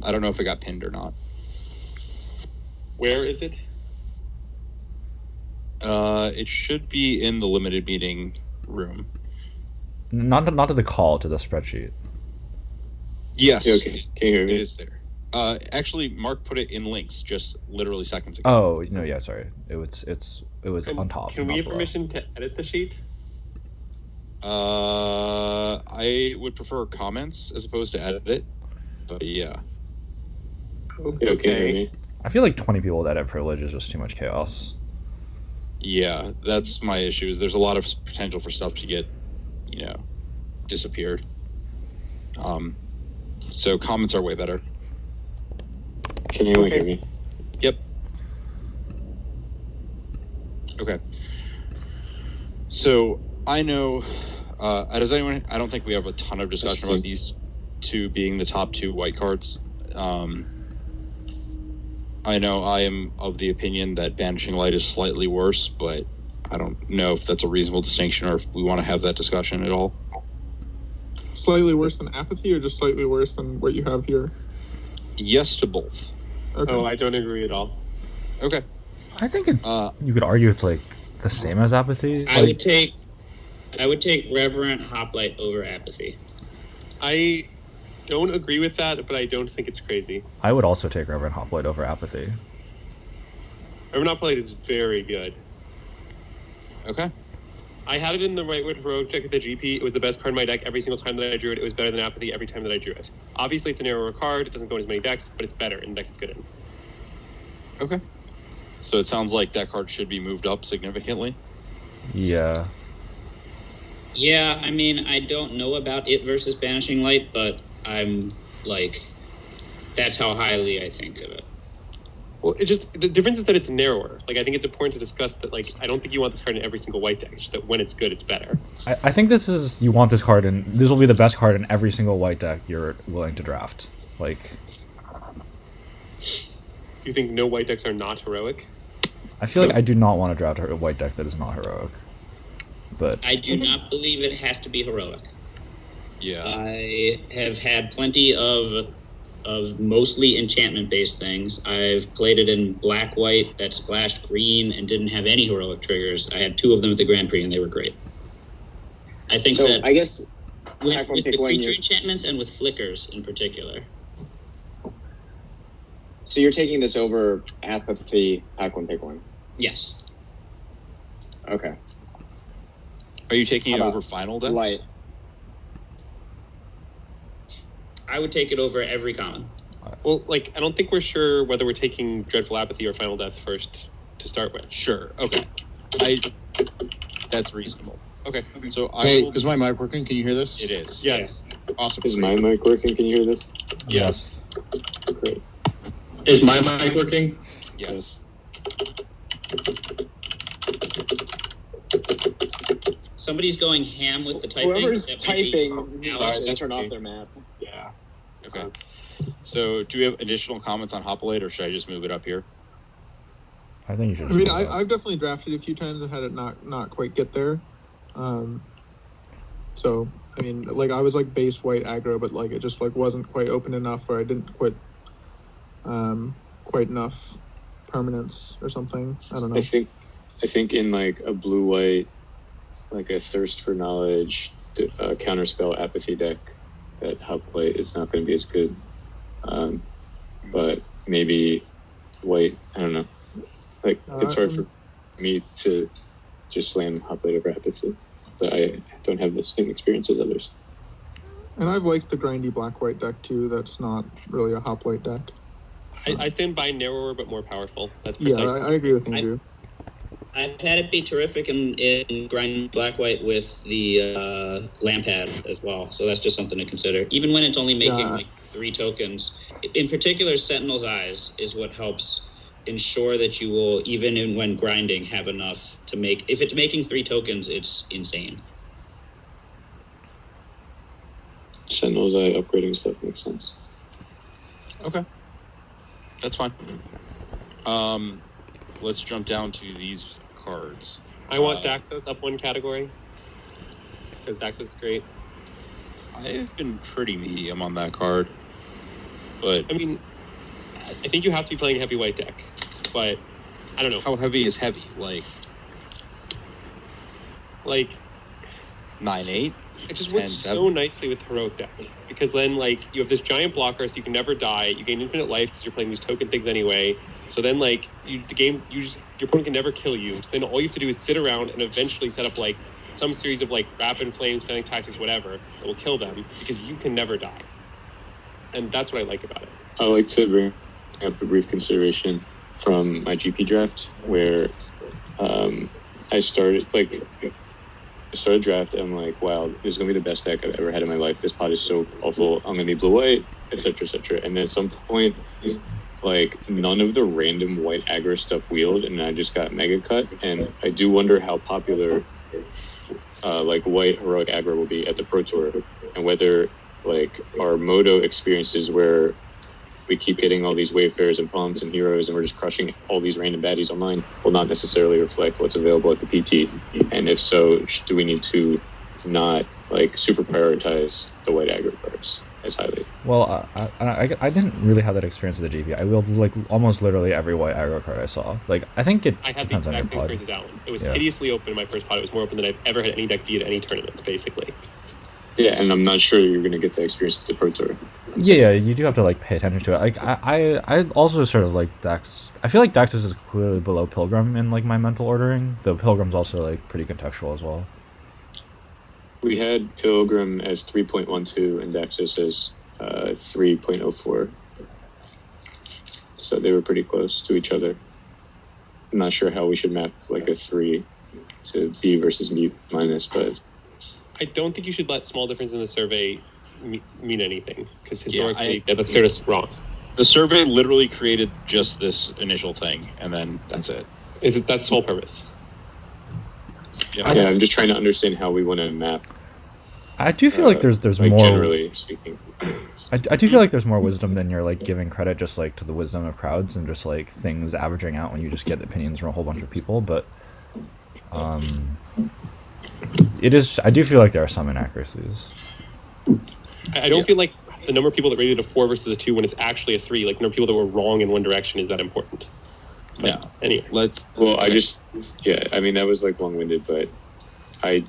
I don't know if it got pinned or not. Where is it? It should be in the limited meeting room. Not to the call, to the spreadsheet. Yes. Okay. Can you hear me? It is there. Actually, Mark put it in links just literally seconds ago. Oh no, yeah, sorry. It was on top. Can we have below. permission to edit the sheet? I would prefer comments as opposed to edit, but yeah. Okay. Can you hear me? I feel like 20 people with edit privilege is just too much chaos. Yeah, that's my issue. Is there's a lot of potential for stuff to get, disappeared. So comments are way better. Can you hear me? Yep. Okay. So I know. Does anyone? I don't think we have a ton of discussion about these two being the top two white cards. I know I am of the opinion that Banishing Light is slightly worse, but I don't know if that's a reasonable distinction or if we want to have that discussion at all. Slightly worse than Apathy, or just slightly worse than what you have here? Yes to both. Okay. Oh, I don't agree at all. Okay. I think you could argue it's like the same as Apathy. I would take Reverent Hoplite over Apathy. I don't agree with that, but I don't think it's crazy. I would also take Reverend Hoplite over Apathy. Reverent Hoplite is very good. Okay. I had it in the right-wing heroic deck at the GP. It was the best card in my deck every single time that I drew it. It was better than Apathy every time that I drew it. Obviously, it's a narrower card. It doesn't go in as many decks, but it's better in decks it's good in. Okay. So it sounds like that card should be moved up significantly. Yeah. Yeah, I mean, I don't know about it versus Banishing Light, but I'm like, that's how highly I think of it. Well, it's just, the difference is that it's narrower. Like, I think it's important to discuss that, like, I don't think you want this card in every single white deck. It's just that when it's good, it's better. I think you want this card, and this will be the best card in every single white deck you're willing to draft. Like, You think no white decks are not heroic? I feel like I do not want to draft a white deck that is not heroic. But I do not believe it has to be heroic. Yeah. I have had plenty of mostly enchantment-based things. I've played it in black-white that splashed green and didn't have any heroic triggers. I had 2 of them at the Grand Prix, and they were great. I think So that I guess with the creature enchantments and with flickers in particular. so. You're taking this over Apathy, Pack One, Pick One. Yes. Okay. Are you taking it How over about Final Death? Light. I would take it over every common. Well, like, I don't think we're sure whether we're taking Dreadful Apathy or Final Death first to start with. Sure. Okay. That's reasonable. Okay. So Hey, is my mic working? Can you hear this? It is. Yes. Awesome. Is my mic working? Can you hear this? Yes. Great. Is my mic working? Yes. Somebody's going ham with the typing. Whoever's That might be typing needs Alex. to turn off their map. Yeah. Okay. So do we have additional comments on Hoplite, or should I just move it up here? I think you should. I mean, I've definitely drafted a few times and had it not quite get there. So I mean, like, I was like base white aggro, but like it just like wasn't quite open enough, or I didn't quite enough permanence or something. I don't know. I think in like a blue-white, like a Thirst for Knowledge, Counterspell Apathy deck, that Hoplite is not going to be as good. But maybe white, I don't know. Like, it's hard for me to just slam Hoplite over Apathy, but I don't have the same experience as others. And I've liked the grindy black-white deck too. That's not really a Hoplite deck. I stand by narrower but more powerful. That's Yeah, precisely. I agree with Andrew. I've had it be terrific in grind black-white with the Lampad as well, so that's just something to consider. Even when it's only making like 3 tokens. In particular, Sentinel's Eyes is what helps ensure that you will, even when grinding, have enough to make... If it's making 3 tokens, it's insane. Sentinel's Eye upgrading stuff makes sense. Okay. That's fine. Let's jump down to these cards. I want Daxos up 1 category, because Daxos is great. I've been pretty medium on that card. but I mean, I think you have to be playing a heavy white deck, but I don't know. how heavy is heavy? Like Like 9/8? it just works 10-7? so nicely with heroic deck because then like you have this giant blocker, so you can never die. You gain infinite life because you're playing these token things anyway. So then like your opponent can never kill you. So then all you have to do is sit around and eventually set up like some series of like rapid flames, failing tactics, whatever that will kill them because you can never die. And that's what I like about it. I like to bring up a brief consideration from my GP draft where I started draft and I'm like, wow, this is gonna be the best deck I've ever had in my life. This pot is so awful. I'm gonna be blue white, etc., etc. And then at some point, like none of the random white aggro stuff wheeled, and I just got mega cut. And I do wonder how popular like white heroic aggro will be at the Pro Tour, and whether like our Moto experiences where we keep getting all these Wayfarers and Pawns and Heroes and we're just crushing all these random baddies online will not necessarily reflect what's available at the PT. And if so, do we need to not like super prioritize the white aggro cards as highly? Well, I didn't really have that experience at the GP. I wielded like almost literally every white aggro card I saw. Like I think it I had the depends on your exact same pod. experience as Alan. It was hideously open in my first pot. It was more open than I've ever had any deck be at any tournament, basically. Yeah, and I'm not sure you're going to get the experience at the Pro Tour. Yeah, you do have to like pay attention to it. Like I also sort of like Dax. I feel like Daxos is clearly below Pilgrim in like my mental ordering. Though Pilgrim's also like pretty contextual as well. We had Pilgrim as 3.12 and Daxos as 3.04. So they were pretty close to each other. I'm not sure how we should map like a 3 to B versus B minus, but I don't think you should let small difference in the survey mean anything because historically that's just wrong. The survey literally created just this initial thing, and then that's it. That's the whole purpose. Yeah, I'm just trying to understand how we want to map. I do feel like there's like more. Generally speaking, I do feel like there's more wisdom than you're like giving credit just like to the wisdom of crowds and just like things averaging out when you just get opinions from a whole bunch of people. But it is. I do feel like there are some inaccuracies. I don't feel like the number of people that rated a 4 versus a 2 when it's actually a 3, like the number of people that were wrong in one direction is that important. But Yeah. Anyway. I mean, that was like long-winded, but I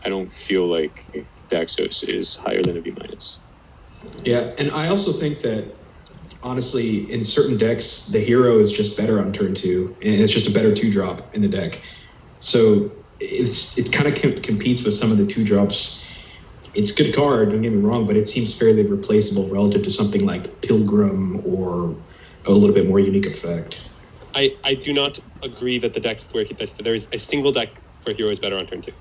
don't feel like Daxos is higher than a B minus. Yeah, and I also think that honestly, in certain decks, the hero is just better on turn 2, and it's just a better 2-drop in the deck. So it kind of competes with some of the 2-drops. It's a good card, don't get me wrong, but it seems fairly replaceable relative to something like Pilgrim or a little bit more unique effect. I do not agree that the decks where that there is a single deck where hero is better on turn 2.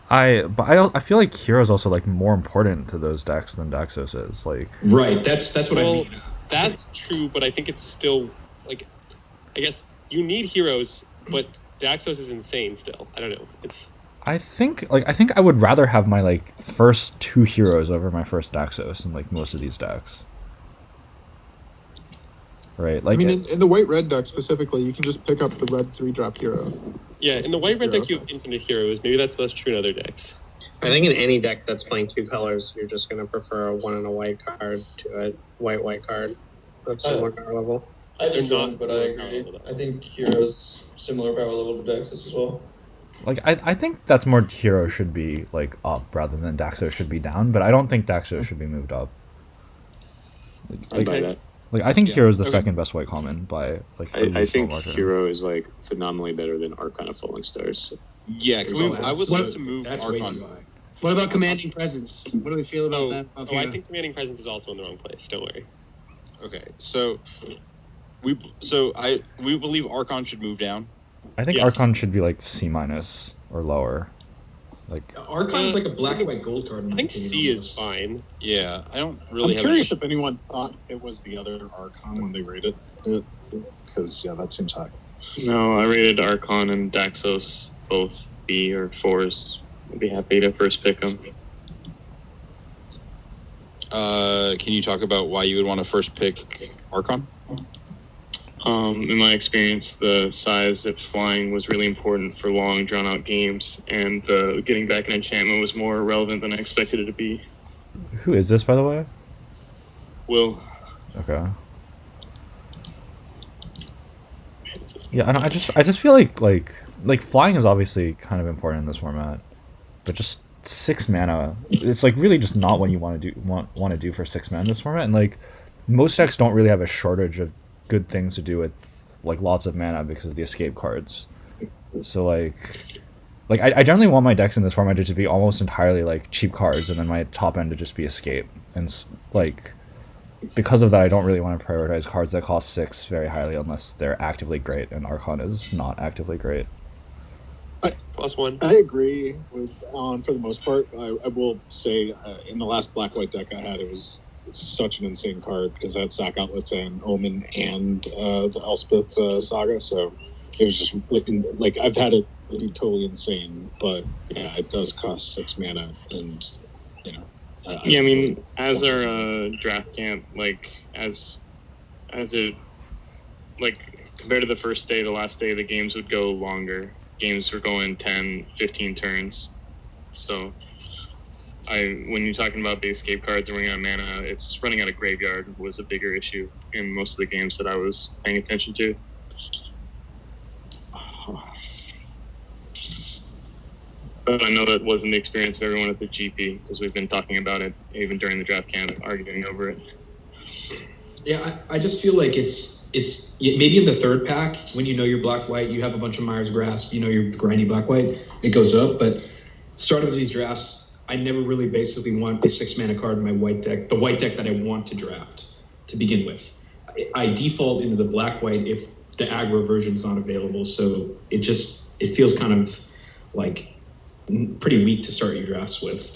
I feel like hero is also like more important to those decks than Daxos is. Like right, that's what I mean. That's true, but I think it's still like I guess you need heroes, but Daxos is insane still. I don't know. I think I would rather have my like first 2 heroes over my first Daxos in like most of these decks. Right, like I mean, in the white-red deck specifically, you can just pick up the red 3-drop hero. Yeah, in the white-red deck, you have infinite heroes. Maybe that's less true in other decks. I think in any deck that's playing 2 colors, you're just going to prefer a 1 and a white card to a white card of similar power level. I just don't, but I agree. I think heroes similar power level to Daxos as well. Like I think that's more hero should be like up rather than Daxos should be down, but I don't think Daxos should be moved up. I buy that. Like I think hero is the second best white common by like. I think hero is like phenomenally better than Archon of Falling Stars. Yeah, I would love to move Archon. What about commanding presence? What do we feel about that? I think commanding presence is also in the wrong place. Don't worry. Okay, so we believe Archon should move down. I think Archon should be like C- or lower. Like Archon's like a black and white gold card. I think C is fine. Yeah, I don't really. I'm curious if anyone thought it was the other Archon when they rated it, because that seems high. No, I rated Archon and Daxos both B or 4s. I'd be happy to first pick them. Can you talk about why you would want to first pick Archon? In my experience, the size it's flying was really important for long, drawn-out games, and getting back an enchantment was more relevant than I expected it to be. Who is this, by the way? Will. Okay. Yeah, I just feel like flying is obviously kind of important in this format, but just 6 mana, it's like really just not what you want to do for 6 mana in this format, and like most decks don't really have a shortage of good things to do with like lots of mana because of the escape cards. So like I generally want my decks in this format to just be almost entirely like cheap cards, and then my top end to just be escape, and like because of that, I don't really want to prioritize cards that cost 6 very highly unless they're actively great, and Archon is not actively great. +1. I agree with Alan for the most part. I will say in the last black-white deck I had, it's such an insane card because I had Sack Outlets and Omen and the Elspeth Saga, so it was just like I've had it be totally insane, but yeah, it does cost 6 mana, and you know. I mean, as our draft camp, like as it, like compared to the first day, the last day, the games would go longer. Games were going 10, 15 turns. So when you're talking about the escape cards and running out of mana, it's running out of graveyard was a bigger issue in most of the games that I was paying attention to. But I know that wasn't the experience of everyone at the GP, because we've been talking about it even during the draft camp, arguing over it. Yeah, I just feel like it's maybe in the third pack when you know you're black-white, you have a bunch of Myers Grasp, you know you're grindy black-white, it goes up. But start of these drafts, I never really basically want a 6-mana card in my white deck, the white deck that I want to draft to begin with. I default into the black-white if the aggro version's not available, so it feels kind of like pretty weak to start your drafts with.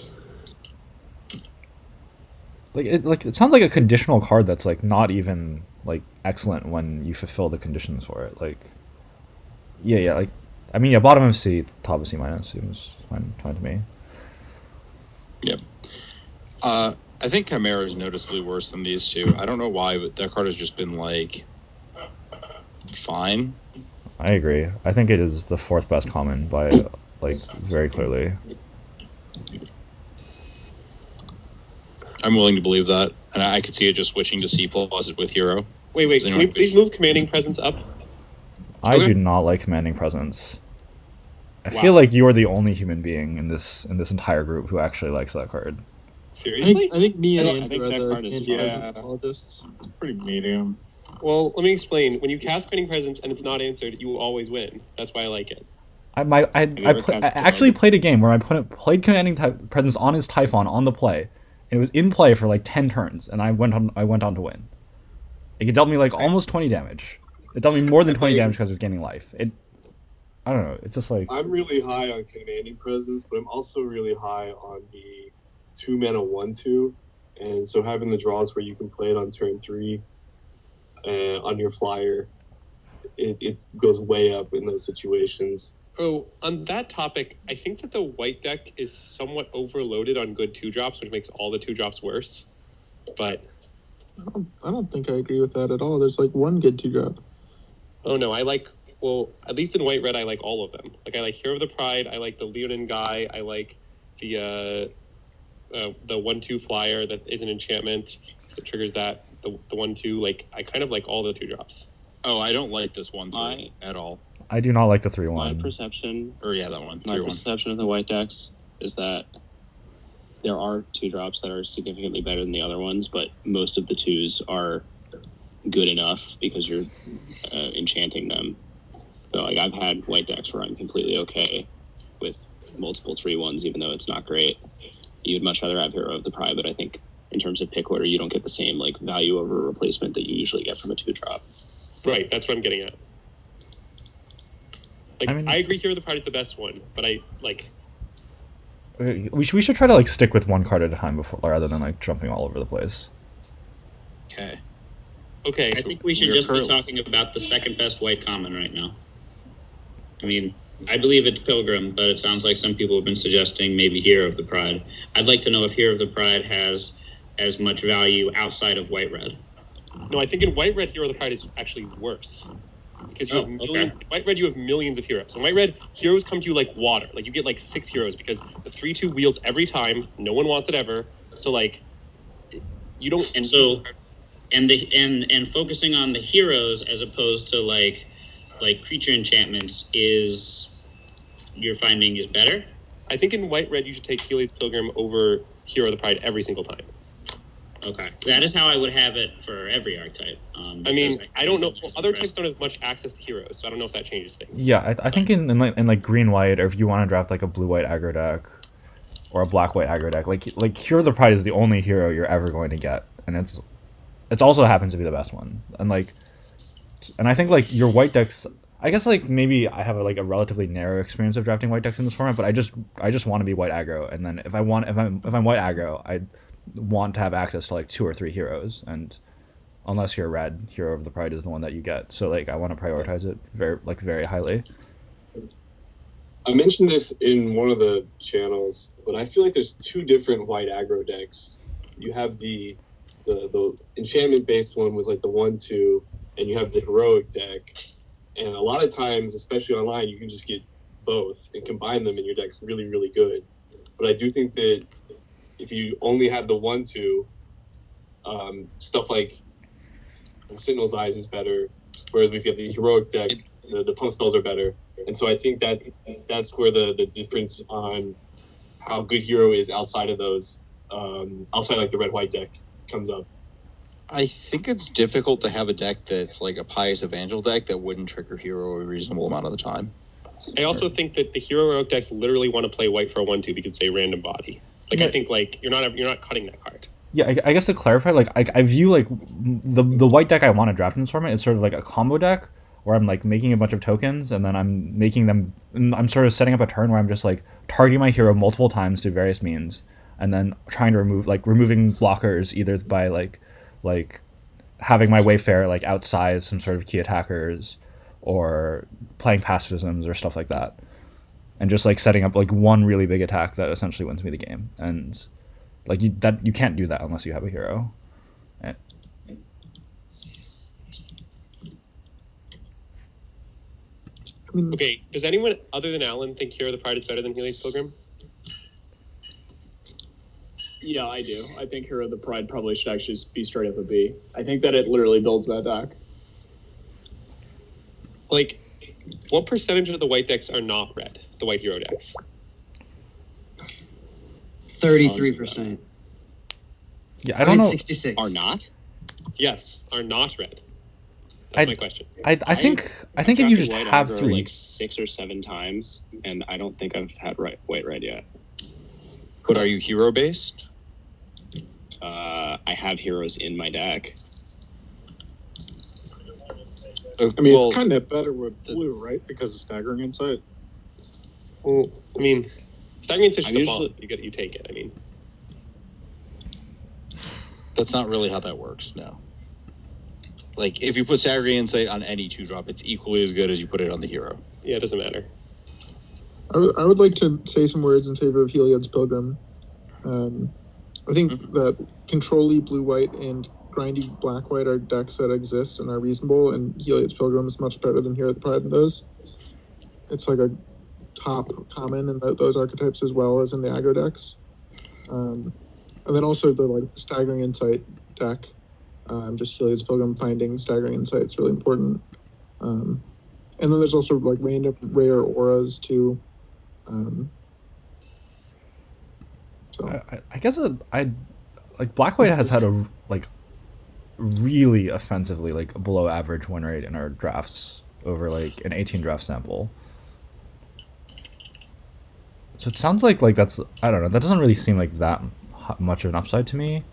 It sounds like a conditional card that's like not even like excellent when you fulfill the conditions for it. Like, yeah, like I mean, yeah, bottom of C, top of C minus seems fine to me. Yep. I think Chimera is noticeably worse than these two. I don't know why, but that card has just been like fine. I agree. I think it is the 4th best common by like very clearly. I'm willing to believe that, and I could see it just switching to C+ with Hero. Wait, can we please move Commanding Presence up? I do not like Commanding Presence. I feel like you're the only human being in this entire group who actually likes that card. Seriously? I think me and Andrew are that the card is apologists. It's pretally medium. Well, let me explain. When you cast Commanding Presence and it's not answered, you always win. That's why I like it. I actually played a game where I played Commanding Presence on his Typhon on the play. It was in play for like 10 turns, and I went on to win. It dealt me like almost 20 damage. It dealt me more than 20 damage because it was gaining life. I don't know. It's just like I'm really high on Commanding Presence, but I'm also really high on the 2-mana 1/2, and so having the draws where you can play it on turn 3 on your flyer, it goes way up in those situations. Oh, on that topic, I think that the white deck is somewhat overloaded on good 2-drops, which makes all the 2-drops worse. But I don't think I agree with that at all. There's like one good 2-drop. Oh no, at least in white-red, I like all of them. Like I like Hero of the Pride, I like the Leonin Guy, I like the 1/2 flyer that is an enchantment that triggers that. The 1/2, like I kind of like all the 2-drops. Oh, I don't like this 1/3 at all. I do not like the 3/1. My perception, that one. My perception of the white decks is that there are 2-drops that are significantly better than the other ones, but most of the 2s are good enough because you're enchanting them. So like I've had white decks where I'm completely okay with multiple 3/1s, even though it's not great. You'd much rather have Hero of the Pride, but I think in terms of pick order, you don't get the same like value over replacement that you usually get from a 2-drop. Right, that's what I'm getting at. Like I agree, Hero of the Pride is the best one, but I like. We should try to like stick with one card at a time before, rather than like jumping all over the place. Okay. Okay. I think we should just be talking about the 2nd best white common right now. I mean, I believe it's Pilgrim, but it sounds like some people have been suggesting maybe Hero of the Pride. I'd like to know if Hero of the Pride has as much value outside of white-red. No, I think in white-red, Hero of the Pride is actually worse. Because you have millions, white-red, you have millions of heroes. In white-red, heroes come to you like water. Like, you get like 6 heroes because the 3/2 wheels every time. No one wants it ever. So, like, you don't... And so and focusing on the heroes as opposed to like creature enchantments you're finding is better? I think in white red you should take Heliod's Pilgrim over Hero of the Pride every single time. Okay, that is how I would have it for every archetype. I mean, I don't know. Other types don't have much access to heroes, so I don't know if that changes things. Yeah, I think in like green white, or if you want to draft like a blue white aggro deck or a black white aggro deck, like Hero of the Pride is the only hero you're ever going to get, and it's also happens to be the best one. And I think like your white decks, I guess like maybe I have a relatively narrow experience of drafting white decks in this format, but I just want to be white aggro, and then if I'm white aggro, I want to have access to like 2 or 3 heroes, and unless you're red, Hero of the Pride is the one that you get. So like I want to prioritize it very highly. I mentioned this in one of the channels, but I feel like there's 2 different white aggro decks. You have the enchantment based one with like the 1/2, and you have the heroic deck. And a lot of times, especially online, you can just get both and combine them, and your deck's really, really good. But I do think that if you only have the 1/2, stuff like Sentinel's Eyes is better. Whereas if you have the heroic deck, the pump spells are better. And so I think that's where the difference on how good hero is outside of those, outside like the red-white deck comes up. I think it's difficult to have a deck that's like a Pious Evangel deck that wouldn't trigger hero a reasonable amount of the time. I also think that the hero heroic decks literally want to play white for a 1/2 because they random body. Like I think like you're not cutting that card. Yeah, I guess to clarify, like I view like the white deck I want to draft in this format is sort of like a combo deck where I'm like making a bunch of tokens, and then I'm sort of setting up a turn where I'm just like targeting my hero multiple times through various means, and then trying to removing blockers either by like having my Wayfarer like outsize some sort of key attackers, or playing pacifisms or stuff like that, and just like setting up like one really big attack that essentially wins me the game. And like you can't do that unless you have a hero. Okay, does anyone other than Alan think Hero of the Pride is better than Heliod's Pilgrim? Yeah, I do. I think Hero of the Pride probably should actually be straight up a B. I think that it literally builds that deck. Like, what percentage of the white decks are not red? The white hero decks? 33%. Yeah, I don't know. 66 are not. Yes, are not red. That's my question. I think if you just have 3, like 6 or 7 times, and I don't think I've had white red yet. But are you hero based? I have heroes in my deck. I mean, it's kind of better with blue, right? Because of Staggering Insight. Well, I mean, Staggering Insight is the bomb. You take it. I mean, that's not really how that works. No. Like if you put Staggering Insight on any 2-drop, it's equally as good as you put it on the hero. Yeah, it doesn't matter. I would like to say some words in favor of Heliod's Pilgrim. I think that control-y blue-white and grindy black-white are decks that exist and are reasonable, and Heliod's Pilgrim is much better than Hero of the Pride in those. It's like a top common in those archetypes as well as in the aggro decks. And then also the like Staggering Insight deck. Just Heliod's Pilgrim finding Staggering Insight is really important. And then there's also like random rare auras too. So I guess black white has had a like really offensively like below average win rate in our drafts over like an 18 draft sample. So it sounds like that's, I don't know, that doesn't really seem like that much of an upside to me.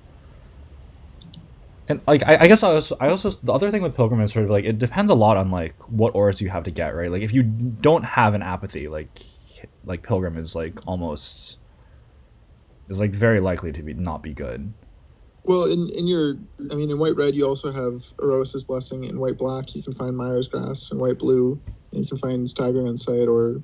And like I guess I also the other thing with Pilgrim is sort of like it depends a lot on like what auras you have to get, right? Like if you don't have an apathy, like Pilgrim is like almost is like very likely to not be good. Well, in white red you also have Erosis Blessing. In white black you can find Myers Grass. In white blue you can find Staggering Insight or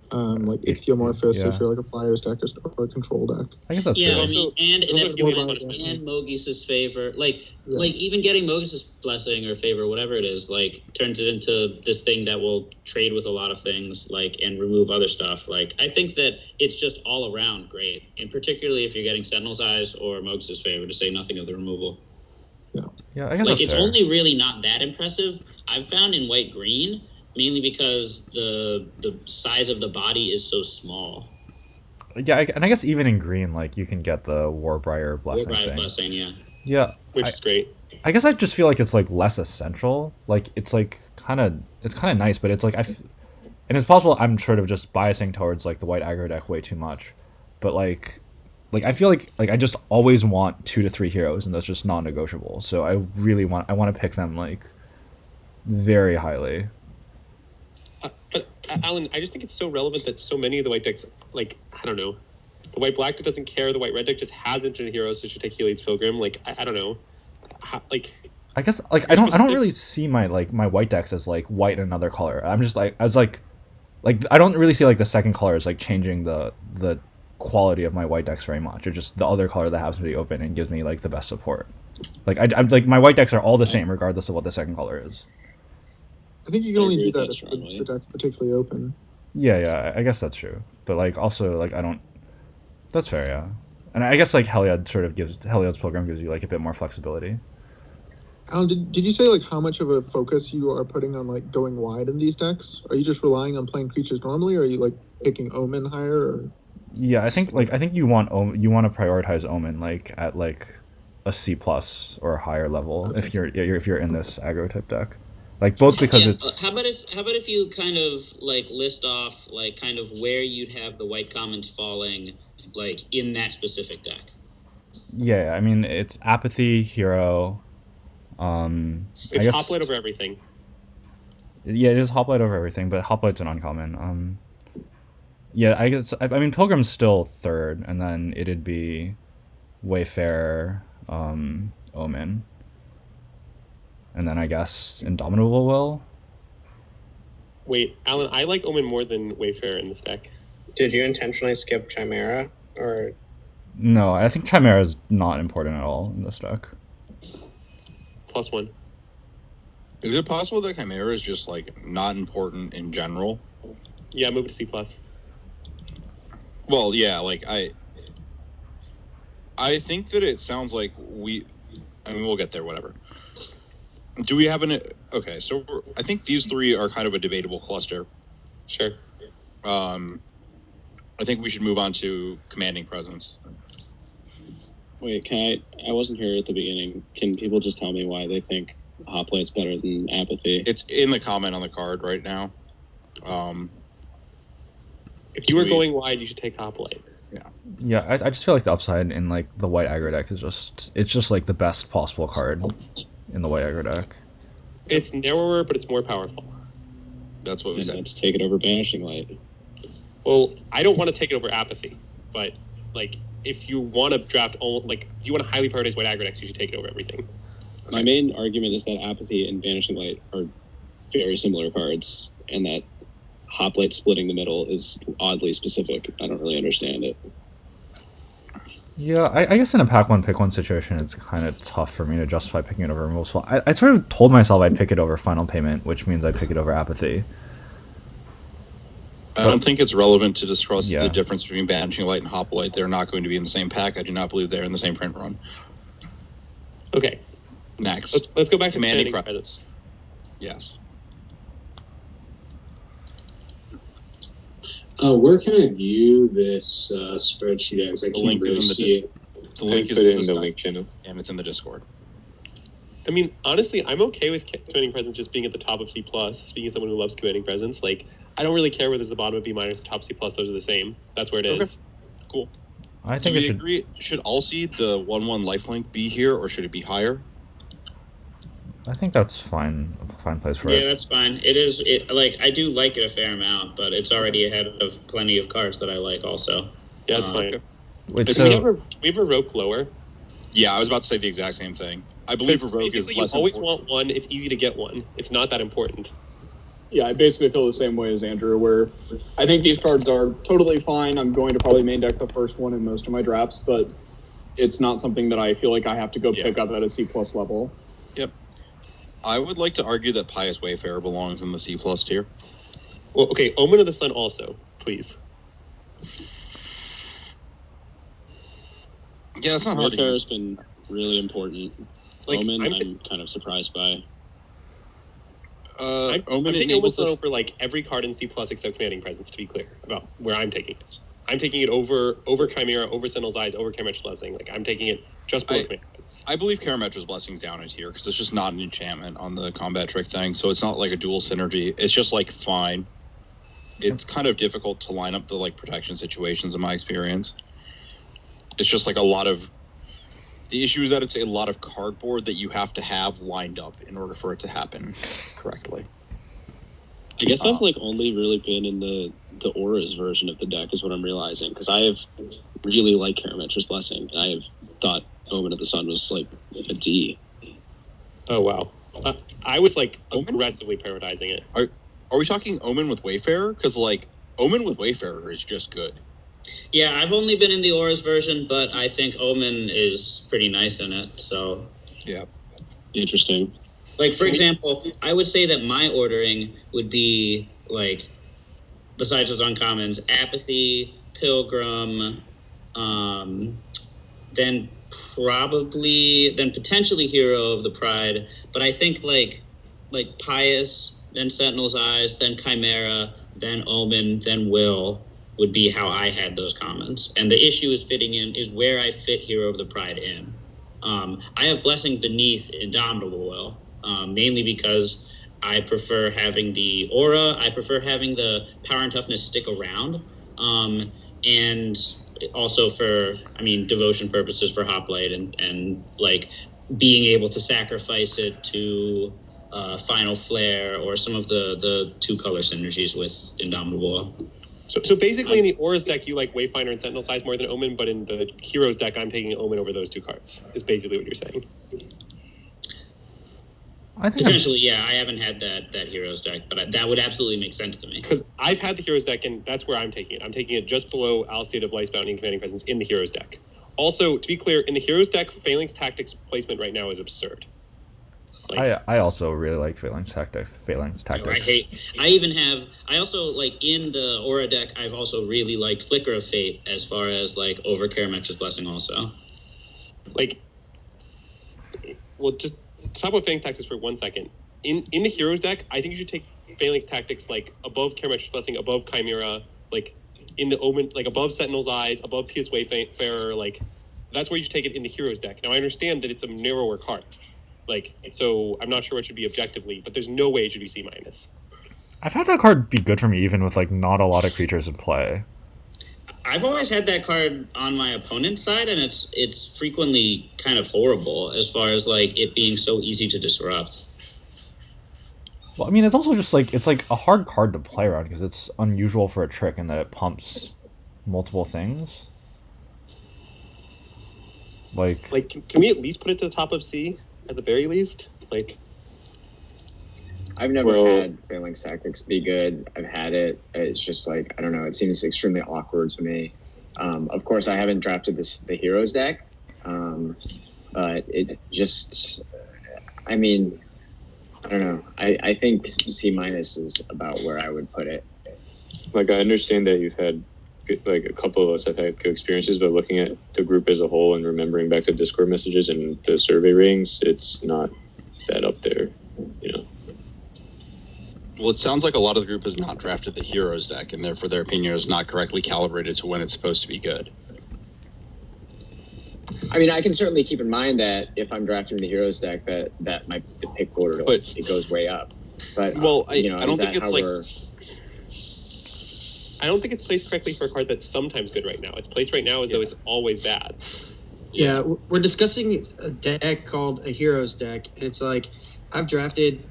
like Ichthyomorphous if you're like a Flyers deck or a control deck. I guess that's true. I mean, and Mogis's favor, like even getting Mogis's blessing or favor, whatever it is, like turns it into this thing that will trade with a lot of things, like and remove other stuff. Like I think that it's just all around great, and particularly if you're getting Sentinel's Eyes or Mogis's favor, to say nothing of the removal. Yeah, I guess like that's it's fair. only really not that impressive. I've found in white green mainly because the size of the body is so small. Yeah, and I guess even in green, like you can get the Warbriar Blessing Warbriar's thing. Blessing, yeah. Yeah, which is great. I guess I just feel like it's like less essential. Like it's like kind of nice, but it's like and it's possible I'm sort of just biasing towards like the white aggro deck way too much, but like I feel like I just always want 2 to 3 heroes, and that's just non-negotiable. So I want to pick them like very highly. But Alan, I just think it's so relevant that so many of the white decks, like I don't know, the white black deck doesn't care. The white red deck just has infinite heroes, so it should take Heliod's Pilgrim. Like I don't know, I guess like I don't really see my white decks as like white in another color. I'm just like I don't really see like the second color as like changing the quality of my white decks very much. It's just the other color that happens to be open and gives me like the best support. Like I'm like my white decks are all the same regardless of what the second color is. I think you can only do that if the deck's particularly open. Yeah, I guess that's true. But like also like I don't. That's fair, yeah. And I guess like Heliod's Pilgrim gives you like a bit more flexibility. Alan, did you say like how much of a focus you are putting on like going wide in these decks? Are you just relying on playing creatures normally, or are you like picking Omen higher? Or? Yeah, I think you want to prioritize Omen like at like a C+ or a higher level if you're in this aggro type deck. Like both because it's. How about if you kind of like list off like kind of where you'd have the white commons falling like in that specific deck? Yeah, I mean it's Apathy, Hero. It's Hoplite over everything. Yeah, it is Hoplite over everything, but Hoplite's an uncommon. Yeah, I guess I mean Pilgrim's still third, and then it'd be Wayfarer, Omen. And then I guess Indomitable Will. Wait, Alan, I like Omen more than Wayfarer in this deck. Did you intentionally skip Chimera, or? No, I think Chimera is not important at all in this deck. +1. Is it possible that Chimera is just like not important in general? Yeah, move it to C+. Well, yeah, like I think that it sounds like I mean, we'll get there, whatever. Do we have okay, so I think these three are kind of a debatable cluster. Sure. I think we should move on to Commanding Presence. Wait, I wasn't here at the beginning. Can people just tell me why they think Hoplite's better than Apathy? It's in the comment on the card right now. If you were going wide, you should take Hoplite. Yeah, I just feel like the upside in like the white aggro deck is just like the best possible card in the white aggro deck. It's narrower, but it's more powerful. That's what we said. Let's take it over Banishing Light. Well, I don't want to take it over Apathy, but like if you want to draft if you want to highly prioritize white aggro decks, you should take it over everything. My main argument is that Apathy and Banishing Light are very similar cards, and that Hoplite splitting the middle is oddly specific. I don't really understand it. Yeah, I guess in a pack one pick one situation, it's kind of tough for me to justify picking it over Removal Spell. I sort of told myself I'd pick it over Final Payment, which means I'd pick it over Apathy. I don't think it's relevant to discuss the difference between Banishing Light and Hoplite. They're not going to be in the same pack. I do not believe they're in the same print run. Okay. Next. Let's go back to Commanding Presence. Yes. Where can I view this spreadsheet? Because I can't really see it. The link is in the link channel, and it's in the Discord. I mean, honestly, I'm okay with Commanding Presence just being at the top of C+. Speaking as someone who loves Commanding Presence, like I don't really care whether it's the bottom of B- or the top C+. Those are the same. That's where it is. Cool. I think we agree. Should all seed the 1/1 lifelink be here, or should it be higher? I think that's fine. Fine place for it. Yeah, that's fine. It is. Like I do like it a fair amount, but it's already ahead of plenty of cards that I like also. Yeah, that's fine. Wait, Can we have Revoke lower? Yeah, I was about to say the exact same thing. I believe Revoke is less you always important. want one. It's easy to get one. It's not that important. Yeah, I basically feel the same way as Andrew, where I think these cards are totally fine. I'm going to probably main deck the first one in most of my drafts, but it's not something that I feel like I have to go pick up at a C+ level. Yep. I would like to argue that Pious Wayfarer belongs in the C+ tier. Well, okay, Omen of the Sun also, please. Yeah, it's not hard. Wayfarer's been really important. Like, Omen, I'm I'm kind of surprised by. I'm Omen taking enables almost over like every card in C+ except Commanding Presence, to be clear about where I'm taking it. I'm taking it over Chimera, over Sentinel's Eyes, over Karametra's Blessing. Like, I'm taking it just below Commanding Presence. I believe Karametra's Blessing's down in tier because it's just not an enchantment on the combat trick thing, so it's not like a dual synergy. It's just like fine. It's kind of difficult to line up the like protection situations in my experience. It's just like a lot of. The issue is that it's a lot of cardboard that you have to have lined up in order for it to happen correctly. I guess I've like only really been in the Auras version of the deck is what I'm realizing, because I have really liked Karametra's Blessing, and I have thought Omen of the Sun was like a D. Oh wow, I was like aggressively prioritizing it. Are we talking Omen with Wayfarer? Because like Omen with Wayfarer is just good. Yeah, I've only been in the Auras version, but I think Omen is pretty nice in it. So yeah, interesting. Like, for example, I would say that my ordering would be, like, besides those uncommons, Apathy, Pilgrim, then potentially Hero of the Pride. But I think, like Pious, then Sentinel's Eyes, then Chimera, then Omen, then Will would be how I had those commons. And the issue is where I fit Hero of the Pride in. I have Blessing beneath Indomitable Will. Mainly because I prefer having the aura, I prefer having the power and toughness stick around, and also for, devotion purposes for Hoplite and like being able to sacrifice it to Final Flare or some of the two-color synergies with Indomitable Will. So basically in the Auras deck, you like Wayfinder and Sentinel's Eyes more than Omen, but in the Heroes deck, I'm taking Omen over those two cards, is basically what you're saying. I think potentially, yeah. I haven't had that Heroes deck, but that would absolutely make sense to me. Because I've had the Heroes deck, and that's where I'm taking it. I'm taking it just below Alcide of Light's Bounty and Commanding Presence in the Heroes deck. Also, to be clear, in the Heroes deck, Phalanx Tactics placement right now is absurd. I also really like Phalanx Tactics. I also like in the Aura deck, I've also really liked Flicker of Fate as far as like over Karametra's Blessing also. Like, well, just talk about Phalanx Tactics for 1 second. In the Heroes deck, I think you should take Phalanx Tactics like above Karametra's Blessing, above Chimera, like in the Omen, like above Sentinel's Eyes, above P.S. Wayfarer, like that's where you should take it in the Heroes deck. Now I understand that it's a narrower card. Like, so I'm not sure what should be objectively, but there's no way it should be C-. I've had that card be good for me even with like not a lot of creatures in play. I've always had that card on my opponent's side, and it's frequently kind of horrible as far as like it being so easy to disrupt. Well, I mean, it's also just like it's like a hard card to play around because it's unusual for a trick in that it pumps multiple things. Like can we at least put it to the top of C at the very least? Like, I've never had Phalanx Tactics be good. I've had it. It's just like, I don't know. It seems extremely awkward to me. Of course, I haven't drafted the Heroes deck, but it just, I mean, I don't know. I think C- is about where I would put it. Like, I understand that you've had, like, a couple of us have had good experiences, but looking at the group as a whole and remembering back to Discord messages and the survey ratings, it's not that up there, you know. Well, it sounds like a lot of the group has not drafted the Heroes deck, and therefore their opinion is not correctly calibrated to when it's supposed to be good. I mean, I can certainly keep in mind that if I'm drafting the Heroes deck, that might be the pick order, it goes way up. But I don't think it's like. I don't think it's placed correctly for a card that's sometimes good right now. It's placed right now as though it's always bad. Yeah, we're discussing a deck called a Heroes deck, and it's like I've drafted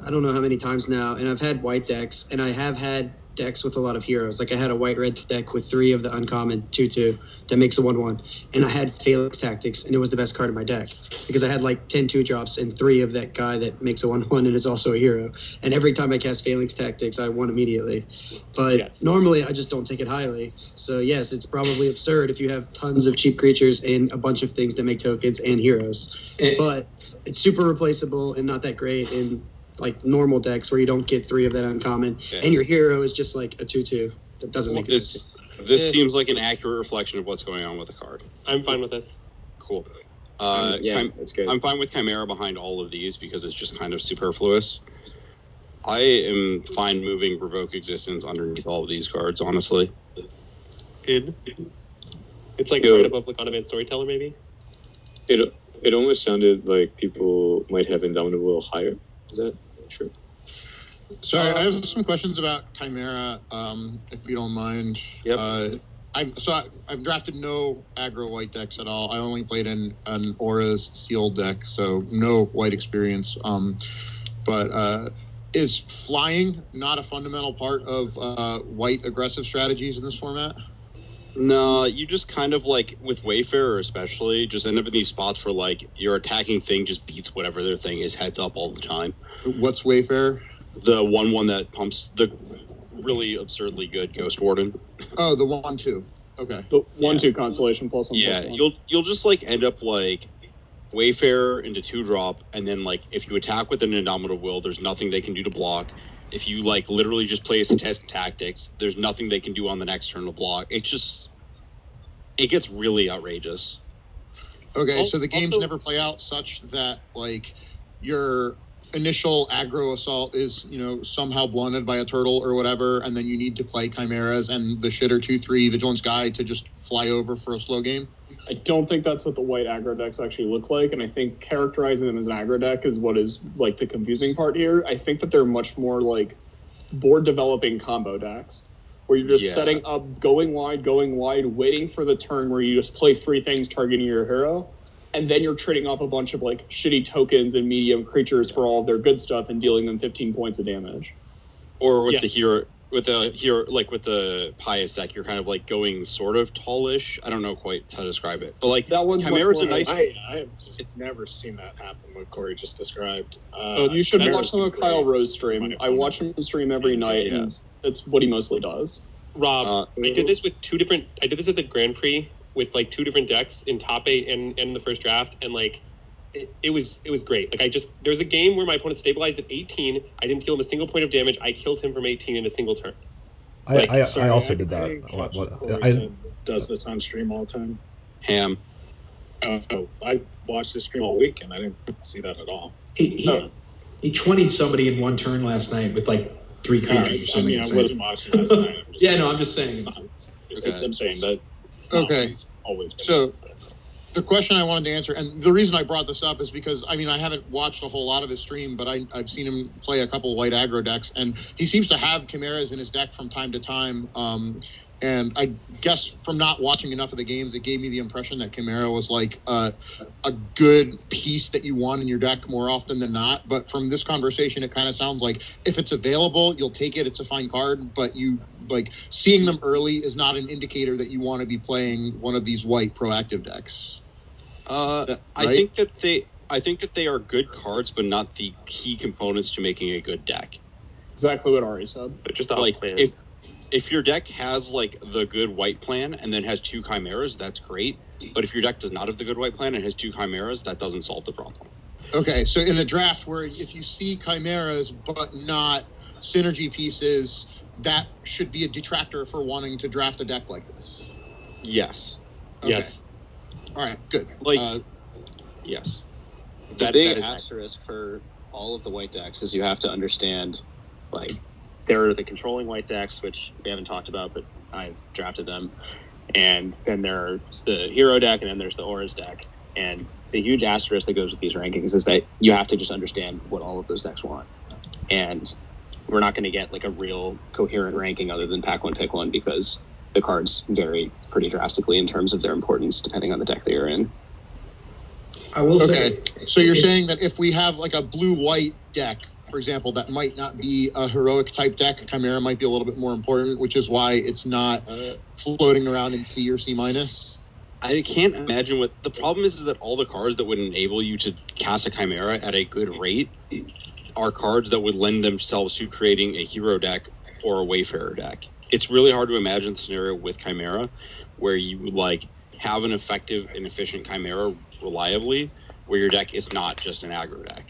I don't know how many times now, and I've had white decks, and I have had decks with a lot of heroes. Like I had a white-red deck with 3 of the uncommon 2/2 that makes a 1/1, and I had Phalanx Tactics, and it was the best card in my deck because I had like 10 2-drops and 3 of that guy that makes a 1/1 and is also a hero. And every time I cast Phalanx Tactics, I won immediately. But normally I just don't take it highly. So yes, it's probably absurd if you have tons of cheap creatures and a bunch of things that make tokens and heroes. But it's super replaceable and not that great in like normal decks where you don't get 3 of that uncommon, and your hero is just like a 2/2 that doesn't make sense. This seems like an accurate reflection of what's going on with the card. I'm fine with this. Cool. That's good. I'm fine with Chimera behind all of these because it's just kind of superfluous. I am fine moving Revoke Existence underneath all of these cards, honestly. Good. It's like right above Laconovan Storyteller, maybe? It almost sounded like people might have Indomitable Will higher. Is that true? Sorry, I have some questions about Chimera, if you don't mind. Yep. I've drafted no aggro white decks at all. I only played in an Aura's sealed deck, so no white experience. But is flying not a fundamental part of white aggressive strategies in this format? No, you just kind of like with Wayfarer especially, just end up in these spots where like your attacking thing just beats whatever their thing is heads up all the time. What's Wayfarer? The 1/1 that pumps the really absurdly good Ghost Warden. Oh, the 1/2. Okay. The 1/2 Constellation plus 1 Yeah, plus 1. you'll just like end up like Wayfarer into 2-drop, and then like if you attack with an Indomitable Will, there's nothing they can do to block. If you like literally just play a test tactics, there's nothing they can do on the next turn to block. It gets really outrageous. Okay, so the games never play out such that like your initial aggro assault is, somehow blunted by a turtle or whatever, and then you need to play chimeras and the shitter 2/3 Vigilance Guide to just fly over for a slow game. I don't think that's what the white aggro decks actually look like, and I think characterizing them as an aggro deck is what is like the confusing part here. I think that they're much more like board developing combo decks, where you're just setting up, going wide, waiting for the turn where you just play 3 things targeting your hero, and then you're trading off a bunch of like shitty tokens and medium creatures for all of their good stuff and dealing them 15 points of damage. Or with the hero, like with the Pious deck, you're kind of like going sort of tallish. I don't know quite how to describe it, but like that one's Chimera's a nice. I have just never seen that happen. What Corey just described. You should watch some of Kyle Rose stream. I watch him stream every night, and that's what he mostly does. Rob, I did this with 2 different. I did this at the Grand Prix with like 2 different decks in top 8 and the first draft, and like it was great. Like there was a game where my opponent stabilized at 18. I didn't deal him a single point of damage. I killed him from 18 in a single turn. I also did that. Corey does this on stream all the time. Ham. Oh, I watched the stream all week and I didn't see that at all. He 20'd somebody in one turn last night with like 3 creatures or something. I wasn't watching last night. I'm just saying. It's insane that. Okay. Always been so the question I wanted to answer, and the reason I brought this up is because, I haven't watched a whole lot of his stream, but I've seen him play a couple white aggro decks, and he seems to have chimeras in his deck from time to time. And I guess from not watching enough of the games, it gave me the impression that chimera was like a good piece that you want in your deck more often than not. But from this conversation, it kind of sounds like if it's available, you'll take it. It's a fine card, but seeing them early is not an indicator that you want to be playing one of these white proactive decks. Right? I think that they are good cards, but not the key components to making a good deck. Exactly what Ari said. But just like if your deck has like the good white plan and then has 2 chimeras, that's great. But if your deck does not have the good white plan and has 2 chimeras, that doesn't solve the problem. Okay, so in a draft where if you see chimeras but not synergy pieces, that should be a detractor for wanting to draft a deck like this. Yes. Okay. Yes. All right, good. Yes. The big asterisk for all of the white decks is you have to understand, like, there are the controlling white decks, which we haven't talked about, but I've drafted them. And then there's the hero deck, and then there's the auras deck. And the huge asterisk that goes with these rankings is that you have to just understand what all of those decks want. And we're not going to get like a real coherent ranking other than pack one, pick one, because the cards vary pretty drastically in terms of their importance depending on the deck that you're in. I will say. So you're saying that if we have like a blue-white deck, for example, that might not be a heroic type deck, Chimera might be a little bit more important, which is why it's not floating around in C or C minus? I can't imagine what the problem is that all the cards that would enable you to cast a Chimera at a good rate are cards that would lend themselves to creating a hero deck or a Wayfarer deck. It's really hard to imagine the scenario with Chimera where you would like have an effective and efficient Chimera reliably, where your deck is not just an aggro deck.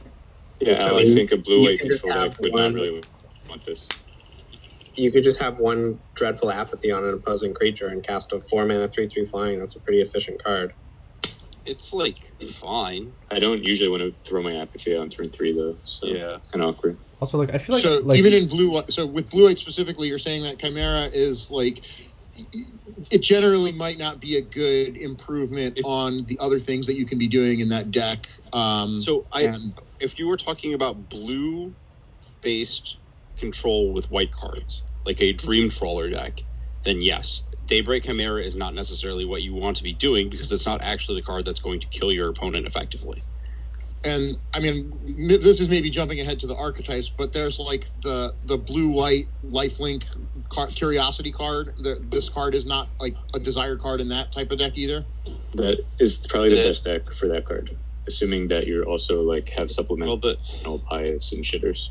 Yeah, I think a blue-white control deck would not really want this. You could just have one Dreadful Apathy on an opposing creature and cast a 4-mana 3/3 flying. That's a pretty efficient card. It's like fine. I don't usually want to throw my apathy on turn 3 though. So Yeah, it's kind of awkward. Also, like I feel like So like even in blue, so with blue white specifically, you're saying that Chimera is like, it generally might not be a good improvement on the other things that you can be doing in that deck. If you were talking about blue-based control with white cards, like a Dream Trawler deck, then yes, Daybreak Chimera is not necessarily what you want to be doing because it's not actually the card that's going to kill your opponent effectively. And I mean, this is maybe jumping ahead to the archetypes, but there's like the blue-white lifelink curiosity card. This card is not like a desire card in that type of deck either. That is probably the best deck for that card, assuming that you're also like have supplemental pious and shitters.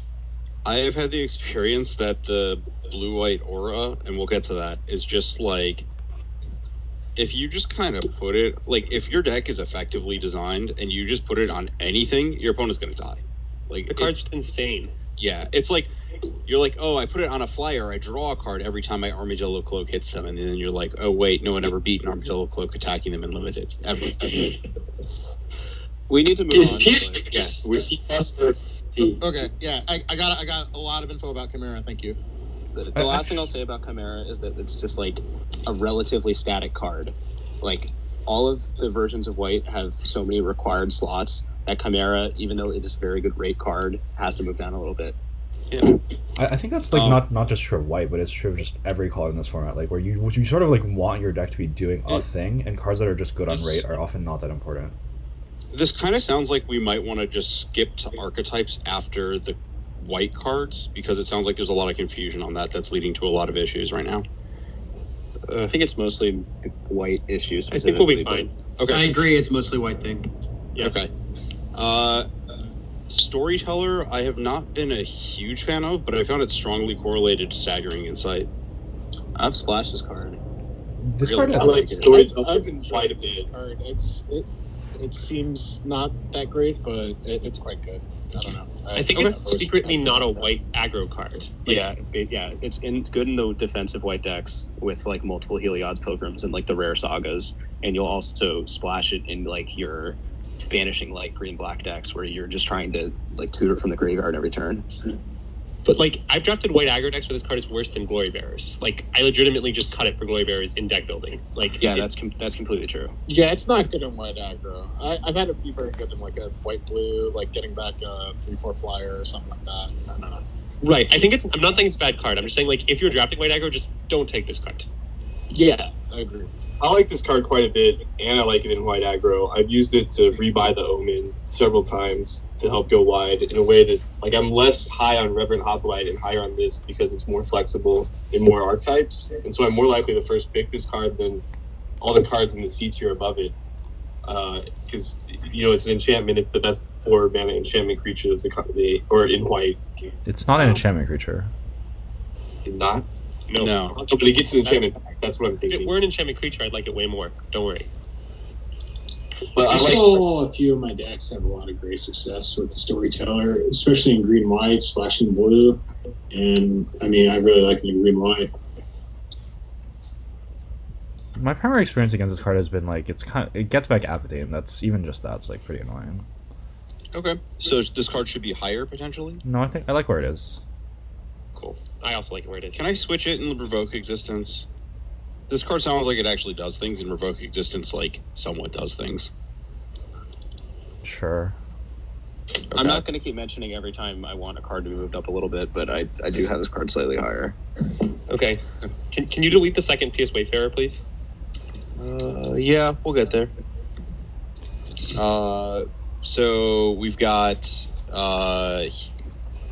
I have had the experience that the blue-white aura, and we'll get to that, is just like, if you just kind of put it, like, if your deck is effectively designed and you just put it on anything, your opponent's going to die. Like, the card's just insane. Yeah, it's like, you're like, oh, I put it on a flyer, I draw a card every time my Armadillo Cloak hits them, and then you're like, oh, wait, no one ever beat an Armadillo Cloak attacking them in limited. Ever. We need to move on. Yes. We see faster. Okay, yeah, I got a lot of info about Chimera. Thank you. The last thing I'll say about Chimera is that it's just like a relatively static card. Like all of the versions of white have so many required slots that Chimera, even though it is a very good rate card, has to move down a little bit. Yeah. I think that's like not just true of white, but it's true of just every card in this format. Like where you sort of like want your deck to be doing a thing, and cards that are just good on rate are often not that important. This kind of sounds like we might want to just skip to archetypes after the white cards, because it sounds like there's a lot of confusion on that's leading to a lot of issues right now. I think it's mostly white issues. I think we'll be fine. Okay. I agree. It's mostly white thing. Yeah. Okay. Storyteller, I have not been a huge fan of, but I found it strongly correlated to Staggering Insight. I've splashed this card. This Really? card, I like Storyteller. I've enjoyed quite a bit. Card. It seems not that great, but it's quite good. I don't know. I think it's secretly not a white aggro card. Like, it's good in the defensive white decks with like multiple Heliod's Pilgrims and like the rare sagas, and you'll also splash it in like your Vanishing Light green black decks where you're just trying to like tutor from the graveyard every turn. But like I've drafted white aggro decks where this card is worse than Glory Bearers. Like I legitimately just cut it for Glory Bearers in deck building. Like yeah, that's completely true. Yeah, it's not good in white aggro. I've had it be very good in like a white blue, like getting back a 3/4 flyer or something like that. I don't know. Right. I think I'm not saying it's a bad card. I'm just saying like if you're drafting white aggro, just don't take this card. Yeah, I agree. I like this card quite a bit, and I like it in white aggro. I've used it to rebuy the Omen several times to help go wide in a way that, like, I'm less high on Reverend Hoplite and higher on this because it's more flexible in more archetypes, and so I'm more likely to first pick this card than all the cards in the C tier above it. Because it's an enchantment. It's the best 4-mana enchantment creature that's or in white. It's not an enchantment creature. Not. No. But it gets an enchantment. That's what I'm thinking. If it were an enchantment creature, I'd like it way more. Don't worry. But I saw a few of my decks have a lot of great success with the Storyteller, especially in green white, splashing blue. And I mean, I really like it in green white. My primary experience against this card has been like it gets back apathy, and that's even just that's like pretty annoying. Okay, so this card should be higher potentially. No, I think I like where it is. Cool. I also like it where it is. Can I switch it in Revoke Existence? This card sounds like it actually does things, and Revoke Existence like somewhat does things. Sure. Okay. I'm not going to keep mentioning every time I want a card to be moved up a little bit, but I do have this card slightly higher. Okay. Can you delete the second PS Wayfarer, please? Yeah, we'll get there. So we've got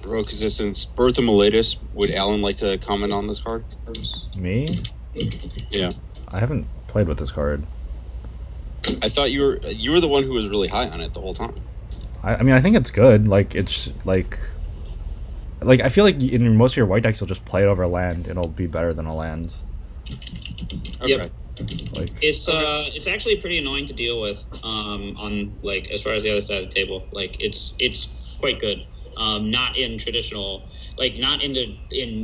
Revoke Existence, Birth of Miletus. Would Alan like to comment on this card? Me? Yeah. I haven't played with this card. I thought you were the one who was really high on it the whole time. I mean, I think it's good. Like, it's like I feel like in most of your white decks, you'll just play it over a land. It'll be better than a land. Okay. Yep. Like, it's actually pretty annoying to deal with on like as far as the other side of the table. Like it's quite good. Not in traditional, like not in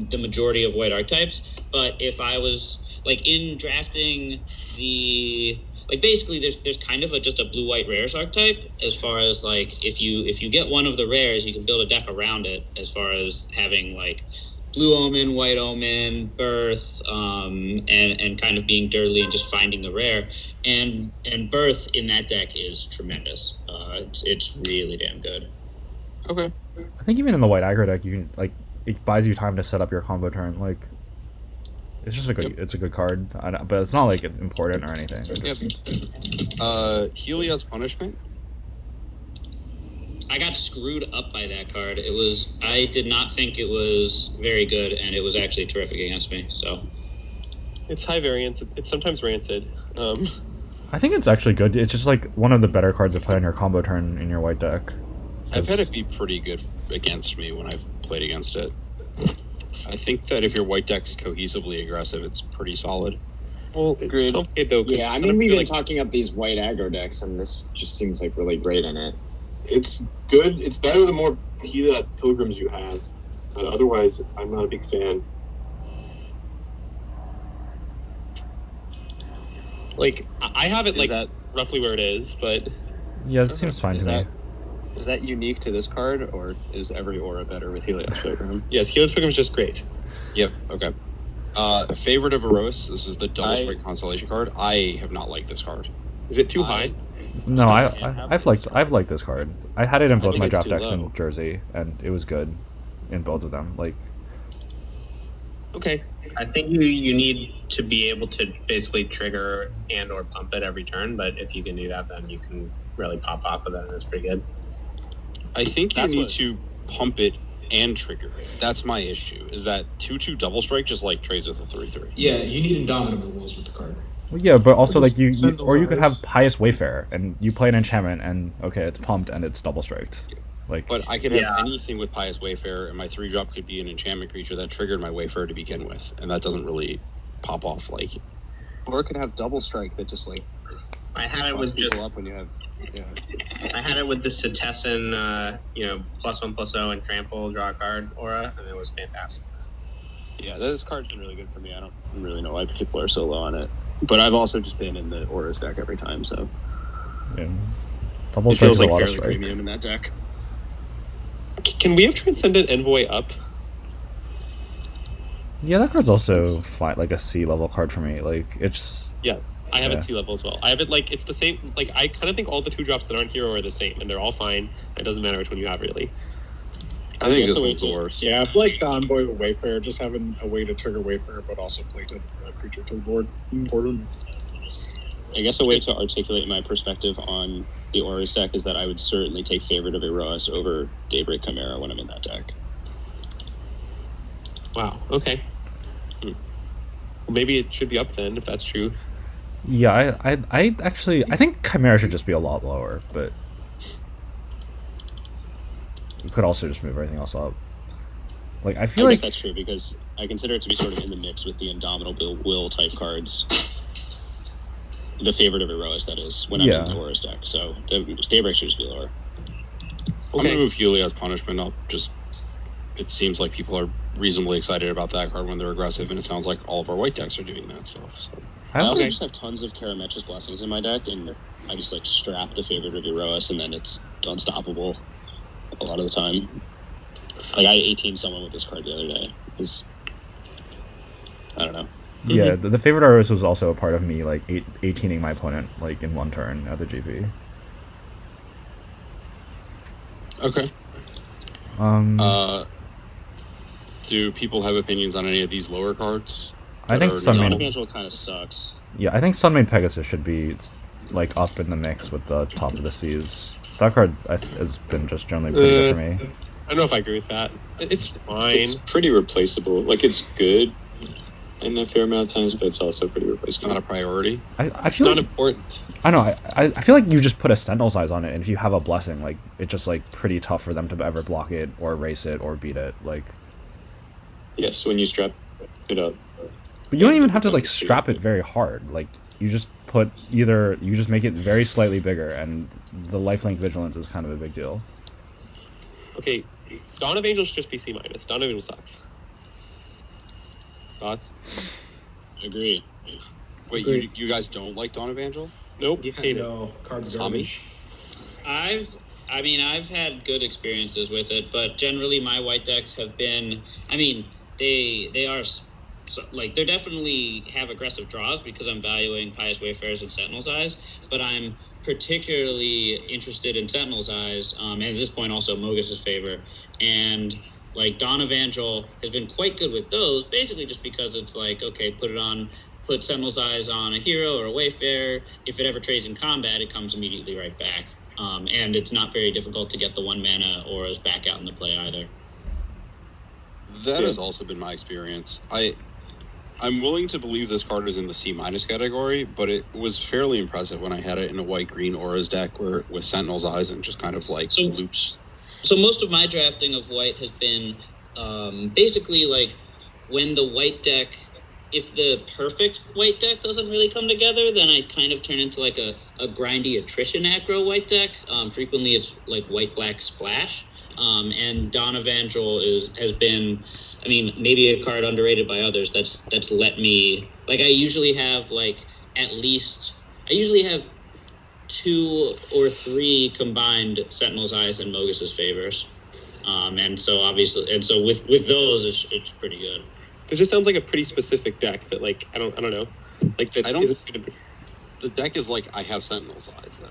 the majority of white archetypes, but if I was like in drafting the like basically there's kind of just a blue-white rares archetype as far as like if you get one of the rares, you can build a deck around it as far as having like blue omen, white omen, birth, and kind of being dirtly and just finding the rare. And birth in that deck is tremendous. It's really damn good. Okay. I think even in the white aggro deck, you can like it buys you time to set up your combo turn. Like it's just a good it's a good card, but it's not like important or anything. Heliod's Punishment. I got screwed up by that card. I did not think it was very good, and it was actually terrific against me. So it's high variance. It's sometimes rancid. I think it's actually good. It's just like one of the better cards to play on your combo turn in your white deck. I've had it be pretty good against me when I've played against it. I think that if your white deck's cohesively aggressive, it's pretty solid. Well, agreed. Though, Yeah, I mean, we've been talking up these white aggro decks, and this just seems like really great in it. It's good. It's better the more Heliod's Pilgrims you have. Otherwise, I'm not a big fan. Like, I have it roughly where it is, but yeah, it seems fine to me. Is that unique to this card, or is every aura better with Heliod's Pilgrim? Yes, Heliod's Pilgrim is just great. Yep. Okay. Favorite of Eros. This is the double strike constellation card. I have not liked this card. Is it too high? No, I've liked this card. I had it in both my draft decks in Jersey, and it was good in both of them. Like, okay. I think you need to be able to basically trigger and or pump it every turn, but if you can do that, then you can really pop off of it, and it's pretty good. I think you need to pump it and trigger it. That's my issue. Is that 2/2 double strike just like trades with a 3/3? Yeah, you need Indomitable Wills with the card. Well, yeah, but also like you could have Pious Wayfarer and you play an enchantment and okay, it's pumped and it's double striked. Like, but I could have anything with Pious Wayfarer, and my 3-drop could be an enchantment creature that triggered my Wayfarer to begin with, and that doesn't really pop off like. Or it could have double strike that just like. I had it with just up when you have. Yeah. I had it with the Cetessan, +1/+0 and trample, draw a card aura, and it was fantastic. Yeah, this card's been really good for me. I don't really know why people are so low on it, but I've also just been in the auras deck every time, so. Yeah. Double it feels like a lot fairly of strike. premium in that deck. Can we have Transcendent Envoy up? Yeah, that card's also fine, like a C level card for me. Like it's. Yes, I have it C level as well. I have it like it's the same. Like I kind of think all the 2-drops that aren't hero are the same, and they're all fine. It doesn't matter which one you have really. I think this one's the worst. Yeah, I feel like the Envoy with Wayfarer, just having a way to trigger Wayfarer, but also play to a creature to the board important. I guess a way to articulate my perspective on the Auras deck is that I would certainly take Favorite of Eros over Daybreak Chimera when I'm in that deck. Wow. Okay. Well, maybe it should be up then, if that's true. Yeah, I actually I think Chimera should just be a lot lower, but we could also just move everything else up. Like I feel I like guess that's true because I consider it to be sort of in the mix with the Indomitable Will type cards. The Favorite of Eros, that is, when I'm in the Auras deck. So Daybreak should just be lower. I'm gonna move Heliod's Punishment up. Just it seems like people are reasonably excited about that card when they're aggressive, and it sounds like all of our white decks are doing that stuff. So I also just have tons of Karametra's Blessings in my deck, and I just like strap the Favorite of Eros, and then it's unstoppable a lot of the time. Like I 18 someone with this card the other day. I don't know. Yeah, the Favorite Artist was also a part of me like 18ing my opponent like in one turn at the GP. Okay. Do people have opinions on any of these lower cards? I think Sunmade Angel kind of sucks. Yeah, I think Sunmade Pegasus should be like up in the mix with the Top of the Seas. That card has been just generally pretty good for me. I don't know if I agree with that. It's fine. It's pretty replaceable. Like it's good in a fair amount of times, but it's also pretty replaceable. It's not a priority. I it's feel not like, important. I know. I feel like you just put a Sentinel Size on it, and if you have a Blessing, like it's just like pretty tough for them to ever block it or erase it or beat it. Like. Yes, when you strap it up. But you don't even have to like strap it very hard. Like you just you just make it very slightly bigger, and the lifelink vigilance is kind of a big deal. Okay, Dawn of Angel should just be C-. Dawn of Angel sucks. Thoughts? Agree. Wait, you guys don't like Dawn of Angel? Nope. Yeah, Hate it. no, card's Tommy? garbage. I've had good experiences with it, but generally my white decks have been, I mean, they are like, they definitely have aggressive draws because I'm valuing Pious Wayfarers and Sentinel's Eyes, but I'm particularly interested in Sentinel's Eyes, and at this point also Mogus's Favor, and like Dawn Evangel has been quite good with those, basically just because it's like, okay, put Sentinel's Eyes on a hero or a Wayfarer. If it ever trades in combat, it comes immediately right back. And it's not very difficult to get the 1 mana auras back out into play either. That has also been my experience. I'm willing to believe this card is in the C- category, but it was fairly impressive when I had it in a white-green auras deck with Sentinel's Eyes and just kind of like loops. So most of my drafting of white has been basically like when the white deck, if the perfect white deck doesn't really come together, then I kind of turn into like a grindy attrition aggro white deck. Frequently it's like white-black splash. And Dawn Evangel has been, I mean, maybe a card underrated by others that's let me, like, I usually have 2 or 3 combined Sentinel's Eyes and Mogus's Favors. And so with those, it's pretty good. This just sounds like a pretty specific deck that, like, I don't know. Like, that the deck is like, I have Sentinel's Eyes, though.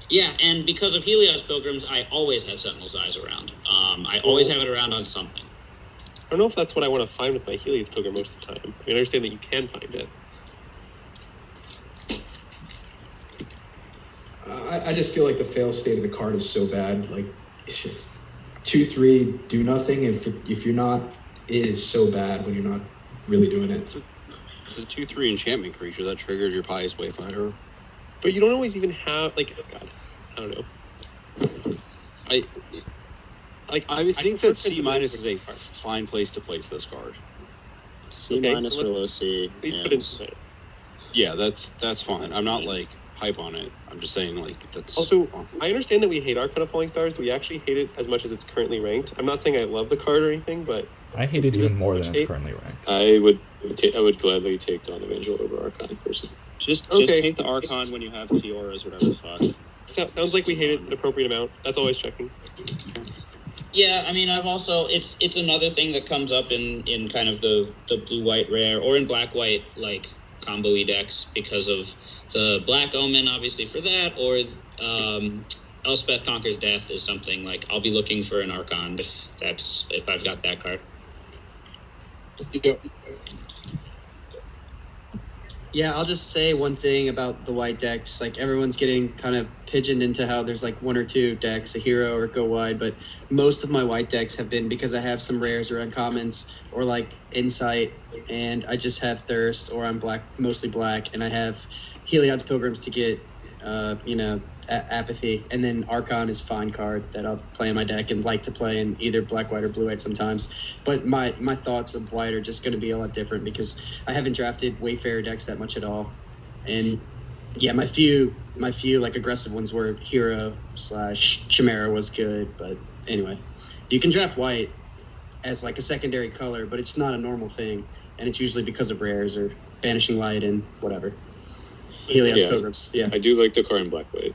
Yeah, and because of Helios Pilgrims, I always have Sentinel's Eyes around. I always have it around on something. I don't know if that's what I want to find with my Helios Pilgrim most of the time. I mean, I understand that you can find it. I just feel like the fail state of the card is so bad. Like, it's just 2/3 do nothing. If you're not, it is so bad when you're not really doing it. It's a 2/3 enchantment creature that triggers your Pious Wayfinder. But you don't always even have, like, God, I don't know. I think that C- is a fine place to place this card. C- or low C. Please put in. Yeah, that's fine. I'm not like hype on it. I'm just saying, like, that's also fine. I understand that we hate Arcana of Falling Stars. Do we actually hate it as much as it's currently ranked? I'm not saying I love the card or anything, but I hate it even more than it's currently ranked. I would gladly take Dawn Evangel over Archon personally. Just take the Archon when you have Fioras, whatever the fuck. Sounds like we hate it an appropriate amount. That's always checking. Yeah, I mean, I've also, it's another thing that comes up in kind of the blue-white rare, or in black-white, like, combo-y decks, because of the Black Omen, obviously, for that, or Elspeth Conquers Death is something, like, I'll be looking for an Archon if I've got that card. Yeah, I'll just say one thing about the white decks. Like, everyone's getting kind of pigeoned into how there's like 1 or 2 decks, a hero or go wide, but most of my white decks have been because I have some rares or uncommons or like insight, and I just have thirst, or I'm mostly black, and I have Heliod's Pilgrims to get apathy, and then Archon is fine card that I'll play in my deck and like to play in either black, white, or blue, white sometimes. But my thoughts of white are just going to be a lot different because I haven't drafted Wayfarer decks that much at all. And yeah, my few like aggressive ones were Hero/Chimera was good, but anyway, you can draft white as like a secondary color, but it's not a normal thing, and it's usually because of rares or Banishing Light and whatever. Heliod's Pilgrims. Yeah, I do like the card in black white.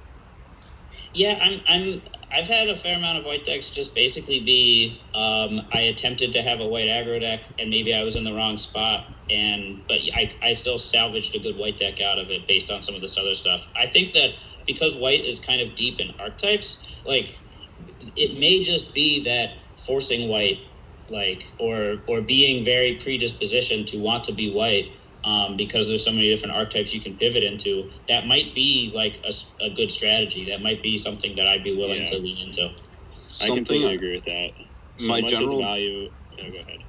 Yeah, I've had a fair amount of white decks just basically be I attempted to have a white aggro deck and maybe I was in the wrong spot, but I still salvaged a good white deck out of it based on some of this other stuff. I think that because white is kind of deep in archetypes, like, it may just be that forcing white, like, or being very predispositioned to want to be white, because there's so many different archetypes you can pivot into, that might be like a good strategy. That might be something that I'd be willing to lean into. I completely agree with that. So My much general of the value. No, go ahead.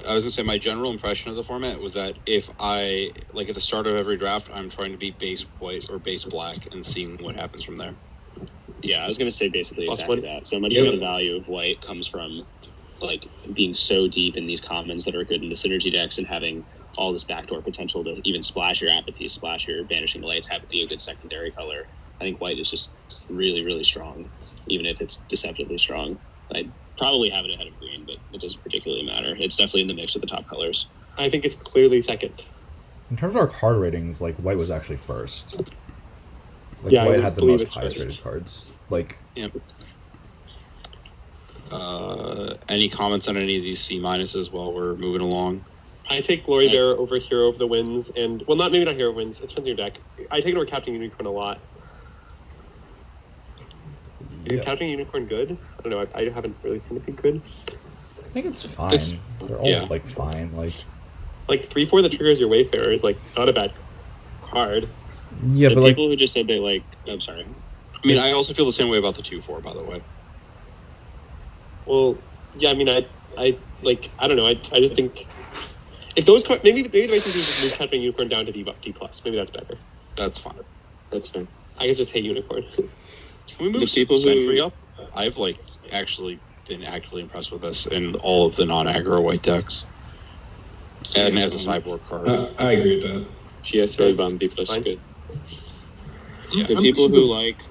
I was gonna say my general impression of the format was that if I, like, at the start of every draft, I'm trying to be base white or base black and seeing what happens from there. Yeah, I was gonna say basically exactly that. So much of the value of white comes from, like, being so deep in these commons that are good in the synergy decks and having all this backdoor potential to even splash your apathy, splash your Banishing Lights, have it be a good secondary color. I think white is just really, really strong, even if it's deceptively strong. I'd probably have it ahead of green, but it doesn't particularly matter. It's definitely in the mix with the top colors. I think it's clearly second. In terms of our card ratings, like, white was actually first. Like Yeah, I white would had the believe most it's highest first. rated cards. Like Yep. Any comments on any of these C minuses while we're moving along? I take Glory Bearer over Hero of the Winds, and well, maybe not Hero of Winds. It depends on your deck. I take it over Captain Unicorn a lot. Is Captain Unicorn good? I don't know. I haven't really seen it be good. I think it's fine. They're all like fine. Like 3/4 that triggers your Wayfarer is like not a bad card. Yeah, the but like people who just said they like. I'm sorry. I mean, I also feel the same way about the 2/4, by the way. Well, yeah. I mean, I don't know. I just think if those cards, maybe the right thing to do is just move Captain Unicorn down to D+. Maybe that's better. That's fine. That's fine. I guess just hate Unicorn. Can we move The people who- Sentry up? I've like actually been actively impressed with this in all of the non-aggro white decks. And as a cyborg card. I agree with that. GS Early Bomb D+ good. Yeah. The people who like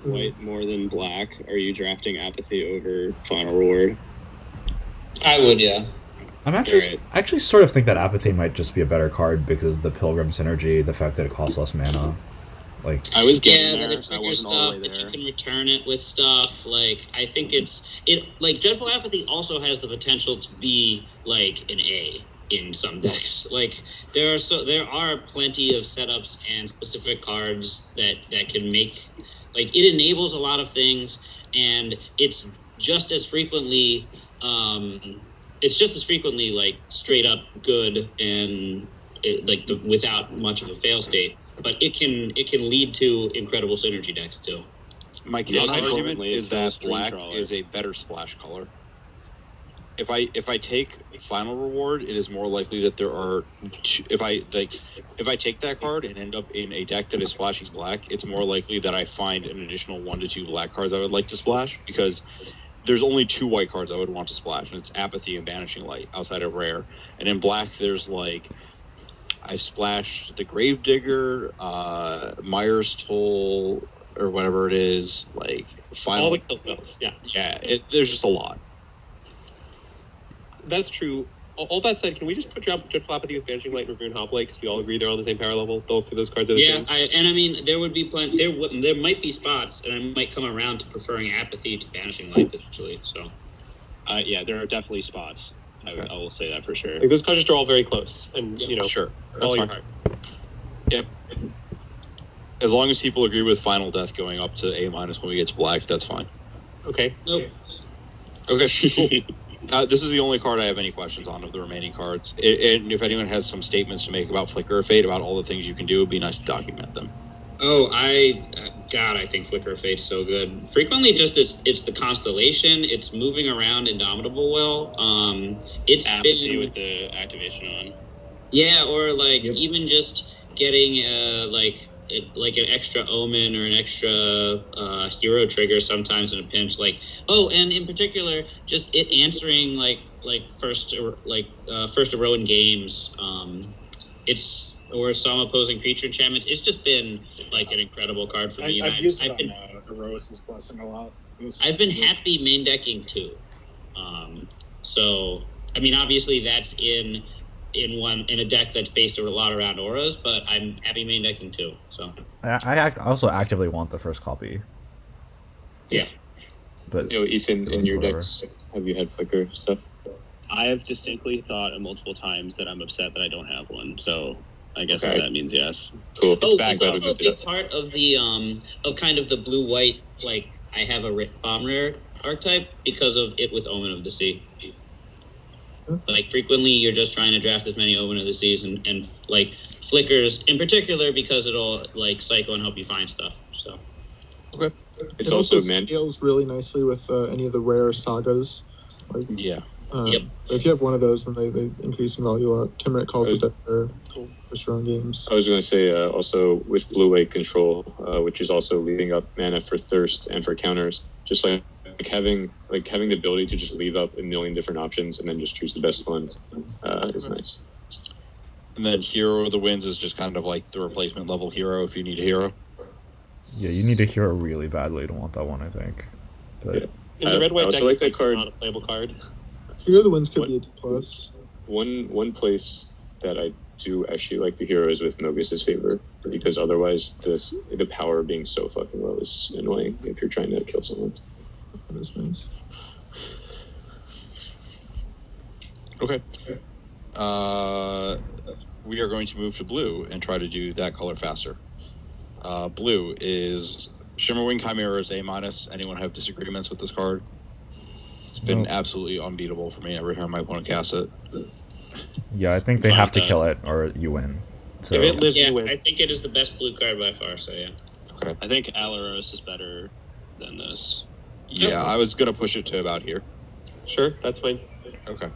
white more than black, are you drafting Apathy over Final Reward? I would, yeah. I'm actually I actually sort of think that Apathy might just be a better card because of the Pilgrim synergy, the fact that it costs less mana. Like I was getting that there. it I triggers wasn't all the stuff, way that you there. can return it with stuff. Like, I think it like Dreadful Apathy also has the potential to be like an A in some decks. Like there are plenty of setups and specific cards that can make, like, it enables a lot of things, and it's just as frequently like straight up good and without much of a fail state, but it can lead to incredible synergy decks too. My Yes, counter argument importantly, is it's a that string black trawler. is a better splash color. If I take Final Reward, it is more likely that there are if I take that card and end up in a deck that is splashing black, it's more likely that I find an additional 1 to 2 black cards I would like to splash, because there's only 2 white cards I would want to splash, and it's Apathy and Banishing Light outside of Rare. And in black, there's like, I've splashed the Gravedigger, Myers Toll, or whatever it is, like Final. All the kill spells. Yeah. Yeah, there's just a lot. That's true. All that said, can we just put Dreadful Apathy with Banishing Light and Reverie and Hoplite, because we all agree they're on the same power level? Both of those cards are the Yeah, same. I mean, there would be plenty. There might be spots, and I might come around to preferring Apathy to Banishing Light potentially. So, Yeah, there are definitely spots. I will say that for sure. Like, those cards are all very close, and you know, Sure, follow your fine. heart. Yep. As long as people agree with Final Death going up to A- when we get to black, that's fine. Okay. nope. Okay, cool. This is the only card I have any questions on of the remaining cards. And if anyone has some statements to make about Flicker of Fate, about all the things you can do, it'd be nice to document them. Oh, I think Flicker of Fate's so good. Frequently, just it's the constellation. It's moving around Indomitable Will. It's Apathy been, with the activation on. yeah, or like even just getting like an extra omen or an extra hero trigger sometimes in a pinch. Like, oh, and in particular, just it answering like first of row in games. It's or some opposing creature enchantments. It's just been like an incredible card for me. I've used it on Herois's Blessing a lot. I've been happy main decking too. So I mean, obviously that's in a deck that's based a lot around auras, but I'm happy main decking too. So I also actively want the first copy. Yeah. But Ethan, in your whatever. decks, have you had Flicker stuff? I have distinctly thought multiple times that I'm upset that I don't have one. So I guess Okay. that means yes. Cool. it's also a big part of the of kind of the blue white, like I have a bomb rare archetype because of it with Omen of the Sea. Like frequently you're just trying to draft as many Omen of the Seas and like Flickers in particular because it'll like cycle and help you find stuff. So okay. It's it also scales really nicely with any of the rare sagas. Like, yeah. If you have one of those, then they increase in value a lot. Timuric calls it better for strong games. I was going to say also with blue white control, which is also leaving up mana for thirst and for counters. Just like having the ability to just leave up a million different options and then just choose the best one is nice. And then Hero of the Winds is just kind of like the replacement level hero if you need a hero. Yeah, you need a hero really badly to want that one, I think. But Yeah. And the red white deck like that is card. not a playable card. Hero of the Winds could be a D+. One place that I do actually like the heroes with Mogus's favor, because otherwise the power being so fucking low is annoying if you're trying to kill someone. That is nice. Okay. We are going to move to blue and try to do that color faster. Blue is Shimmerwing Chimera is A-. Anyone have disagreements with this card? It's been absolutely unbeatable for me every time I want to cast it. Yeah, I think they have to kill it or you win. So If it lives, you win. I think it is the best blue card by far, so yeah. Okay. I think Alaros is better than this. Yeah, I was going to push it to about here. Sure, that's fine. Okay,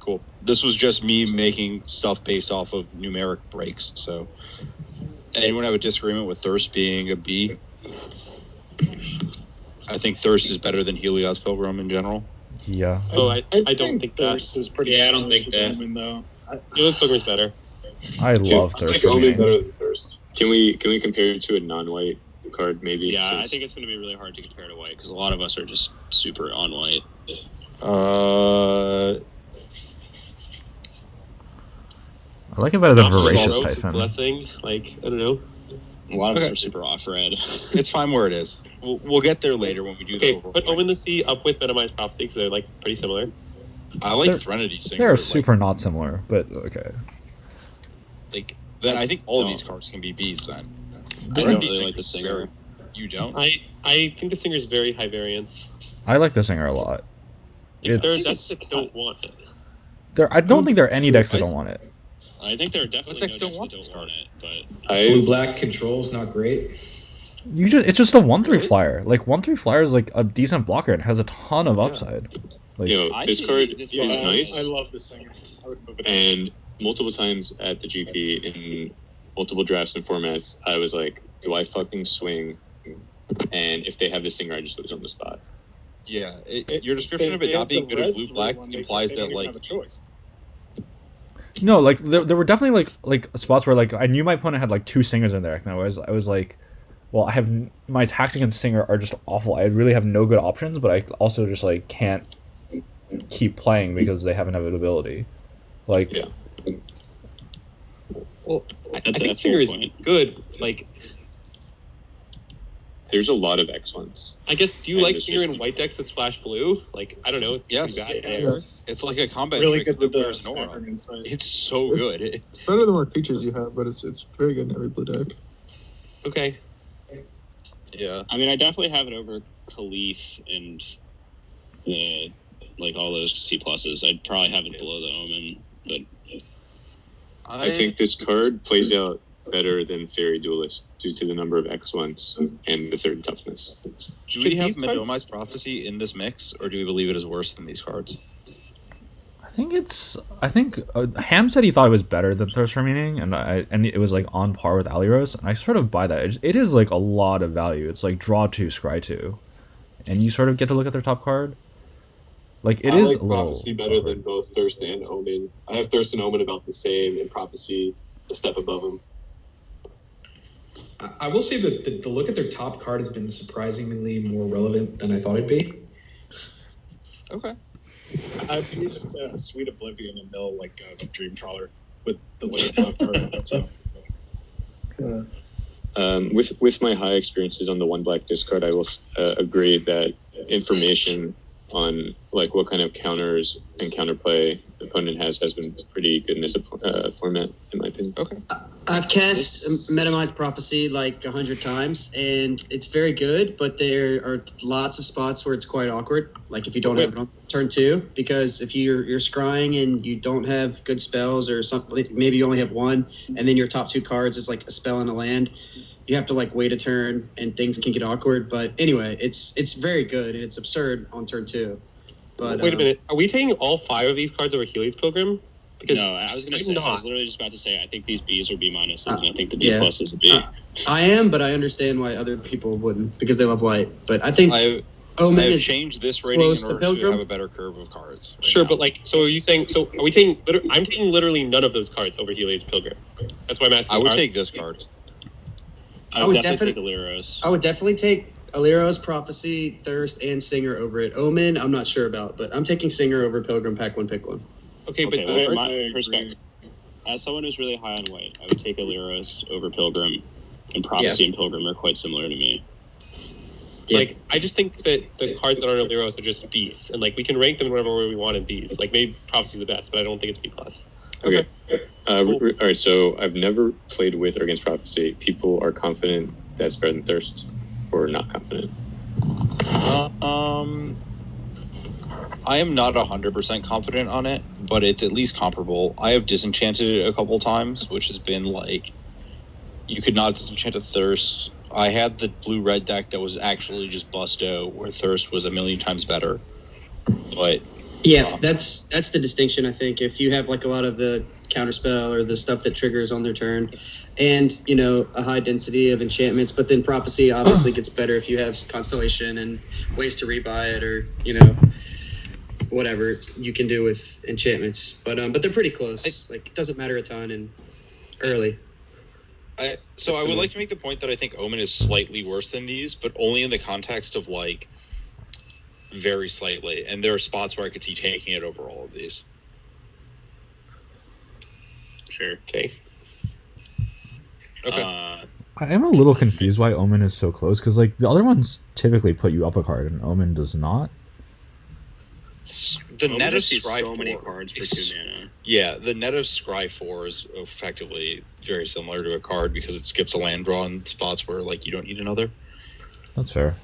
cool. This was just me making stuff based off of numeric breaks, so... Anyone have a disagreement with Thirst being a B? I think Thirst is better than Helios Pilgrim in general. Yeah. Oh, I don't think Thirst is pretty. Yeah, I don't think that. Though. Helios Pilgrim's better. I love Thirst. Omen better than Thirst. Can we compare it to a non-white card maybe? Yeah, I think it's going to be really hard to compare to white because a lot of us are just super on white. I like it better than Not Voracious Sorrow, Typhon. Blessing, like, I don't know. A lot of us are super off red. It's fine where it is. We'll get there later when we do the overall. Put Omen the Sea up with Minimized Prophecy because they're, like, pretty similar. I like Threnody Singer. They're super not similar, but okay. Like, then I think all of these cards can be Bs then. I don't really like the Singer. You don't? I think the Singer's very high variance. I like the Singer a lot. There are decks that don't want it. I don't think there are any decks that don't want it. I think there are definitely no decks that don't want it, but Blue-black control's not great. It's just a 1/3 flyer. Like 1/3 flyer is like a decent blocker and has a ton of upside. Like, this card is nice. I love the Singer. I would move it And multiple times at the GP in multiple drafts and formats, I was like, do I fucking swing? And if they have the Singer, I just lose on the spot. Yeah, your description of it not being good at blue-black implies that, like... have a choice. No, like there were definitely like spots where like I knew my opponent had like 2 Singers in there, and I was like, well, I have my attacks against Singer are just awful. I really have no good options, but I also just like can't keep playing because they have inevitability. Like, well, I think Singer is good. Like, there's a lot of excellence. I guess. Do you like Singer in white decks that splash blue? Like, I don't know. It's pretty bad. It's like a combat Really trick good with with the Nora. It's so good. It's better the more creatures you have, but it's very good in every blue deck. Okay. Yeah. I mean, I definitely have it over Khalif and like all those C pluses. I'd probably have it below the Omen, but I think this card plays out better than Fairy Duelist due to the number of X1s and the 3rd toughness. Do we have Midomai's Prophecy in this mix, or do we believe it is worse than these cards? I think Ham said he thought it was better than Thirst for Meaning, and it was like on par with Aliros, and I sort of buy that. It is like a lot of value. It's like draw 2, scry 2, and you sort of get to look at their top card. Like I like Prophecy better than both Thirst and Omen. I have Thirst and Omen about the same, and Prophecy a step above them. I will say that the look at their top card has been surprisingly more relevant than I thought it'd be. Okay. I've used Sweet Oblivion and mill like a Dream Trawler with the way top card. So. With my high experiences on the 1 black discard, I will agree that information on like what kind of counters and counterplay the opponent has been pretty good in this format, in my opinion. Okay. I've cast Minimized Prophecy like 100 times, and it's very good, but there are lots of spots where it's quite awkward. Like if you don't have it on turn 2, because if you're scrying and you don't have good spells or something, maybe you only have 1, and then your top 2 cards is like a spell and a land. You have to like wait a turn, and things can get awkward. But anyway, it's very good, and it's absurd on turn 2. But wait a minute, are we taking all 5 of these cards over Helios Pilgrim? Because no, I was literally just about to say I think these Bs are B-, and I think the B+ is a B. I am, but I understand why other people wouldn't because they love white. But I think Omen I have is changed this rating in order to have a better curve of cards. Sure, but like, so are you saying? So are we taking? I'm taking literally none of those cards over Helios Pilgrim. That's why I'm asking. I would take this card. I would definitely take Aliros. I would definitely take Aliros, Prophecy, Thirst, and Singer over it. Omen, I'm not sure about, but I'm taking Singer over Pilgrim. Pack 1, pick 1. Okay, but my perspective. as someone who's really high on white, I would take Illyros over Pilgrim, and Prophecy and Pilgrim are quite similar to me. Like, I just think that the cards that aren't Illyros are just Bs, and like we can rank them whatever way we want in Bs. Like maybe Prophecy's the best, but I don't think it's B+. Okay. All right. So I've never played with or against Prophecy. People are confident that's better than Thirst, or not confident. I am not 100% confident on it, but it's at least comparable. I have disenchanted it a couple times, which has been like, you could not disenchant a Thirst. I had the blue-red deck that was actually just Busto, where Thirst was a million times better. But yeah, that's the distinction, I think. If you have like a lot of the counterspell or the stuff that triggers on their turn, and a high density of enchantments, but then Prophecy obviously gets better if you have Constellation and ways to rebuy it, or whatever you can do with enchantments. But they're pretty close. Like, it doesn't matter a ton in early. I would like to make the point that I think Omen is slightly worse than these, but only in the context of like very slightly. And there are spots where I could see taking it over all of these. Sure. Okay. I am a little confused why Omen is so close, because like the other ones typically put you up a card, and Omen does not. The net of Scry so many cards for 2 mana. Yeah, the net of Scry 4 is effectively very similar to a card because it skips a land draw in spots where like you don't need another. That's fair.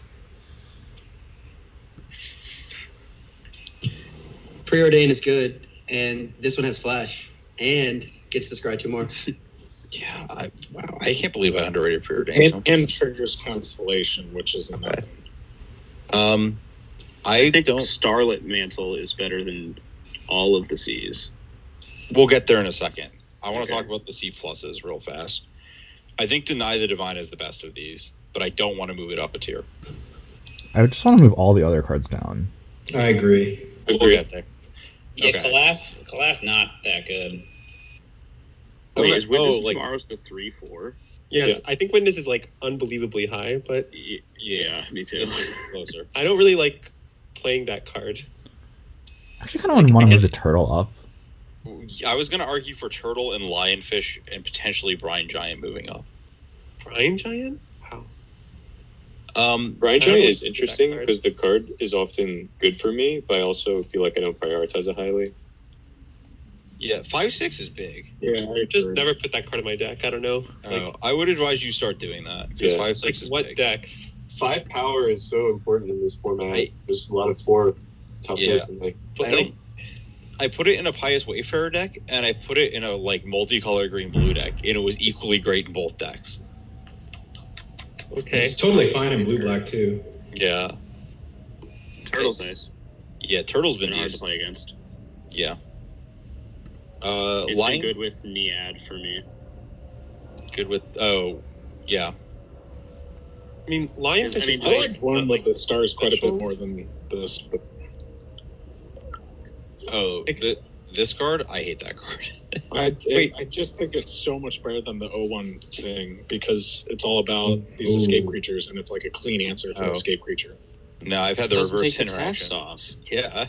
Preordain is good, and this one has Flash, and gets to scry 2 more. Yeah, I can't believe I underrated Preordain. And triggers Constellation, which is another. I think Starlit Mantle is better than all of the Cs. We'll get there in a second. I want to talk about the C pluses real fast. I think Deny the Divine is the best of these, but I don't want to move it up a tier. I just want to move all the other cards down. I agree. We'll get there. Yeah, Calaf not that good. Wait, is Witness of Tomorrow's the 3/4? Yes, I think Witness is like unbelievably high, but yeah, me too. This is closer. I don't really like playing that card. I actually kind of want to move the Turtle up. I was going to argue for Turtle and Lionfish and potentially Brine Giant moving up. Brine Giant? Wow. Brine Giant is interesting because the card is often good for me, but I also feel like I don't prioritize it highly. Yeah, 5/6 is big. Yeah, I just never put that card in my deck. I don't know. I would advise you start doing that. Because 5/6 is what big. decks? 5 power is so important in this format. There's a lot of 4 toughness and like. I put it in a Pious Wayfarer deck, and I put it in a like multicolor green-blue deck, and it was equally great in both decks. Okay. It's totally fine in blue-black too. Yeah. Turtle's nice. Yeah, Turtle's been hard to play against. Yeah. It's been good with Niad for me. Good with yeah. I mean, Lionfish. I like one with the stars quite a bit more than this. But... this card, I hate that card. I just think it's so much better than the 01 thing because it's all about these escape creatures, and it's like a clean answer to an escape creature. No, I've had the reverse take the interaction. text off. Yeah,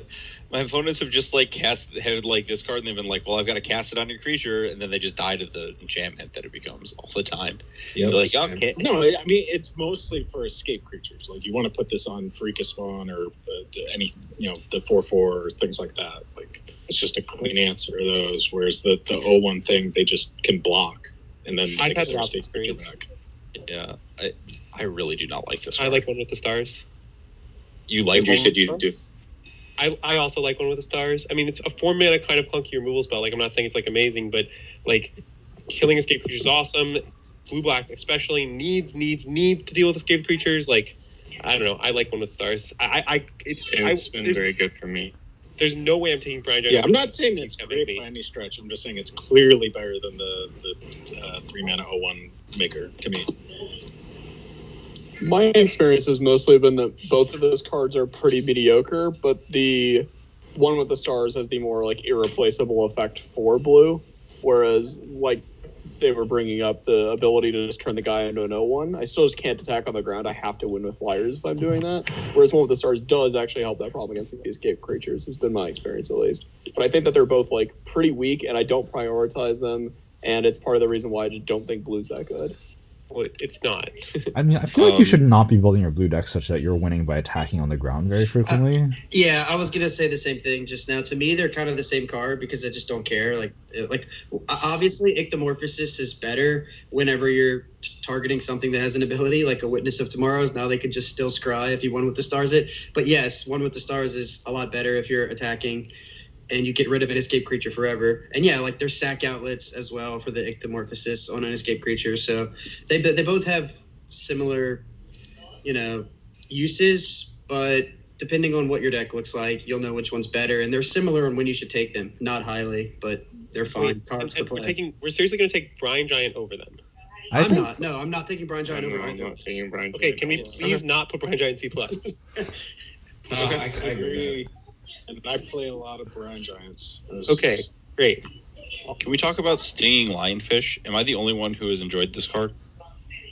my opponents have just like had like this card, and they've been like, "Well, I've got to cast it on your creature," and then they just die to the enchantment that it becomes all the time. Yep. You're like, okay. No, I mean it's mostly for escape creatures. Like you want to put this on Freaka Spawn or any the 4/4 or things like that. Like it's just a clean answer to those. Whereas the 01 thing, they just can block, and then I've had their that state creature experience. back. Yeah, I really do not like this card. I like one with the stars. You like? You said you do. I also like one with the stars. I mean, it's a 4-mana kind of clunky removal spell. Like, I'm not saying it's like amazing, but like killing escape creatures is awesome. Blue-black especially needs to deal with escape creatures. Like, I don't know. I like one with stars. It's been very good for me. There's no way I'm taking Brian Jones. Yeah, I'm not saying it's great by any stretch. I'm just saying it's clearly better than the 3-mana 01 maker to me. My experience has mostly been that both of those cards are pretty mediocre, but the one with the stars has the more like irreplaceable effect for blue, whereas like they were bringing up the ability to just turn the guy into an 0-1. I still just can't attack on the ground. I have to win with flyers if I'm doing that. Whereas One with the Stars does actually help that problem against the escape creatures. It's been my experience at least. But I think that they're both like pretty weak, and I don't prioritize them. And it's part of the reason why I just don't think blue's that good. Well, it's not. I mean, I feel like you should not be building your blue deck such that you're winning by attacking on the ground very frequently. Yeah, I was gonna say the same thing just now. To me, they're kind of the same card because I just don't care. Like obviously, Ictomorphosis is better whenever you're targeting something that has an ability, like a Witness of Tomorrows. Now they could just still scry if you One with the Stars it. But yes, One with the Stars is a lot better if you're attacking, and you get rid of an escape creature forever. And yeah, like there's sack outlets as well for the Ictomorphosis on an escape creature. So they both have similar, uses, but depending on what your deck looks like, you'll know which one's better. And they're similar on when you should take them. Not highly, but they're fine cards to play. We're seriously going to take Brine Giant over them. I'm not taking Brine Giant over either. Okay, can we please not put Brine Giant C+? I agree. And I play a lot of Brine Giants. Okay, great. Can we talk about Stinging Lionfish? Am I the only one who has enjoyed this card?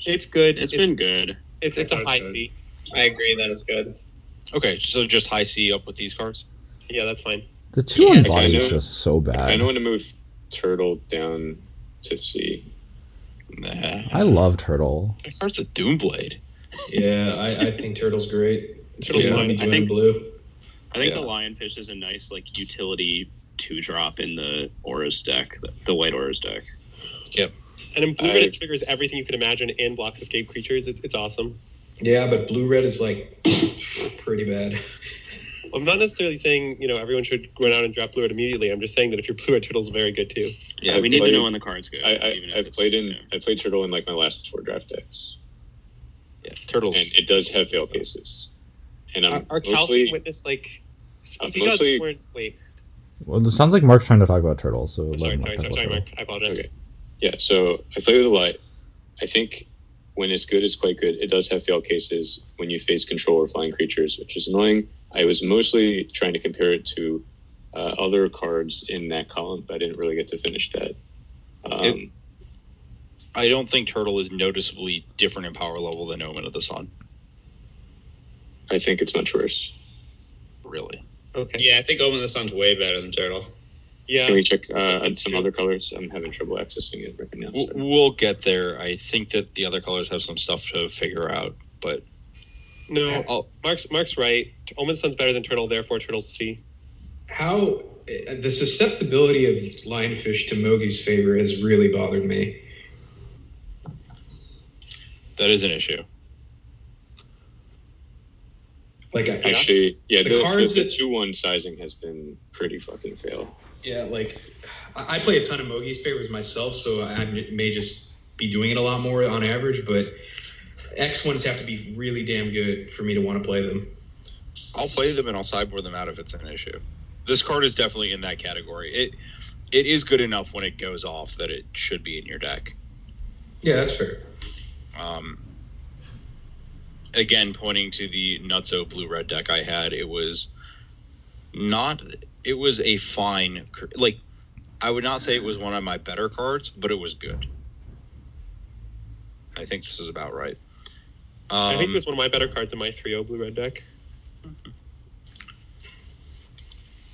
It's good. It's been good. It's a high C. I agree that it's good. Okay, so just high C up with these cards? Yeah, that's fine. The 2 on body is just so bad. I kind of want to move Turtle down to C. Nah. I love Turtle. That card's a Doomblade. Yeah, I think Turtle's great. Turtle's fine. I think blue. I think the Lionfish is a nice utility 2-drop in the Auras deck, the white Auras deck. Yep. And in blue red, it triggers everything you can imagine and blocks escape creatures. It's awesome. Yeah, but blue red is pretty bad. Well, I'm not necessarily saying everyone should run out and draft blue red immediately. I'm just saying that if your blue red Turtle's very good too. Yeah, we need to know when the card's good. I played Turtle in my last 4 draft decks. Yeah, Turtles. And it does have fail cases. And I'm our mostly Witness wait. Well, it sounds like Mark's trying to talk about Turtle, so sorry, Mark. I apologize. Okay. Yeah, so I play with a lot. I think when it's good, it's quite good. It does have fail cases when you face control or flying creatures, which is annoying. I was mostly trying to compare it to other cards in that column, but I didn't really get to finish that. I don't think Turtle is noticeably different in power level than Omen of the Sun. I think it's much worse. Really? Okay. Yeah, I think Omen of the Sun's way better than Turtle. Yeah. Can we check some other colors? I'm having trouble accessing it right now. We'll get there. I think that the other colors have some stuff to figure out, but no. Mark's right. Omen of the Sun's better than Turtle, therefore Turtle's C. How the susceptibility of Lionfish to Mogi's favor has really bothered me. That is an issue. The cards the 2-1 sizing has been pretty fucking fail. Yeah, I play a ton of Mogi's favors myself, so I may just be doing it a lot more on average, but X1s have to be really damn good for me to want to play them. I'll play them and I'll sideboard them out if it's an issue. This card is definitely in that category. It is good enough when it goes off that it should be in your deck. Yeah, that's fair. Again, pointing to the Nutso blue-red deck I had, it was a fine, I would not say it was one of my better cards, but it was good. I think this is about right. I think it was one of my better cards in my 3-0 blue-red deck.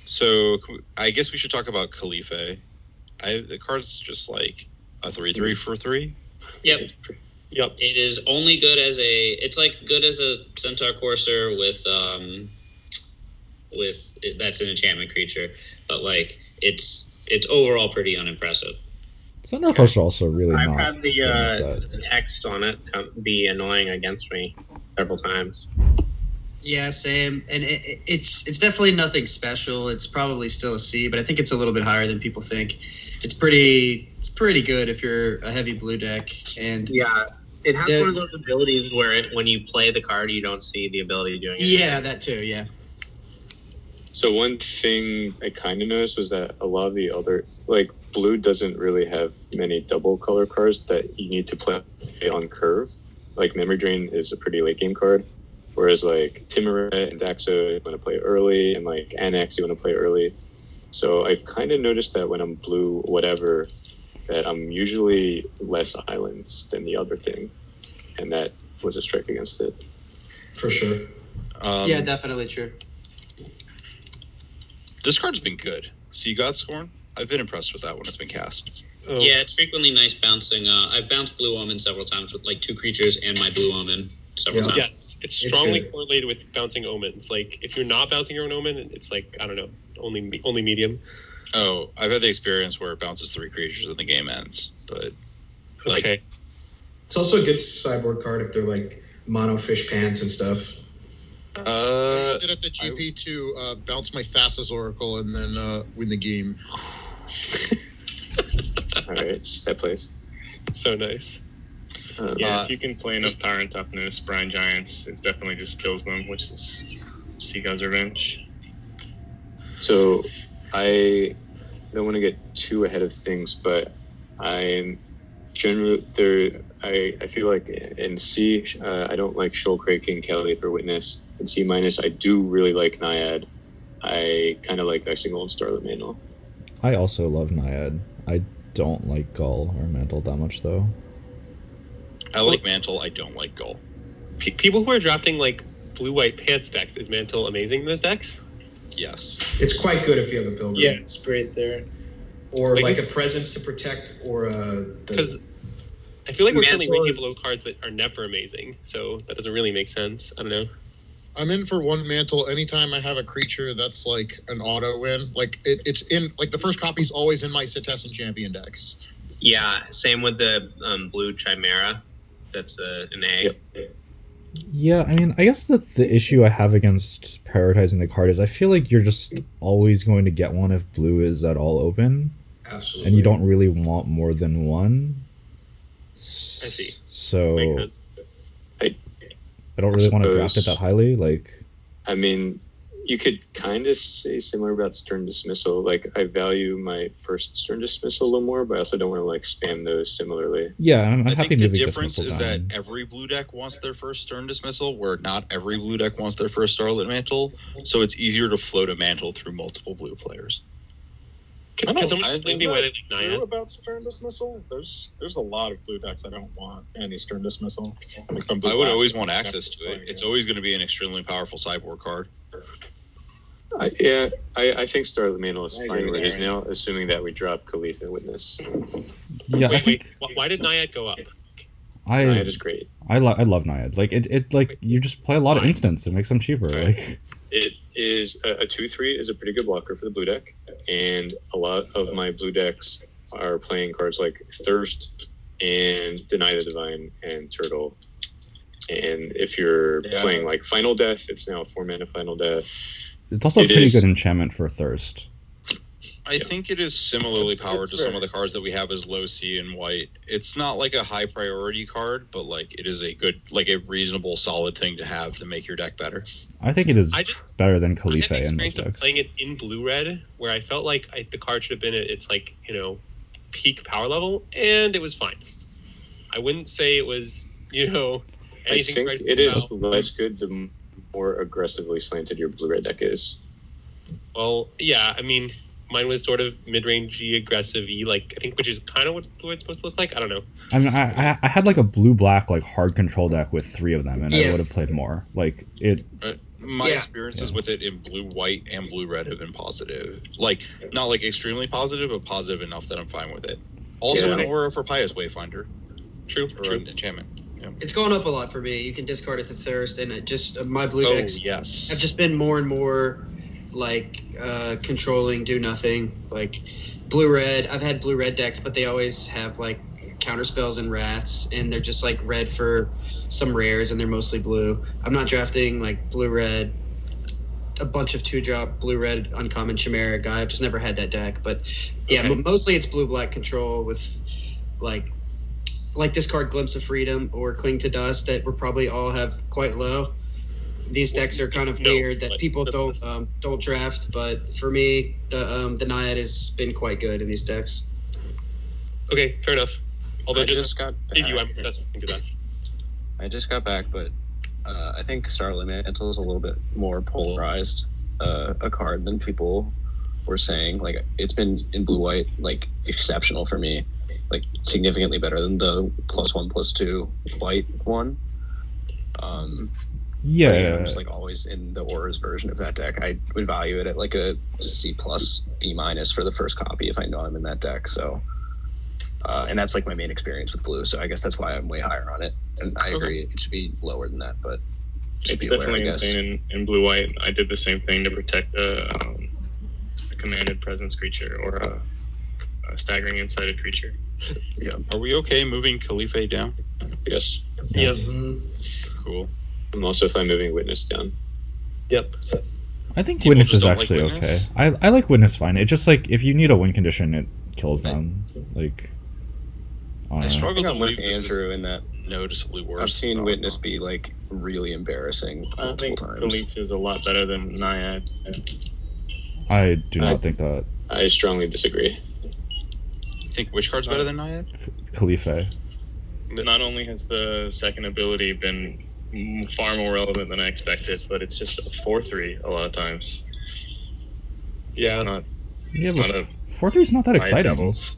So I guess we should talk about Khalife. The card's just like a 3/3 for 3. Yep. It is only good as it's good as a Centaur Courser with that's an enchantment creature, but it's overall pretty unimpressive. Centaur Courser also really I've not. had the text on it be annoying against me several times. Yeah, same. And it's definitely nothing special. It's probably still a C, but I think it's a little bit higher than people think. It's pretty good if you're a heavy blue deck. And yeah, it has one of those abilities where when you play the card, you don't see the ability doing it. Yeah, that too. Yeah. So one thing I kind of noticed was that a lot of the other blue doesn't really have many double color cards that you need to play on curve. Memory Drain is a pretty late game card. Whereas Timuret and Daxo, you want to play early, and Annex, you want to play early. So I've kind of noticed that when I'm blue, whatever, that I'm usually less islands than the other thing, and that was a strike against it. For sure. Yeah, definitely true. This card's been good. See Godscorn? I've been impressed with that when it's been cast. Yeah, it's frequently nice bouncing. I've bounced Blue Omen several times with like 2 creatures and my Blue Omen several times. Yes, it's strongly correlated with bouncing omens. Like if you're not bouncing your own omen, it's like I don't know, only medium. Oh, I've had the experience where it bounces 3 creatures and the game ends, but like, okay. It's also a good sideboard card if they're like mono fish pants and stuff. I used it at the GP to bounce my Thassa's Oracle and then win the game. All right, that plays. So nice. Yeah, if you can play enough power and toughness, Brine Giants, it definitely just kills them, which is Seagull's Revenge. So I don't want to get too ahead of things, but I'm generally there. I feel like in C, I don't like Shoal Crake King Kelly for Witness. In C minus, I do really like Naiad. I kind of like Vexing Gold and Starlit Mantle. I also love Naiad. I don't like Gull or Mantle that much, though. I like Mantle. I don't like Gull. People who are drafting like blue-white pants decks, is Mantle amazing in those decks? Yes. It's quite good if you have a Pilgrim. Yeah, it's great there. Or like a Presence to protect, or because I feel like we're Mantle currently way is- below cards that are never amazing, so that doesn't really make sense. I don't know. I'm in for 1 Mantle anytime I have a creature that's like an auto win. Like it's in like the first copy's always in my Cetessan Champion decks. Yeah, same with the blue Chimera. That's an A. Yep. Yeah, I mean, I guess the issue I have against prioritizing the card is I feel like you're just always going to get one if blue is at all open. Absolutely. And you don't really want more than one. I see. So Makes sense. I don't really want to draft it that highly. Like, I mean, you could kind of say similar about Stern Dismissal. Like, I value my first Stern Dismissal a little more, but I also don't want to like spam those similarly. yeah, I'm I happy think the moving difference Dismissal is down. that every blue deck wants their first Stern Dismissal, where not every blue deck wants their first Starlit Mantle, so it's easier to float a Mantle through multiple blue players. Can someone explain to me why they like True Naiad? about Stern Dismissal? There's a lot of blue decks I don't want any Stern Dismissal. Like some blue I would black, always want I'm access to playing it. It's always going to be an extremely powerful sideboard card. I think Starlit Mantle is fine where it is now, assuming that we drop Khalifa and Witness. Yeah, I think Why did Naiad go up? Naiad is great. I love Naiad. Like it like you just play a lot of instants. It makes them cheaper. Like It is a 2/3 is a pretty good blocker for the blue deck, and a lot of my blue decks are playing cards like Thirst and Deny the Divine and Turtle. And if you're playing like Final Death, it's now a 4-mana Final Death. it's also a It pretty is- good enchantment for Thirst. I think it is similarly powered it's to some fair. of the cards that we have as low C and white. It's not like a high priority card, but like it is a good, like a reasonable, solid thing to have to make your deck better. I think it is I just- better than I had Khalifa the in most experience of decks. playing it in blue-red, where I felt like the card should have been at its like peak power level, and it was fine. I wouldn't say it was I anything. think great it is about- less good the more aggressively slanted your blue red deck is. Well, yeah, I mean, mine was sort of mid-rangey, aggressive-y, like I think, which is kind of what it's supposed to look like. I don't know. I mean, I had like a blue-black like hard control deck with 3 of them, and I would have played more. Like it. My experiences with it in blue, white, and blue, red have been positive. Like not like extremely positive, but positive enough that I'm fine with it. Also, an aura for Pious Wayfinder. True. Or an enchantment. Yeah. It's gone up a lot for me. You can discard it to Thirst, and it just my blue Oh decks yes. have just been more and more like controlling, do nothing. Like blue red. I've had blue red decks, but they always have like counter spells and rats, and they're just like red for some rares, and they're mostly blue. I'm not drafting like blue red, a bunch of 2-drop blue red uncommon Chimera guy. I've just never had that deck, but yeah, mostly it's blue black control with like this card, Glimpse of Freedom or Cling to Dust, that we probably all have quite low. These decks are kind of weird that people don't draft, but for me, the Naiad has been quite good in these decks. Okay, fair enough. Although I just got back. I'm obsessed with that. I just got back, but I think Starlit Mantle is a little bit more polarized a card than people were saying. Like it's been in blue white like exceptional for me, like significantly better than the +1/+2 white one. Yeah, But again, I'm just like always in the Auras version of that deck. I would value it at like a C+, B- for the first copy if I know I'm in that deck. So, and that's like my main experience with blue. So I guess that's why I'm way higher on it. And I agree, it should be lower than that, but It's definitely insane in blue white. I did the same thing to protect a commanded presence creature or a staggering incited creature. Yeah. Are we okay moving Khalife down? Yes. Yep. Cool. I'm also fine moving Witness down. Yep. I think People Witness just is don't like actually Witness? okay. I like Witness fine. It's just like if you need a win condition, it kills them. Like, I don't I know. struggle I think to I'm believe with this Andrew is in that. noticeably worse. I've seen Witness be like really embarrassing I multiple think times. Khalif is a lot better than Naiad. I do not think that I strongly disagree. You think which card's better than Naiad? Khalife. Not only has the second ability been far more relevant than I expected, but it's just a 4/3 a lot of times. Yeah. Yeah, It's not a 4/3 is not that Riot exciting. Devils.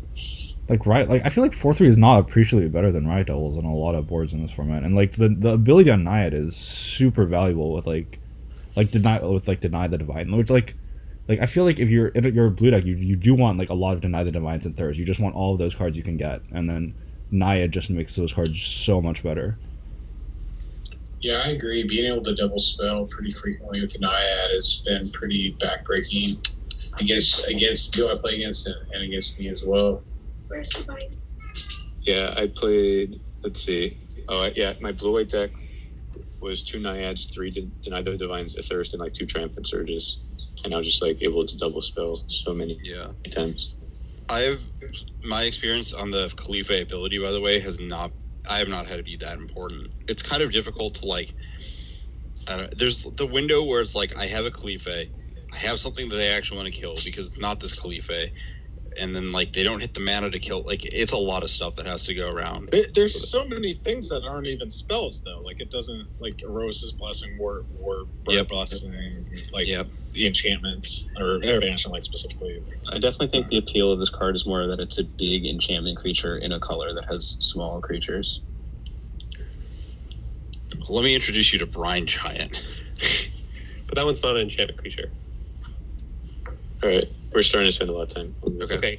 Like I feel like 4/3 is not appreciably better than Riot Devils on a lot of boards in this format, and like the ability on Naiad is super valuable with deny the divine, which like I feel like if you're in your blue deck, you do want like a lot of deny the divines and thirds. You just want all of those cards you can get, and then Naiad just makes those cards so much better. Yeah, I agree. Being able to double spell pretty frequently with the Naiad has been pretty backbreaking against who I play against and against me as well. Where's the bike? Yeah, I played. Let's see. Yeah, my blue-white deck was 2 Naiads, 3 Deny the Divines, a Thirst, and like 2 Triumphant Surges, and I was just like able to double spell so many times. My experience on the Khalife ability, by the way, I have not had it be that important. It's kind of difficult to like. There's the window where it's like I have a Khalife, I have something that they actually want to kill because it's not this Khalife, and then like they don't hit the mana to kill. Like it's a lot of stuff that has to go around. There's so many things that aren't even spells though. Like it doesn't like Erosa's Blessing, War Blessing, like the enchantments or Banishing Light specifically. I definitely think the appeal of this card is more that it's a big enchantment creature in a color that has small creatures. Let me introduce you to Brine Giant. But that one's not an enchantment creature. All right, we're starting to spend a lot of time. Okay.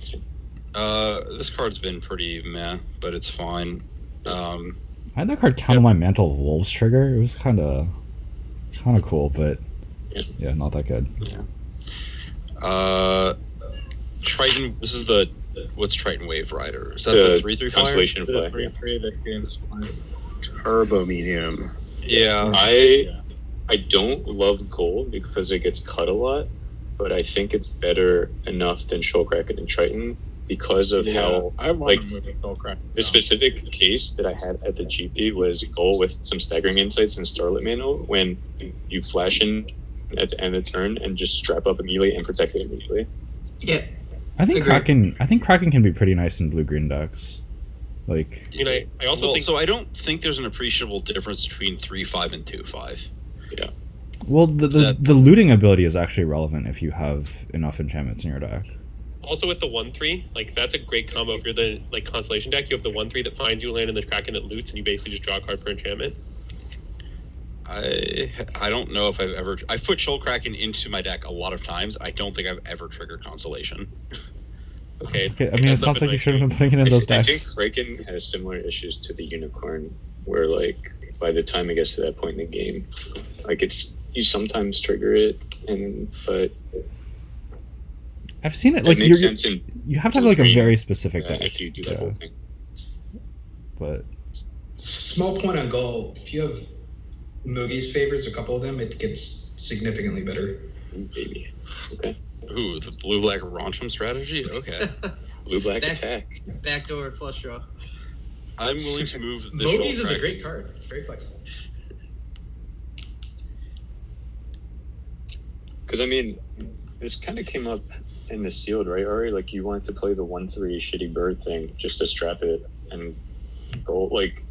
This card's been pretty meh, but it's fine. I had that card count on my Mantle of Wolves trigger. It was kind of cool, but yeah, not that good. Yeah. Triton. This is what's Triton Wave Rider? Is that the 3/3 flyer? Constellation Flyer. 3/3 that gains Turbo medium. Yeah. I don't love gold because it gets cut a lot, but I think it's better enough than Shoalkraken and Triton because of how I want to move Shoalkraken. The specific case that I had at the GP was goal with some staggering insights and Starlit Mantle when you flash in at the end of the turn and just strap up immediately and protect it immediately. Yeah. I think Kraken can be pretty nice in blue-green decks. Like, I also think so. I don't think there's an appreciable difference between 3/5 and 2/5. Yeah. Well, the looting ability is actually relevant if you have enough enchantments in your deck. also with the 1/3, like that's a great combo if you're the like Constellation deck. You have the 1/3 that finds you land in the Kraken that loots, and you basically just draw a card per enchantment. I don't know if I've put Shoalkraken into my deck a lot of times. I don't think I've ever triggered Constellation. Okay. I mean, it sounds like you should have been putting it in those decks. I think Kraken has similar issues to the Unicorn, where like by the time it gets to that point in the game, like you sometimes trigger it, but I've seen it. it Like makes sense in you have to have like a green, very specific deck if you do that whole thing. But Small point on goal. If you have Moogie's favorites, a couple of them, it gets significantly better. Maybe. Okay. Ooh, the blue-black Roncham strategy? Okay. Blue-black attack. Backdoor flush draw. I'm willing to move the Moogie's is a Shoalkraken. great card. It's very flexible. Because I mean, this kind of came up in the sealed, right, Ari? Like you wanted to play the 1/3 shitty bird thing just to strap it and go. Like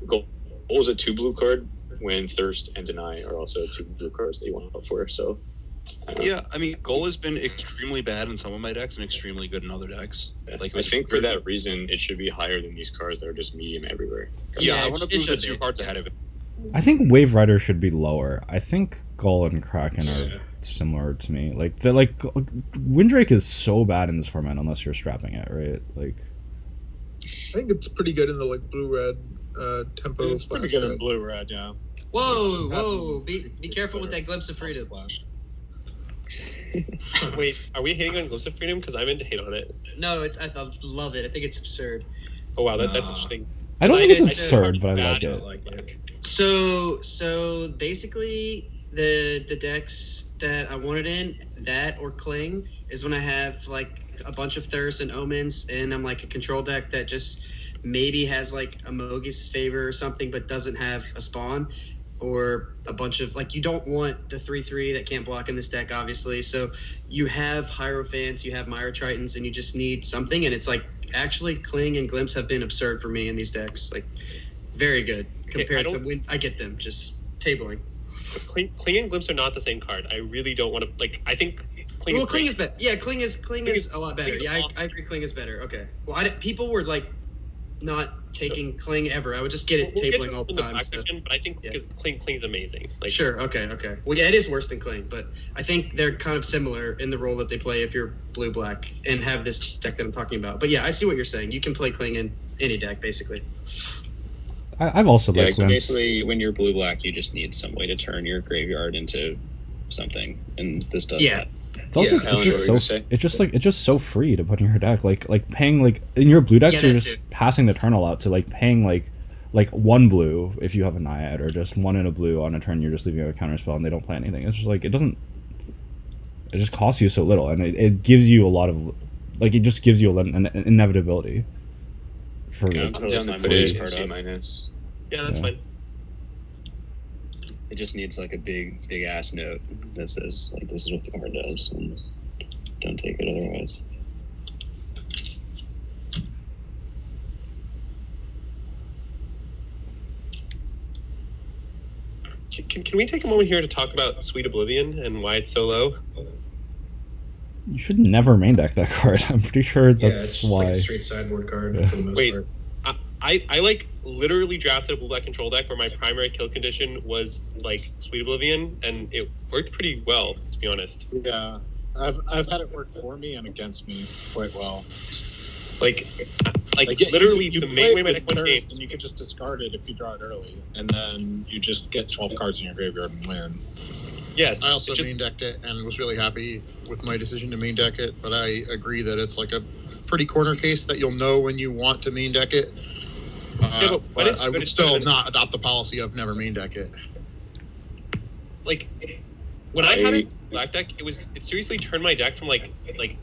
goal is a 2 blue card when Thirst and Deny are also 2 blue cards that you want to go for. So Yeah, I mean, Goal has been extremely bad in some of my decks and extremely good in other decks. Like, I think for that reason, it should be higher than these cards that are just medium everywhere. Yeah, I want to move the 2 cards ahead of it. I think Wave Rider should be lower. I think Gull and Kraken are similar to me. Like Windrake is so bad in this format unless you're strapping it, right? Like, I think it's pretty good in the like blue-red tempo. It's pretty good in blue-red, yeah. Whoa! Be careful with that Glimpse of Freedom. Wait, are we hating on Glimpse of Freedom? Because I'm into hate on it. No, I love it. I think it's absurd. Oh wow, that's interesting. I don't think it's absurd, but I like it. So basically, the decks that I wanted in, that or Cling, is when I have like a bunch of Thirst and Omens, and I'm like a control deck that just maybe has like a Mogus Favor or something, but doesn't have a spawn, or a bunch of like, you don't want the 3/3 that can't block in this deck, obviously. So you have Hierophants, you have Myra Tritons, and you just need something. And it's like, actually, Cling and Glimpse have been absurd for me in these decks. Like, very good compared to when I get them just tabling. Cling and Glimpse are not the same card. I really don't want to like. I think Cling. Well, Cling is better. Yeah, Cling is a lot better. Yeah, I agree. Cling is better. Okay. Well, people were like not taking Cling ever. I would just get it tabling all the time. Section, but I think Cling is amazing. Like, sure. Okay. Well, yeah, it is worse than Cling, but I think they're kind of similar in the role that they play if you're blue-black and have this deck that I'm talking about. But yeah, I see what you're saying. You can play Cling in any deck, basically. I've also liked so basically, when you're blue-black, you just need some way to turn your graveyard into something, and this does that. It's also it's just so free to put in your deck. Like paying like in your blue decks, you're just passing the turn a lot. So like paying like 1 blue if you have a Naiad, or just 1 in a blue on a turn, you're just leaving a counter spell and they don't play anything. It's just like it just costs you so little, and it gives you a lot of like, it just gives you an inevitability. For I'm down to put it in C-. Yeah, that's fine. It just needs like a big ass note that says like, this is what the card does, and don't take it otherwise. Can we take a moment here to talk about Sweet Oblivion and why it's so low? You should never main deck that card. I'm pretty sure that's why. Like a straight sideboard card for the most part. I like literally drafted a blue-black control deck where my primary kill condition was like Sweet Oblivion, and it worked pretty well, to be honest. Yeah, I've had it work for me and against me quite well. Like literally you the main way my deck went games, and you could just discard it if you draw it early, and then you just get 12 cards in your graveyard and win. Yes. I also main decked it and was really happy with my decision to main deck it, but I agree that it's like a pretty corner case that you'll know when you want to main deck it. But I would still not adopt the policy of never main deck it. Like when I had a black deck, it seriously turned my deck from like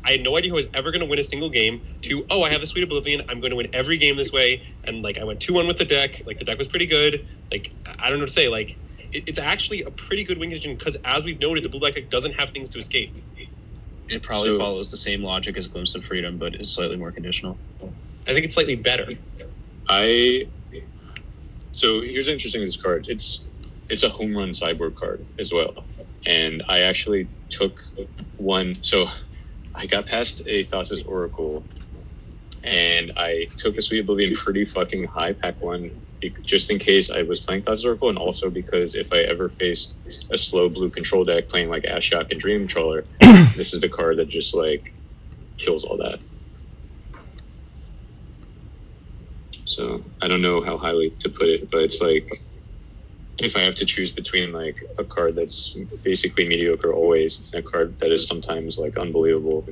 I had no idea who was ever going to win a single game to, oh, I have the Sweet Oblivion, I'm going to win every game this way, and like I went 2-1 with the deck. Like the deck was pretty good. Like I don't know what to say. Like it's actually a pretty good win condition because, as we've noted, the blue black deck doesn't have things to escape. It probably follows the same logic as Glimpse of Freedom, but is slightly more conditional. I think it's slightly better. So here's interesting with this card. It's a home run sideboard card as well. And I actually took one. So I got past a Thassa's Oracle, and I took a Sweet Oblivion pretty fucking high, pack 1, just in case I was playing Thassa's Oracle, and also because if I ever faced a slow blue control deck playing like Ashiok and Dream Controller, this is the card that just like kills all that. So I don't know how highly to put it, but it's like, if I have to choose between like a card that's basically mediocre always and a card that is sometimes like unbelievable,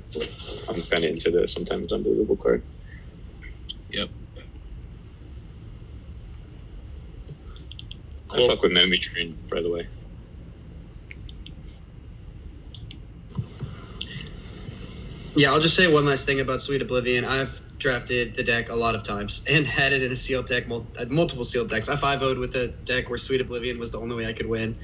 I'm kind of into the sometimes unbelievable card. Yep. I fuck with Memory Train, by the way. Yeah, I'll just say one last thing about Sweet Oblivion. I've drafted the deck a lot of times and had it in a sealed deck, multiple sealed decks. I 5-0'd with a deck where Sweet Oblivion was the only way I could win.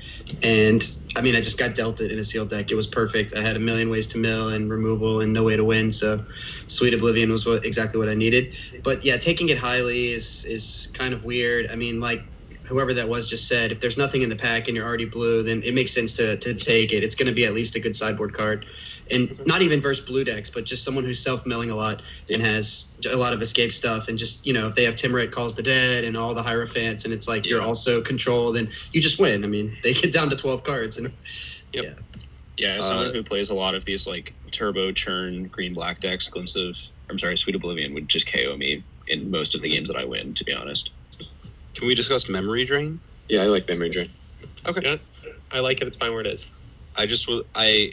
And, I mean, I just got dealt it in a sealed deck. It was perfect. I had a million ways to mill and removal and no way to win. So Sweet Oblivion was exactly what I needed. But, yeah, taking it highly is kind of weird. I mean, like, whoever that was just said, if there's nothing in the pack and you're already blue, then it makes sense to take it. It's going to be at least a good sideboard card. And not even versus blue decks, but just someone who's self-milling a lot and has a lot of escape stuff. And just, if they have Timurit Calls the Dead and all the Hierophants, and it's like you're also controlled and you just win. I mean, they get down to 12 cards. And Yeah, as someone who plays a lot of these like turbo churn green-black decks, Sweet Oblivion would just KO me in most of the games that I win, to be honest. Can we discuss Memory Drain? Yeah, I like Memory Drain. Okay. Yeah, I like it. It's fine where it is. I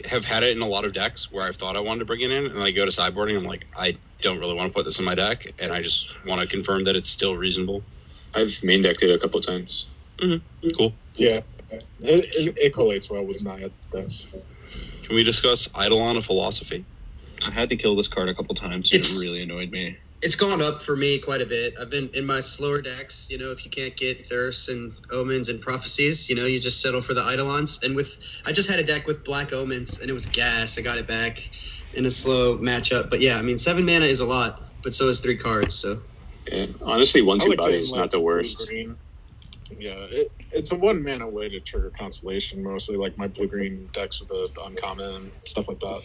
have had it in a lot of decks where I thought I wanted to bring it in, and I go to sideboarding, I'm like, I don't really want to put this in my deck, and I just want to confirm that it's still reasonable. I've main decked it a couple times. Mm-hmm. Cool. Yeah, it collates well with Naya decks. Can we discuss Eidolon of Philosophy? I had to kill this card a couple times. It really annoyed me. It's gone up for me quite a bit. I've been in my slower decks, if you can't get Thirst and Omens and Prophecies, you just settle for the Eidolons. And I just had a deck with Black Omens, and it was gas. I got it back in a slow matchup. But yeah, 7 mana is a lot, but so is 3 cards, so. Yeah, honestly, 1/2 body is not the worst. Green. Yeah, it's a 1 mana way to trigger Constellation, mostly like my blue-green decks with the uncommon and stuff like that.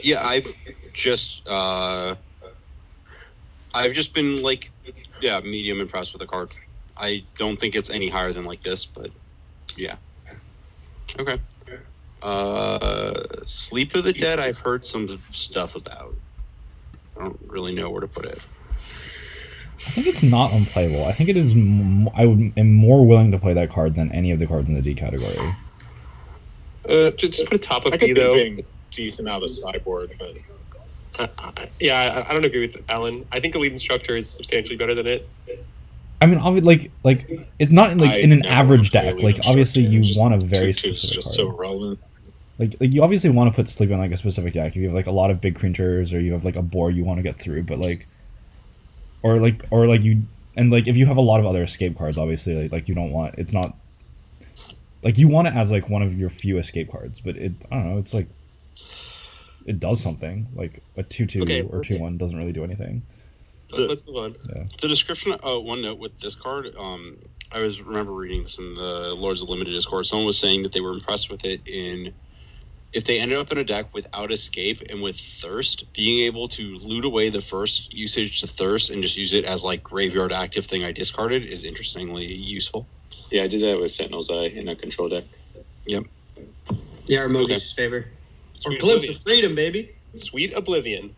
Yeah, I've just been medium impressed with the card. I don't think it's any higher than like this, but yeah. Okay. Sleep of the Dead, I've heard some stuff about. I don't really know where to put it. I think it's not unplayable. I think it is. I am more willing to play that card than any of the cards in the D category. Just put a top of I B could though. being decent out of the sideboard, but I don't agree with Alan. I think Elite Instructor is substantially better than it. I mean, it's not in an average deck. Like, obviously, you just want a very two specific just card. so relevant. Like you obviously want to put Sleep in a specific deck if you have a lot of big creatures or you have a board you want to get through, but if you have a lot of other escape cards, obviously you don't want it's not you want it as one of your few escape cards, but I don't know, it's it does something. Like a 2/2 or 2/1 doesn't really do anything. Let's move on. Yeah. The description. One note with this card. I remember reading this in the Lords of Limited Discord. Someone was saying that they were impressed with it if they ended up in a deck without escape and with Thirst, being able to loot away the first usage to Thirst and just use it as graveyard active thing I discarded is interestingly useful. Yeah, I did that with Sentinel's Eye in a control deck. Yep. Yeah, our Mogi's favor. Or Glimpse of Freedom, baby. Sweet Oblivion.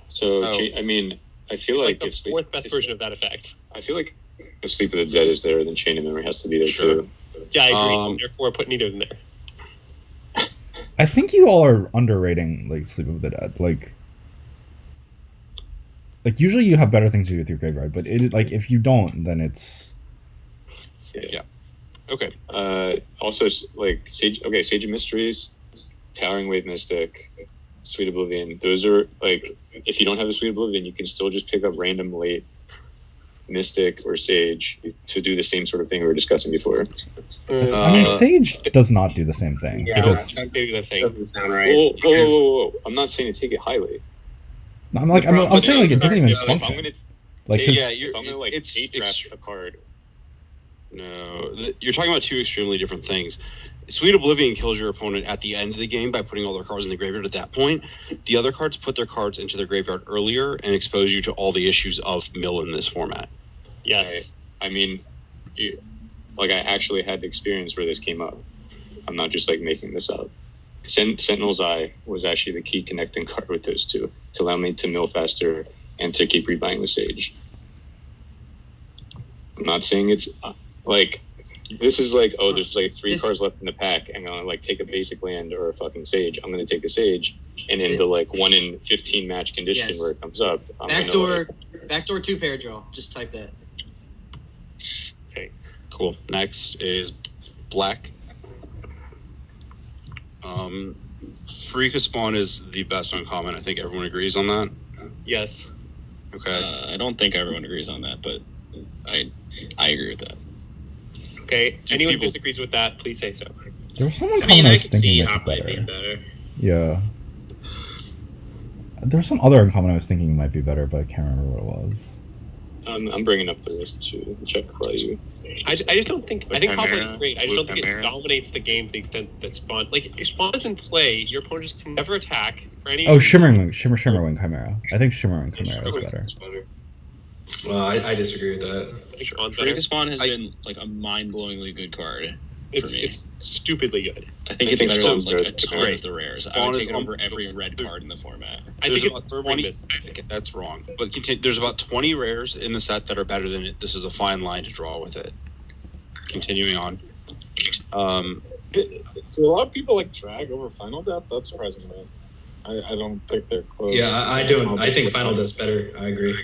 So, I mean, I feel it's the fourth best version of that effect. I feel like if Sleep of the Dead is there, then Chain of Memory has to be there too. Yeah, I agree. Therefore, put neither of them there. I think you all are underrating Sleep of the Dead. Usually you have better things to do with your graveyard, but if you don't, then it's yeah. Okay. Also, Sage of Mysteries, Towering Wave Mystic, Sweet Oblivion. Those are if you don't have the Sweet Oblivion, you can still just pick up random late Mystic or Sage to do the same sort of thing we were discussing before. I mean, Sage does not do the same thing. Yeah, that's not doing the thing. Doesn't sound right. Whoa. I'm not saying to take it highly. I'm saying it doesn't even function. If I'm gonna hate draft a card. No, you're talking about two extremely different things. Sweet Oblivion kills your opponent at the end of the game by putting all their cards in the graveyard at that point. The other cards put their cards into their graveyard earlier and expose you to all the issues of mill in this format. Yes. I mean, I actually had the experience where this came up. I'm not just making this up. Sentinel's Eye was actually the key connecting card with those two to allow me to mill faster and to keep rebuying the Sage. I'm not saying it's this is there's 3 cards left in the pack and I'm gonna take a basic land or a fucking Sage. I'm gonna take a Sage and in the 1 in 15 match condition where it comes up. Backdoor 2 pair draw. Just type that. Okay, cool. Next is Black. Freaka Spawn is the best uncommon. I think everyone agrees on that. Yes. Okay. I don't think everyone agrees on that, but I agree with that. Okay. Anyone who disagrees with that, please say so. There was someone I can see Hoplite being better. Yeah. There was some other uncommon I was thinking might be better, but I can't remember what it was. I'm bringing up the list to check while you. I just don't think. I think Hopper is Chimera, great. I just blue don't think Chimera. it dominates the game to the extent that Spawn. Like, if Spawn is in play, your opponent just can never attack for any. Oh, Shimmer Wing Chimera. I think Shimmer Wing Chimera is better. Well, I disagree with that. I think Spawn's Freedom better. Spawn has been like a mind-blowingly good card. It's stupidly good. I think I it's think better than Spawn's like a good. ton of the rares. I Spawn would is take it over on- every red card in the format. I There's think it's about Burning 20 this. That's wrong. But there's about 20 rares in the set that are better than it. This is a fine line to draw with it. Continuing on. Do a lot of people like drag over Final Death? That's surprising, man. I don't think they're close. Yeah, I don't. I think Final Death's better. I agree.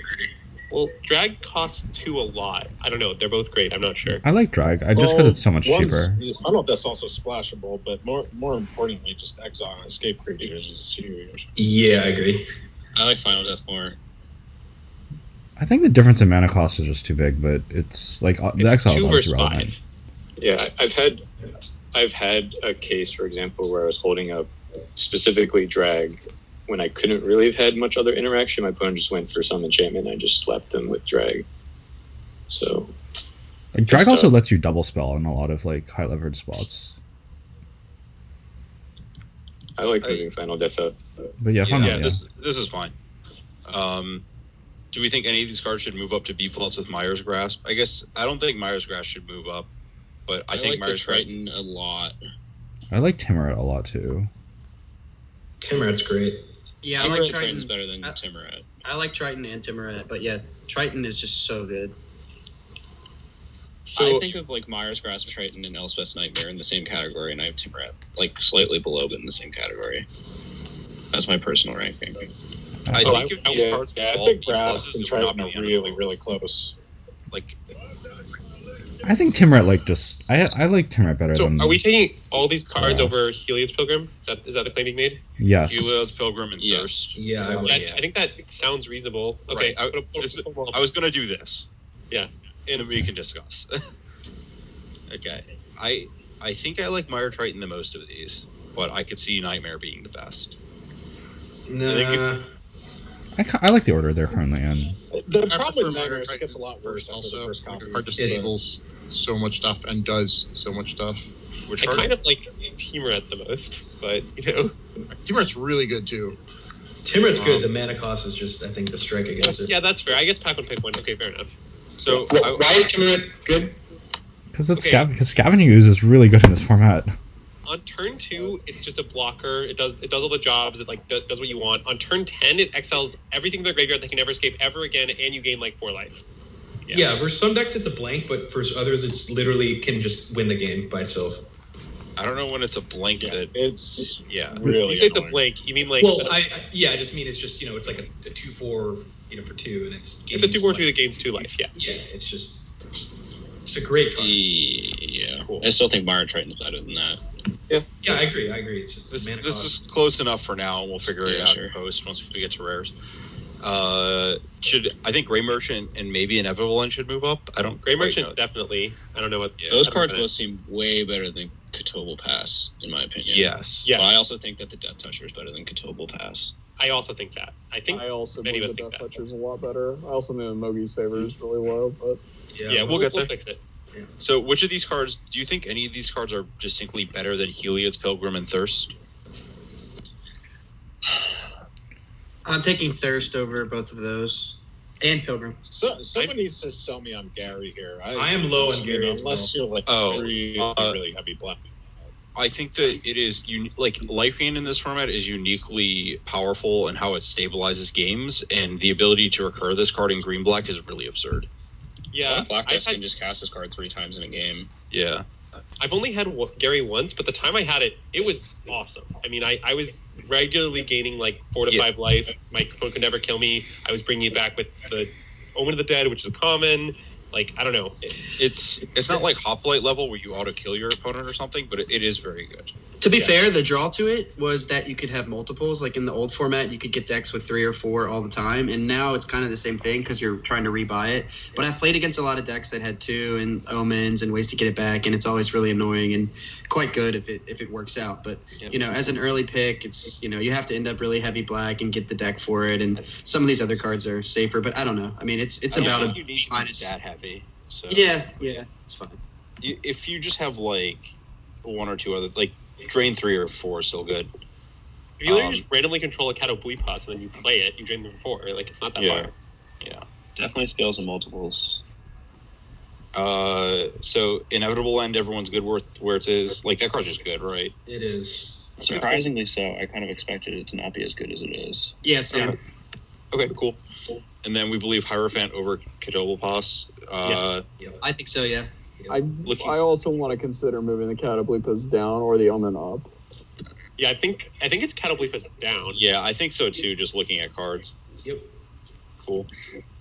Well, drag costs 2 a lot. I don't know. They're both great. I'm not sure. I like Drag. Just because it's so much cheaper. Final Death's also splashable, but more importantly, just exile and escape creatures is huge. Yeah, I agree. I like Final Death more. I think the difference in mana cost is just too big, but it's like the It's exile is 2 obviously versus relevant. 5. Yeah, I've had a case, for example, where I was holding up specifically drag when I couldn't really have had much other interaction. My opponent just went for some enchantment, and I just slapped them with drag. So Like Drag it's also tough. lets you double spell in a lot of like high leverage spots. I like moving Final Death up. But yeah, Final This is fine. Do we think any of these cards should move up to B+ with Myers Grasp? I guess I don't think Myers Grasp should move up, but I think like the Myers Grasp. Triton a lot. I like Timurat a lot too. Timurat's great. Yeah, I I like think Triton. Triton's better than Timurat. I like Triton and Timurat, but yeah, Triton is just so good. I think of like Myers Grasp, Triton, and Elspeth's Nightmare in the same category, and I have Timurat like slightly below, but in the same category. That's my personal ranking. I think if these cards I fall think B+, Grasp it and would Triton not are be really, unavailable. really close. Like, I think Timurat like just I like Timurat better So, than. are we taking all these cards Grasp. over Heliod's Pilgrim? Is that the claim being made? Yes. Heliod's Pilgrim and Thirst. Yeah, I would. I think that sounds reasonable. Okay, Right. I was going to do this. Yeah. And we can discuss. Okay. I think I like Mire Triton the most of these, but I could see Nightmare being the best. Nah. I like the order they're currently in. The I problem prefer with Nightmare Myra is it gets a lot worse after the also. first Like, copy. a card just enables so much stuff and does so much stuff. Which I card? kind of like Timurat the most, but Timurat's really good too. Timurat's good. The mana cost is just, I think, the strike against it. Yeah, that's fair. I guess Pac would pick one. Okay, fair enough. So Why is Timurat good? Because it's Okay. because Scavenging Ooze is really good in this format. On turn 2, it's just a blocker. It does all the jobs. It like does what you want. On turn 10, it exiles everything in their graveyard they can never escape ever again, and you gain like 4 life. Yeah, for some decks it's a blank, but for others it's literally can just win the game by itself. I don't know when it's a blank that it's When you say it's a blank, you mean like Well, I just mean it's just it's like a 2/4 for 2, and it's it's a 2/4 that gains 2 life. Yeah. Yeah, it's just it's a great card. Yeah, I still think Myra Triton's better than that. Yeah, I agree. It's this mana this cost. is close enough for now, and we'll figure it Yeah, out sure. in post once we get to rares. I think Gray Merchant and maybe Inevitable End should move up? I don't. Gray quite Merchant know. definitely. I don't know what Those cards both seem way better than Kotobel Pass, in my opinion. Yes. Yes. But I also think that the Death Toucher is better than Kotobel Pass. I also think that. I think I also many of believe us the think Death that. Toucher's a lot better. I also know Mogi's favor is really low, but Yeah, we'll get there. Fix it. So, which of these cards do you think any of these cards are distinctly better than Heliod's Pilgrim and Thirst? I'm taking Thirst over both of those, and Pilgrim. So someone needs to sell me on Gary here. I am low on Gary as unless well. you're like really heavy black. I think that it is like life gain in this format is uniquely powerful in how it stabilizes games, and the ability to recur this card in green black is really absurd. Yeah, Black decks can just cast this card 3 times in a game. Yeah. I've only had Gary once, but the time I had it, it was awesome. I mean, I was regularly gaining like 4 to 5 life. My opponent could never kill me. I was bringing it back with the Omen of the Dead, which is common. Like, I don't know. It's not like Hoplite level where you auto kill your opponent or something, but it is very good. To be fair, the draw to it was that you could have multiples. Like in the old format, you could get decks with 3 or 4 all the time, and now it's kind of the same thing because you're trying to rebuy it. But I've played against a lot of decks that had 2 and omens and ways to get it back, and it's always really annoying and quite good if it works out. But as an early pick, it's you have to end up really heavy black and get the deck for it. And some of these other cards are safer, but I don't know. I mean, it's about a B minus. That heavy. So yeah, it's fine. If you just have like 1 or 2 other Drain 3 or 4 is still good. If you literally just randomly control a Catablipas and then you play it, you drain them 4. Like, it's not that far. Yeah. Definitely scales and multiples. So Inevitable End, everyone's good where it is. Like, that card's just good, right? It is. Surprisingly so. I kind of expected it to not be as good as it is. Yes. Yeah. Okay, cool. And then we believe Hierophant over Catablipas. I think so, yeah. I also want to consider moving the Catablipas down or the Omen up. Yeah, I think it's Catablipas down. Yeah, I think so too, just looking at cards. Yep. Cool.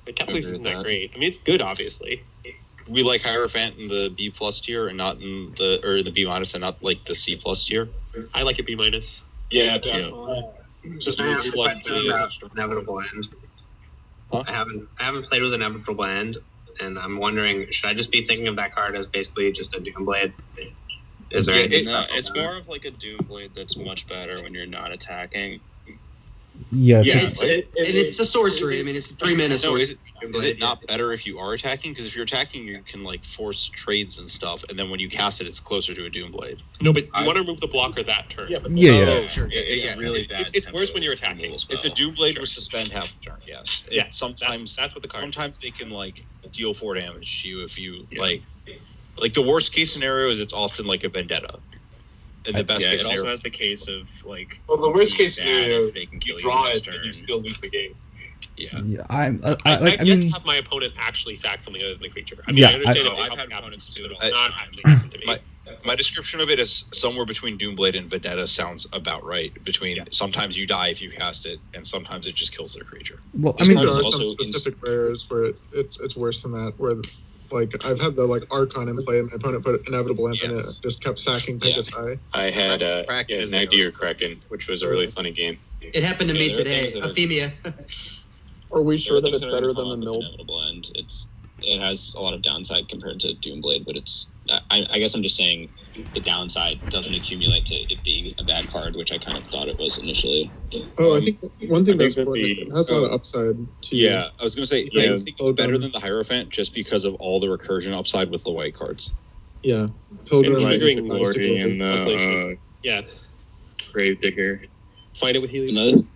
The Catablipas isn't that great. I mean, it's good, obviously. We like Hierophant in the B plus tier and not in the B minus and not like the C plus tier. I like it B minus. Yeah, definitely. Just like the Inevitable End. Huh? I haven't played with Inevitable End, and I'm wondering, should I just be thinking of that card as basically just a Doomblade? Is there anything special? It's more of like a Doomblade that's much better when you're not attacking. Yeah, it's a sorcery. I mean, it's a 3-mana sorcery. Is it not better if you are attacking? Because if you're attacking, you can like force trades and stuff, and then when you cast it, it's closer to a Doomblade. No, but you want to remove the blocker that turn. Yeah. Sure. It's a really bad. It's worse when you're attacking. It's a Doomblade with suspend half a turn. Yes. Yeah. Sometimes that's what the card. Sometimes they can like deal 4 damage to you if you like the worst case scenario is it's often like a vendetta. In the best case it also scenario, has the case of like. Well, the worst case scenario, they can you kill draw you it, and you still lose the game. Yeah. I I've yet to have my opponent actually sack something other than the creature. I mean, I understand I've had opponents do it. It's not actually happened to me. My description of it is somewhere between Doomblade and Vendetta sounds about right. Between sometimes you die if you cast it, and sometimes it just kills their creature. Well, I mean, there are some specific rares where it's worse than that. Where like I've had the like Archon in play, and my opponent put Inevitable End and it just kept sacking Pegasi. I had Nightdeer Kraken, which was a really funny game. It happened to me today. Euphemia. Are we sure that it's better than the mill? Inevitable End. It has a lot of downside compared to Doomblade, but it's. I guess I'm just saying the downside doesn't accumulate to it being a bad card, which I kind of thought it was initially. Oh, I think one thing that's important, it has a lot of upside to Yeah, I was going to say, I think it's better than the Hierophant just because of all the recursion upside with the white cards. Yeah. Pilgrim, Triggering Glory and yeah. Gravedigger. Find it with Helium.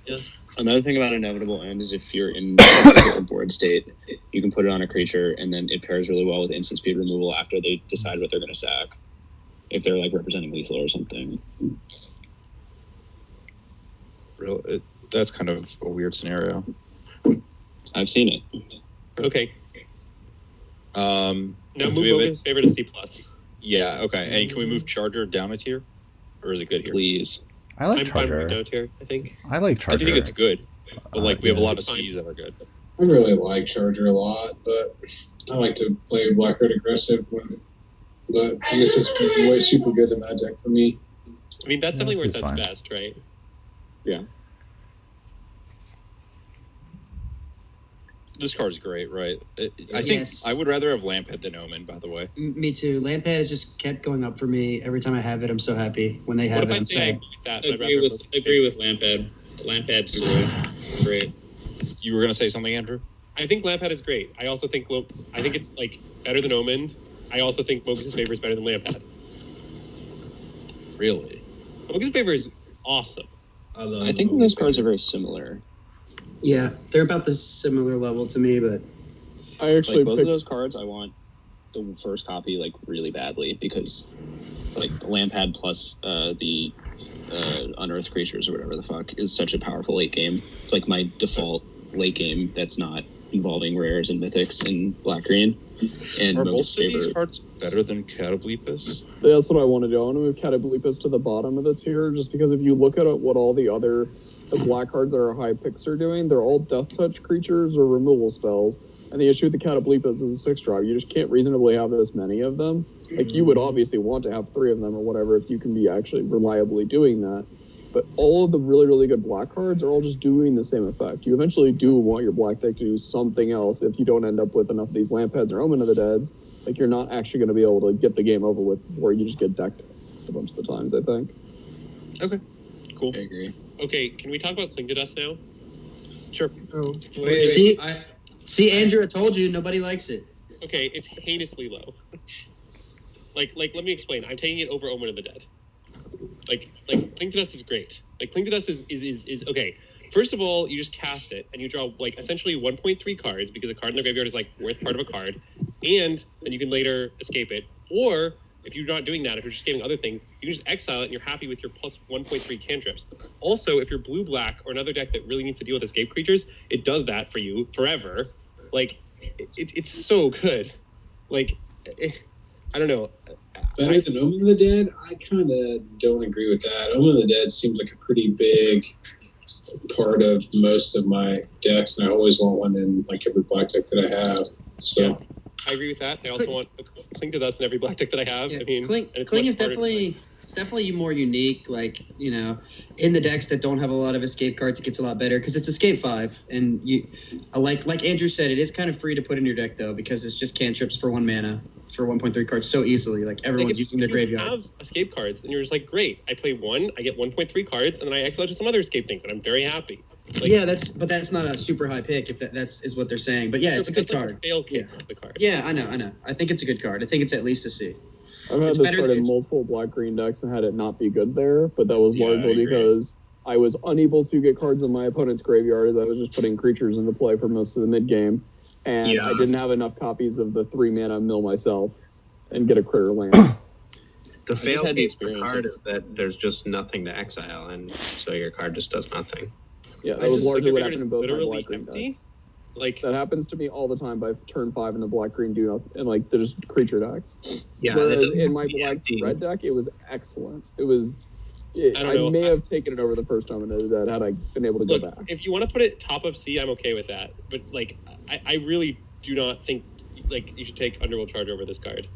Another thing about Inevitable End is if you're in a different board state, you can put it on a creature, and then it pairs really well with instant speed removal after they decide what they're going to sack. If they're like representing lethal or something. That's kind of a weird scenario. I've seen it. Okay. Now do move we have Logan's favorite to C+. Yeah, okay. And can we move Charger down a tier? Or is it good here? Please. I like I'm fine Charger. with no tier, I think. I like Charger. I think it's good. But like we have a lot of C's that are good. I really like Charger a lot, but I like to play Black Red aggressive but this is way super good in that deck for me. I mean, that's definitely where it's fine. best, right? Yeah. This card's great, right? I think I would rather have Lamphead than Omen, by the way. Me too. Lampad has just kept going up for me. Every time I have it, I'm so happy. When they have it, I'm sad. Agree with Lampad. Lampad's great. You were going to say something, Andrew? I think Lampad is great. I also think it's like better than Omen. I also think Mogus' Favor is better than Lampad. Really? Mogus' Favor is awesome. I think those cards are very similar. Yeah, they're about the similar level to me, but I actually both of those cards I want the first copy like really badly because like the Lampad plus the unearthed creatures or whatever the fuck is such a powerful late game. It's like my default late game that's not involving rares and mythics and black green. And Are Mogus most of these favor. cards better than Catoblepus? Yeah, that's what I want to do. I want to move Catoblepus to the bottom of the tier, just because if you look at what all the black cards that are high picks are doing, they're all death touch creatures or removal spells. And the issue with the Catoblepus is a 6-drop. You just can't reasonably have this many of them. Like, you would obviously want to have 3 of them or whatever if you can be actually reliably doing that. But all of the really, really good black cards are all just doing the same effect. You eventually do want your black deck to do something else if you don't end up with enough of these Lampads or Omen of the Deads. Like, you're not actually going to be able to get the game over with before you just get decked a bunch of the times, I think. Okay, cool. I agree. Okay, can we talk about Cling to Dust now? Sure. Oh. See, Andrew, I told you, nobody likes it. Okay, it's heinously low. Like, let me explain. I'm taking it over Omen of the Dead. Like Cling to Dust is great. Like, Cling to Dust is okay. First of all, you just cast it, and you draw, like, essentially 1.3 cards, because a card in the graveyard is, like, worth part of a card, and then you can later escape it. Or, if you're not doing that, if you're just escaping other things, you can just exile it, and you're happy with your plus 1.3 cantrips. Also, if you're blue-black, or another deck that really needs to deal with escape creatures, it does that for you forever. Like, it's so good. Like, I don't know. Better than Omen of the Dead? I kind of don't agree with that. Omen of the Dead seems like a pretty big part of most of my decks, and I always want one in like every black deck that I have. So yes, I agree with that. I also want Cling to Dust in every black deck that I have. Yeah, I mean, Cling is definitely more unique. Like, you know, in the decks that don't have a lot of escape cards, it gets a lot better because it's escape 5, and you like Andrew said, it is kind of free to put in your deck though, because it's just cantrips for 1 mana for 1.3 cards so easily. Like, everyone's using their graveyard. You have escape cards, and you're just like, great. I play 1, I get 1.3 cards, and then I exile to some other escape things, and I'm very happy. Like, yeah, that's not a super high pick if that's what they're saying. But yeah, it's a good card. Like fail case of the card. Yeah, I know. I think it's a good card. I think it's at least a C. I've had this card in multiple black-green decks and had it not be good there, but that was largely because I was unable to get cards in my opponent's graveyard as I was just putting creatures into play for most of the mid-game, and I didn't have enough copies of the 3-mana mill myself and get a critter land. The fail case for card is that there's just nothing to exile, and so your card just does nothing. Yeah, that was largely what happened in both my literally black-green decks. Like, that happens to me all the time by turn 5 in the black-green do nothing, and like there's creature decks. Yeah, whereas in my black-red deck, it was excellent. It was. I may have taken it over the first time into that had I been able to go back. If you want to put it top of C, I'm okay with that. But like, I really do not think like you should take Underworld Charger over this card.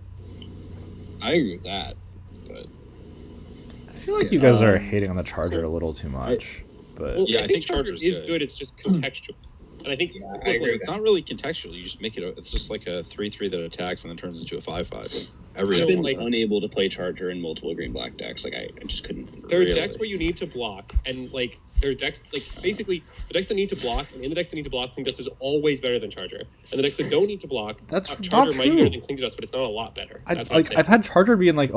I agree with that, but I feel like you guys are hating on the Charger a little too much. But well, I think Charger is good. It's just contextual. And I think I agree. It's not really contextual. You just make it. It's just like a 3/3 that attacks and then turns into a 5/5. I've been like unable to play Charger in multiple green black decks. Like I just couldn't. There are decks where you need to block, and like there are decks like basically the decks that need to block, and in the decks that need to block, Cling to Dust is always better than Charger. And the decks that don't need to block, Charger might be better than Cling to Dust, but it's not a lot better. I've had Charger be in like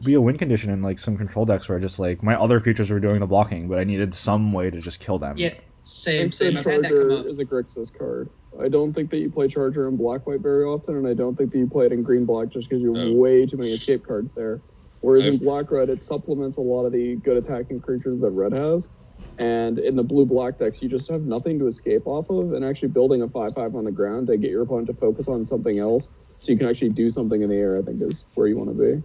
be a win condition in like some control decks where just like my other creatures were doing the blocking, but I needed some way to just kill them. Yeah. Same. I've had that come up. Is a Grixis card. I don't think that you play Charger in black-white very often, and I don't think that you play it in green-black just because you have way too many escape cards there. Whereas in black-red, it supplements a lot of the good attacking creatures that red has. And in the blue-black decks, you just have nothing to escape off of, and actually building a 5/5 on the ground to get your opponent to focus on something else so you can actually do something in the air, I think is where you want to be.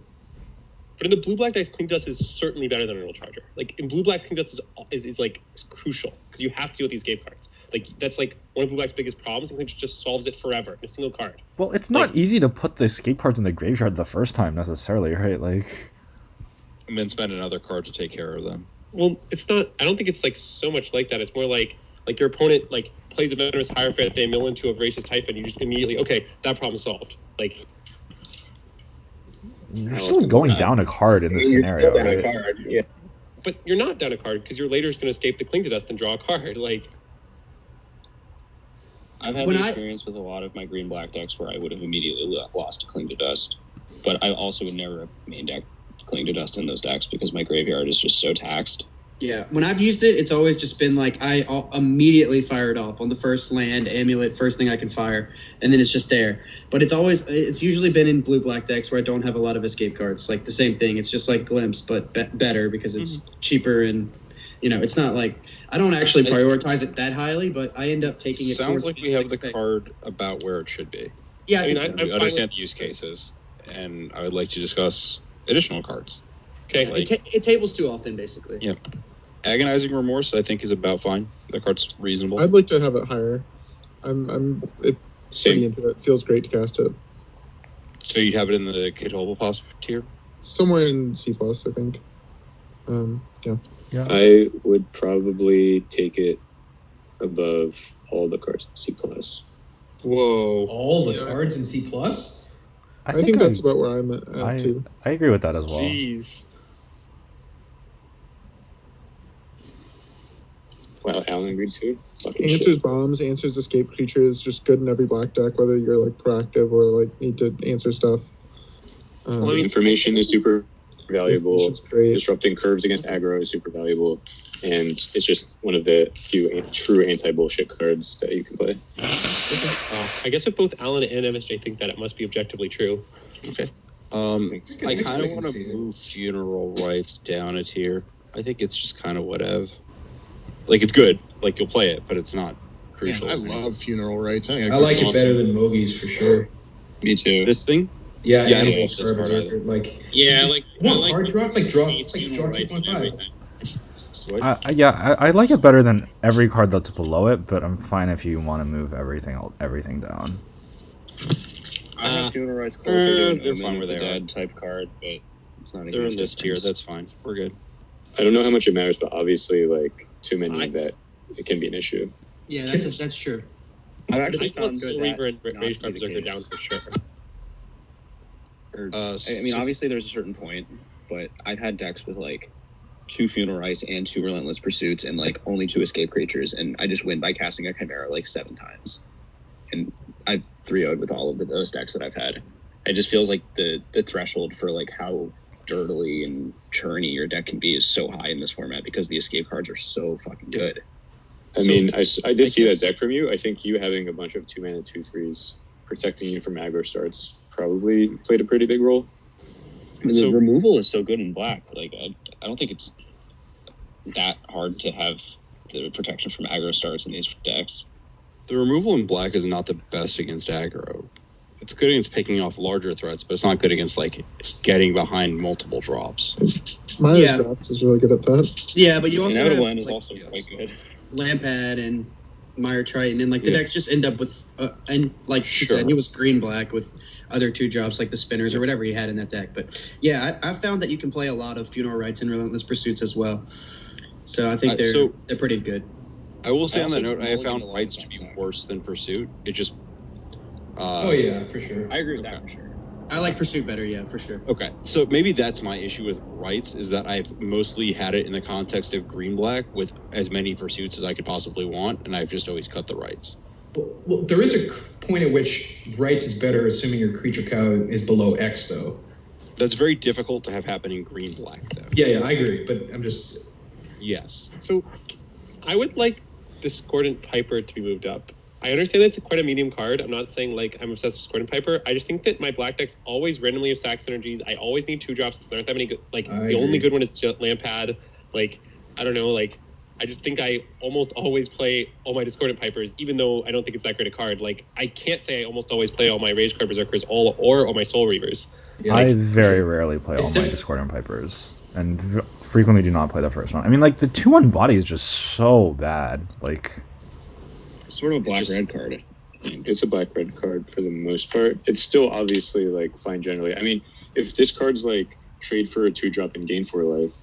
But in the blue-black decks, Cling to Dust is certainly better than Underworld Charger. Like, in blue-black, Cling to Dust is like crucial, because you have to deal with these escape cards. Like, that's like one of blue-black's biggest problems, and Cling to Dust just solves it forever in a single card. Well, it's not easy to put the escape cards in the graveyard the first time, necessarily, right? Like, and then spend another card to take care of them. Well, it's not. I don't think it's like so much like that. It's more like your opponent like plays a venomous Hierophant, they mill into a voracious type, and you just immediately that problem solved. Like, you're still going down a card in this scenario, right? Yeah. But you're not down a card because your later is going to escape the Cling to Dust and draw a card. Like, I've had the experience with a lot of my green black decks where I would have immediately lost to Cling to Dust, but I also would never have main deck Cling to Dust in those decks because my graveyard is just so taxed. Yeah, when I've used it, it's always just been like I'll immediately fire it off on the first land, amulet, first thing I can fire, and then it's just there. But it's usually been in blue-black decks where I don't have a lot of escape cards. Like the same thing, it's just like Glimpse, but better because it's cheaper and it's not like I don't actually prioritize it that highly, but I end up taking it. Sounds towards like we have the card about where it should be. Yeah, I mean, think so. I understand the use cases, and I would like to discuss additional cards. Okay, it tables too often, basically. Yeah, Agonizing Remorse I think is about fine. That card's reasonable. I'd like to have it higher. I'm pretty into it. Feels great to cast it. So you'd have it in the Kid Holopass tier? Somewhere in C+, I think. Yeah. I would probably take it above all the cards in C+. Whoa! All the cards in C+. I think that's about where I'm at too. I agree with that as well. Jeez. Wow, Alan agreed too. Answers bombs, answers escape creatures, just good in every black deck, whether you're like proactive or like need to answer stuff. Information is super valuable. Information's great. Disrupting curves against aggro is super valuable. And it's just one of the few true anti-bullshit cards that you can play. I guess if both Alan and MSJ think that, it must be objectively true. Okay. I kind of want to move Funeral Rites down a tier. I think it's just kind of whatever. Like, it's good. Like, you'll play it, but it's not crucial. Yeah, I love Funeral Rites. I like it better than Mogies for sure. Me too. This thing? Yeah, I don't love love this card either. Like, Yeah, card drops like draw 2.5. I like it better than every card that's below it, but I'm fine if you want to move everything down. I have Funeral Rites closer to they're an fine Omen where of the they are. Dead type card, but it's not a They're huge in this tier. difference. That's fine. We're good. I don't know how much it matters, but obviously, like, too many that it can be an issue. Yeah, that's true. I've I actually think found Soul that Reaver and not Rage to be Cards the are down case. for sure. I mean, obviously there's a certain point, but I've had decks with like 2 Funeral Rites and 2 Relentless Pursuits and like only 2 escape creatures, and I just win by casting a Chimera like 7 times. And I've 3-0'd with all of those decks that I've had. It just feels like the threshold for like how dirtily and churny your deck can be is so high in this format because the escape cards are so fucking good. I mean, I did see that deck from you. I think you having a bunch of 2-mana 2/3s protecting you from aggro starts probably played a pretty big role. I mean, the removal is so good in black. Like, I don't think it's that hard to have the protection from aggro starts in these decks. The removal in black is not the best against aggro. It's good against picking off larger threats, but it's not good against like getting behind multiple drops. Myers drops is really good at that. Yeah, but you also Inevitable have End is like, also quite good. Lampad and Meyer Triton, and like the decks just end up with, and like you said, he was green black with other 2 drops like the spinners or whatever he had in that deck. But yeah, I found that you can play a lot of Funeral Rites and Relentless Pursuits as well. So I think they're pretty good. I will say on that note, I have found Rites to be worse than Pursuit. It just. Oh yeah, for sure. I agree with that for sure. I like Pursuit better, yeah, for sure. Okay, so maybe that's my issue with Rites, is that I've mostly had it in the context of green-black with as many pursuits as I could possibly want, and I've just always cut the Rites. Well, there is a point at which Rites is better, assuming your creature count is below X, though. That's very difficult to have happen in green-black, though. Yeah, I agree, but I'm just... Yes. So, I would like Discordant Piper to be moved up. I understand that's quite a medium card. I'm not saying like I'm obsessed with Discordant Piper. I just think that my black decks always randomly have sack synergies. I always need 2 drops because there aren't that many good. Like the only good one is just Lampad. Like I don't know. Like I just think I almost always play all my Discordant Pipers, even though I don't think it's that great a card. Like I can't say I almost always play all my Rage Card Berserkers or all my Soul Reavers. Yeah, I very rarely play all my Discordant Pipers, and frequently do not play the first one. I mean, like the 2/1 body is just so bad. Like. Sort of a black-red card. It's a black-red card for the most part. It's still obviously like fine generally. I mean, if this card's like trade for a 2-drop and gain 4 life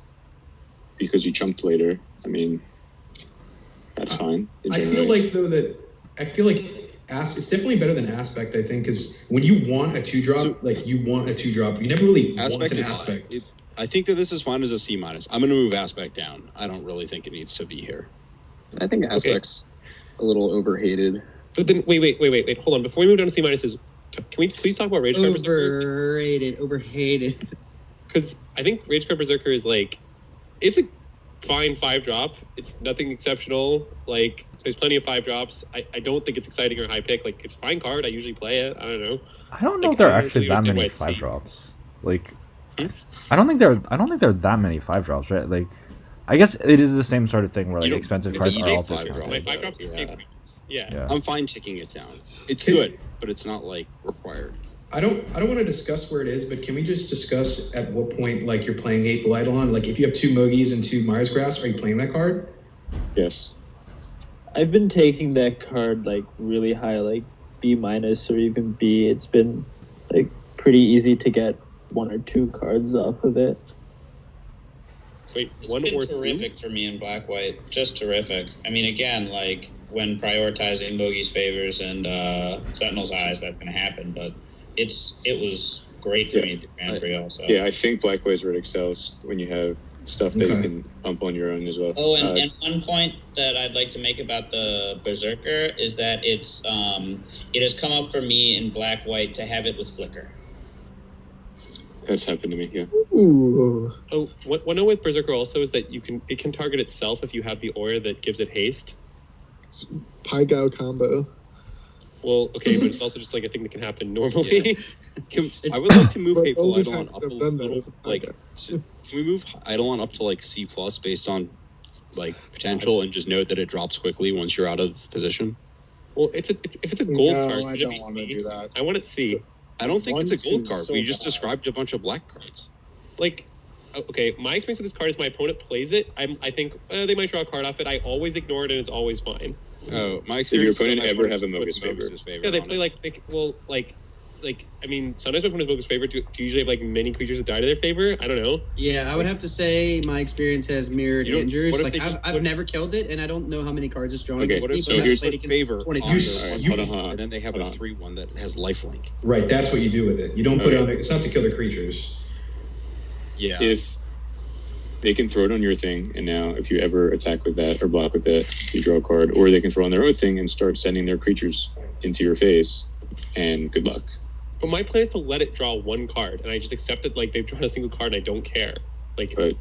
because you chumped later, I mean, that's fine. I feel like though that it's definitely better than Aspect. I think because when you want a 2-drop, you want a 2-drop. You never really want an Aspect. I think that this is fine as a C-. I'm going to move Aspect down. I don't really think it needs to be here. I think Aspect's a little overhated. But then wait. Hold on. Before we move down to C-, can we please talk about Rage Card Berserker? Overhated. Because I think Rage Card Berserker is like, it's a fine 5-drop. It's nothing exceptional. Like there's plenty of 5-drops. I don't think it's exciting or high pick. Like it's a fine card. I usually play it. I don't know. I don't know if there are actually that many 5-drops. Like I don't think there are that many 5-drops, right? Like I guess it is the same sort of thing where like You don't- expensive it's cards an are all EJ5 drop. discounted. My 5-drop Yeah. escape. Yeah. I'm fine ticking it down. It's good, but it's not like required. I don't want to discuss where it is, but can we just discuss at what point like you're playing Hateful Eidolon? Like if you have 2 Mogies and 2 Myers Graphs, are you playing that card? Yes. I've been taking that card like really high, like B- or even B. It's been like pretty easy to get 1 or 2 cards off of it. Wait, It's one been or terrific for me in black white. Just terrific. I mean, again, like when prioritizing Bogey's favors and Sentinel's eyes, that's going to happen. But it was great for me at the Grand Prix also. Yeah, I think black white is where it excels when you have stuff that you can pump on your own as well. Oh, and one point that I'd like to make about the Berserker is that it has come up for me in black white to have it with flicker. That's happened to me, yeah. Ooh. Oh, what I know with Berserker also is that it can target itself if you have the aura that gives it haste. Pai-Gao combo. Well, okay, but it's also just like a thing that can happen normally. I would like to move But Hateful only Eidolon time up a I've done that little. is Like, can we move Eidolon up to like C+ based on like potential, and just note that it drops quickly once you're out of position? Well, if it's a gold No, card, I don't want to do that. I want it C. I don't think it's a gold 1-2 card. so We just bad. described a bunch of black cards. Like, okay, my experience with this card is my opponent plays it. I think they might draw a card off it. I always ignore it, and it's always fine. Oh, my Did your experience. opponent is that my ever have a opponent Mogus puts favor? Yeah, they on play it. like I mean, sometimes my opponent's Mogus favor do usually have like many creatures that die to their favor. I don't know. Yeah, I would have to say my experience has mirrored You don't- Andrew's. what if Like they just I've put- never killed it, and I don't know how many cards it's drawn Okay, against me. So but I've here's played the against favor 20 on times. the, Hold on. and then they have a Hold on. 3/1 that has lifelink. Right, that's what you do with it. You don't put it on. It's not to kill the creatures. Yeah. If they can throw it on your thing, and now if you ever attack with that or block with that, you draw a card, or they can throw on their own thing and start sending their creatures into your face, and good luck. But my plan is to let it draw 1 card, and I just accept that like they've drawn a single card, and I don't care. Like, But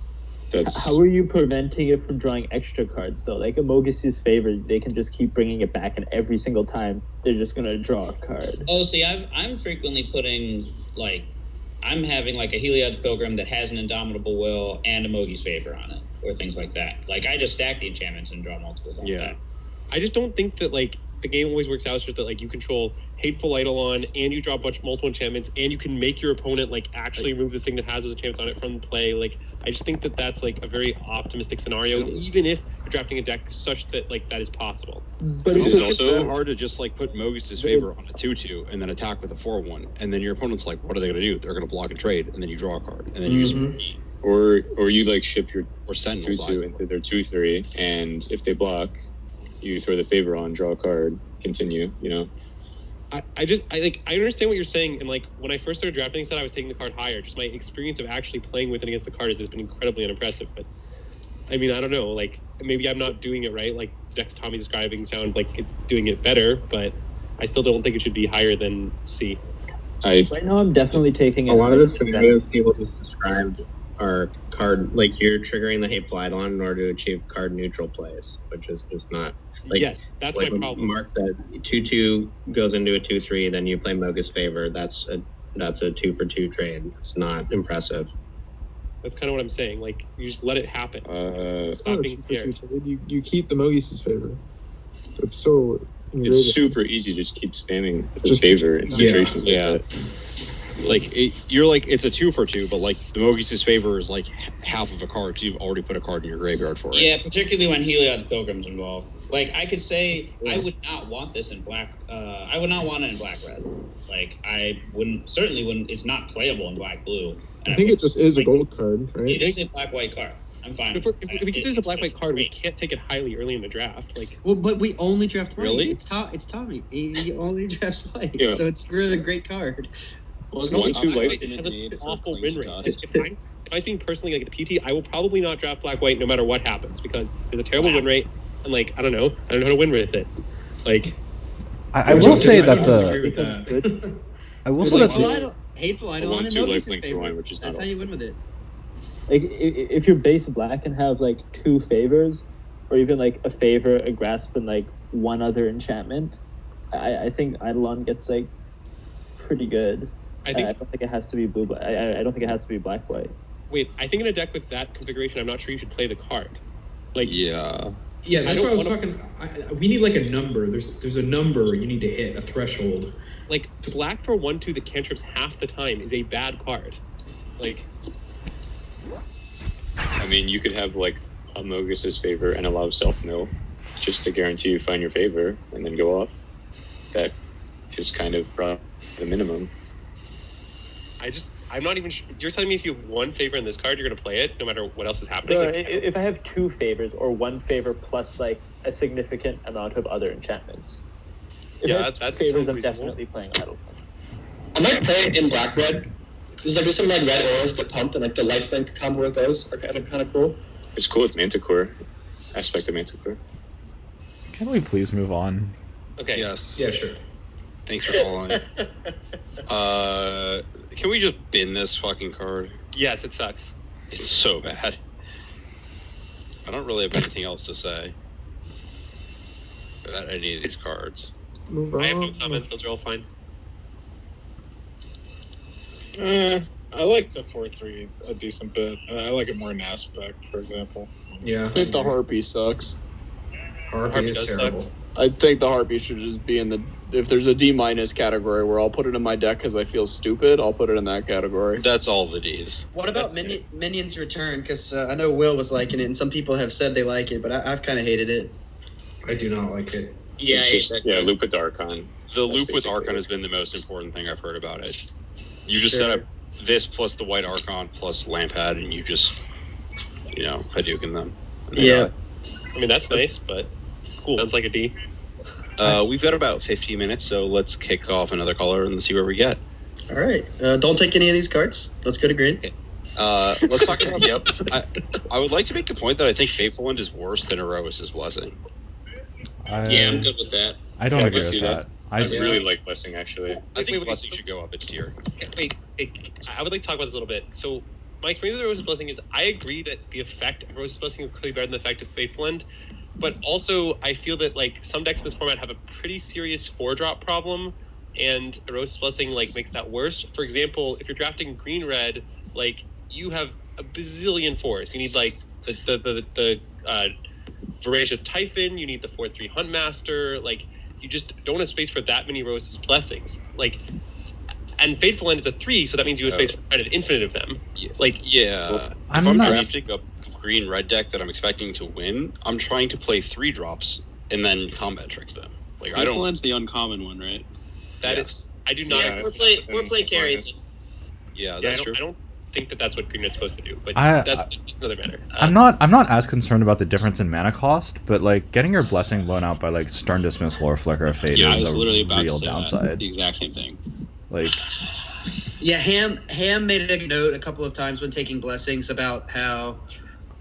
that's How are you preventing it from drawing extra cards though? Like a Mogus's favor, they can just keep bringing it back, and every single time they're just gonna draw a card. Oh, see, I'm frequently putting like I'm having like a Heliod's Pilgrim that has an Indomitable Will and a Mogi's Favor on it, or things like that. Like I just stack the enchantments and draw multiples on that. I just don't think that like the game always works out such that like you control Hateful Eidolon and you draw a bunch of multiple enchantments and you can make your opponent like actually remove the thing that has those enchantments on it from play. Like I just think that that's like a very optimistic scenario, even if you're drafting a deck such that like that is possible. But It's it's also hard to just like put Mogus's favor on a 2/2 and then attack with a 4/1, and then your opponent's like, what are they going to do? They're going to block and trade, and then you draw a card, and then you just or you like ship your or Sentinel's 2/2 into their 2/3, and if they block, you throw the favor on, draw a card, continue. You know. I understand what you're saying, and like when I first started drafting this, I was taking the card higher. Just my experience of actually playing with it against the card has been incredibly unimpressive. But I mean, I don't know. Like maybe I'm not doing it right. Like the decks Tommy describing sound like it's doing it better, but I still don't think it should be higher than C. Right now, I'm definitely taking A lot of the scenarios people just described are card, like you're triggering the Hateful Eidolon in order to achieve card neutral plays, which is just not. Like, yes, that's like my problem. Mark said, 2/2 goes into a 2/3, then you play Mogus Favor. That's a 2-for-2 trade. It's not impressive. That's kind of what I'm saying. Like you just let it happen. It's not Stop a being 2-for-2 scared. trade. You keep the Mogis' favor. It's so. It's super easy. Just keep spamming the Just favor in situations like that. like you're like it's a 2/2, but like the Mogus's favor is like half of a card. 'Cause you've already put a card in your graveyard for it. Yeah, particularly when Heliod's Pilgrim's involved. Like I could say, I would not want this in black. I would not want it in black red. Like I certainly wouldn't. It's not playable in black blue. I think it just is a gold card, right? It is a black white card. I'm fine. If we consider the black white card, we can't take it highly early in the draft. Like Well, but we only draft white. Really? It's Tommy. He only drafts white, Yeah. so it's really a great card. Well, One, two, light. it has an awful win rate. If I think personally, like the PT, I will probably not draft black white no matter what happens because there's a terrible win rate, and like I don't know how to win with it. Like I will say that disagree with that. I will say that Hateful A Eidolon and 1/2 Mogis' lifelink favor. drawing, which is That's not how you win with it. Like if you're base black and have like 2 favors, or even like a favor, a grasp, and like 1 other enchantment, I think Eidolon gets like pretty good. I don't think it has to be blue. I don't think it has to be black white. Wait, I think in a deck with that configuration, I'm not sure you should play the card. Like, yeah, that's what I was talking. We need like a number. There's a number you need to hit, a threshold. Like black for 1/2 that cantrips half the time is a bad card. Like, I mean, you could have like Amogus' favor and allow self-mill just to guarantee you find your favor and then go off. That is kind of the minimum. I'm not even sure. You're telling me if you have one favor in this card, you're going to play it no matter what else is happening? So if I have 2 favors or 1 favor plus like a significant amount of other enchantments. If I have 2 favors, I'm definitely playing Idle. I might play it in black-red. Because like, there's some like red auras that pump, and like the lifelink combo with those are kind of cool. It's cool with Manticore. Aspect of Manticore. Can we please move on? Okay. Yes. Yeah, sure. Thanks for following. Can we just bin this fucking card? Yes, it sucks. It's so bad. I don't really have anything else to say about any of these cards. Move on. I have no comments. Those are all fine. I like the 4/3 a decent bit. I like it more in Aspect, for example. Yeah. I think the Harpy sucks. Harpy is terrible. I think the Harpy should just be in the... If there's a D- category where I'll put it in my deck because I feel stupid, I'll put it in that category. That's all the Ds. What about Minions Return? Because I know Will was liking it, and some people have said they like it, but I've kind of hated it. I do not like it. Yeah, loop with Archon. The loop with Archon has been the most important thing I've heard about it. You just set up this plus the white Archon plus Lampad, and you just, Hadouken them. Yeah. I mean, that's nice, but cool. Sounds like a D. We've got about 15 minutes, so let's kick off another caller and see where we get. All right. Don't take any of these cards. Let's go to green. Okay. Let's talk about I would like to make the point that I think Fateful End is worse than Erois' Blessing. Yeah, I'm good with that. I don't agree with that. I really like Blessing, actually. I think Blessing should go up a tier. Wait, I would like to talk about this a little bit. So, my experience with Erois' Blessing is I agree that the effect of Erois' Blessing is clearly better than the effect of Fateful End. But also, I feel that like some decks in this format have a pretty serious 4-drop problem, and Erosis Blessing like makes that worse. For example, if you're drafting green-red, like you have a bazillion 4s. You need like the Voracious Typhon. You need the 4/3 Huntmaster. Like you just don't have space for that many Erosis Blessings. Like, and Fateful End is a 3, so that means you have space for kind of infinite of them. Yeah. Like if I'm drafting a green-red deck that I'm expecting to win, I'm trying to play 3-drops and then combat trick them. Like I don't. Fateful End's the uncommon one, right? That is. I do not. Yeah, or play carries. Yeah, that's true. I don't think that that's what green red's supposed to do, but that's another matter. I'm not as concerned about the difference in mana cost, but like getting your blessing blown out by like Stern Dismissal or Flicker of Fate is a real downside. The exact same thing. Like. Yeah, Ham made a note a couple of times when taking blessings about how,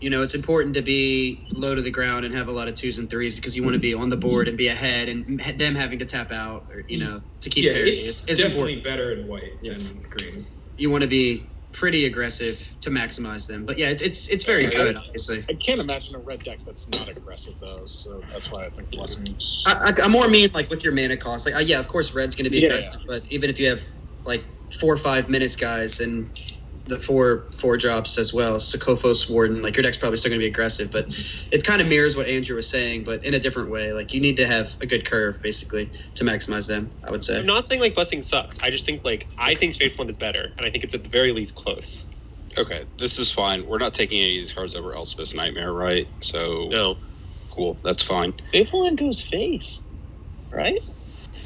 it's important to be low to the ground and have a lot of 2s and 3s because you want to be on the board and be ahead, and them having to tap out or to keep parity is definitely important. better in white than green. You want to be pretty aggressive to maximize them, but yeah, it's very good. Obviously, I can't imagine a red deck that's not aggressive though, so that's why I think blessings. I more mean like with your mana cost. Like of course red's going to be aggressive, but even if you have like 4 or 5 minutes guys and the 4 drops as well, Sokophos Warden, like your deck's probably still going to be aggressive, but it kind of mirrors what Andrew was saying, but in a different way. Like you need to have a good curve basically to maximize them, I would say. I'm not saying like Blessing sucks. I just think I think Fateful End is better, and I think it's at the very least close. Okay, this is fine. We're not taking any of these cards over Elspeth's Nightmare, right? So no. Cool, that's fine. Fateful End goes face, right?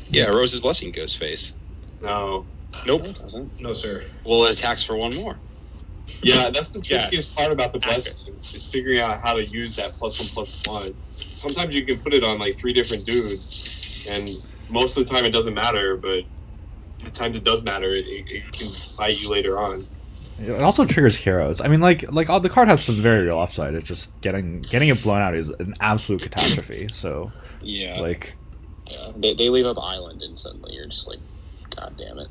Yeah, Rose's Blessing goes face. No. Nope. It doesn't. No, sir. Well, it attacks for 1 more. Yeah, that's the trickiest part about the blessing is figuring out how to use that +1/+1. Sometimes you can put it on like 3 different dudes, and most of the time it doesn't matter, but the times it does matter, it can bite you later on. It also triggers heroes. I mean, like the card has some very real upside. It's just getting it blown out is an absolute catastrophe. So yeah, they leave up Island, and suddenly you're just like, God damn it.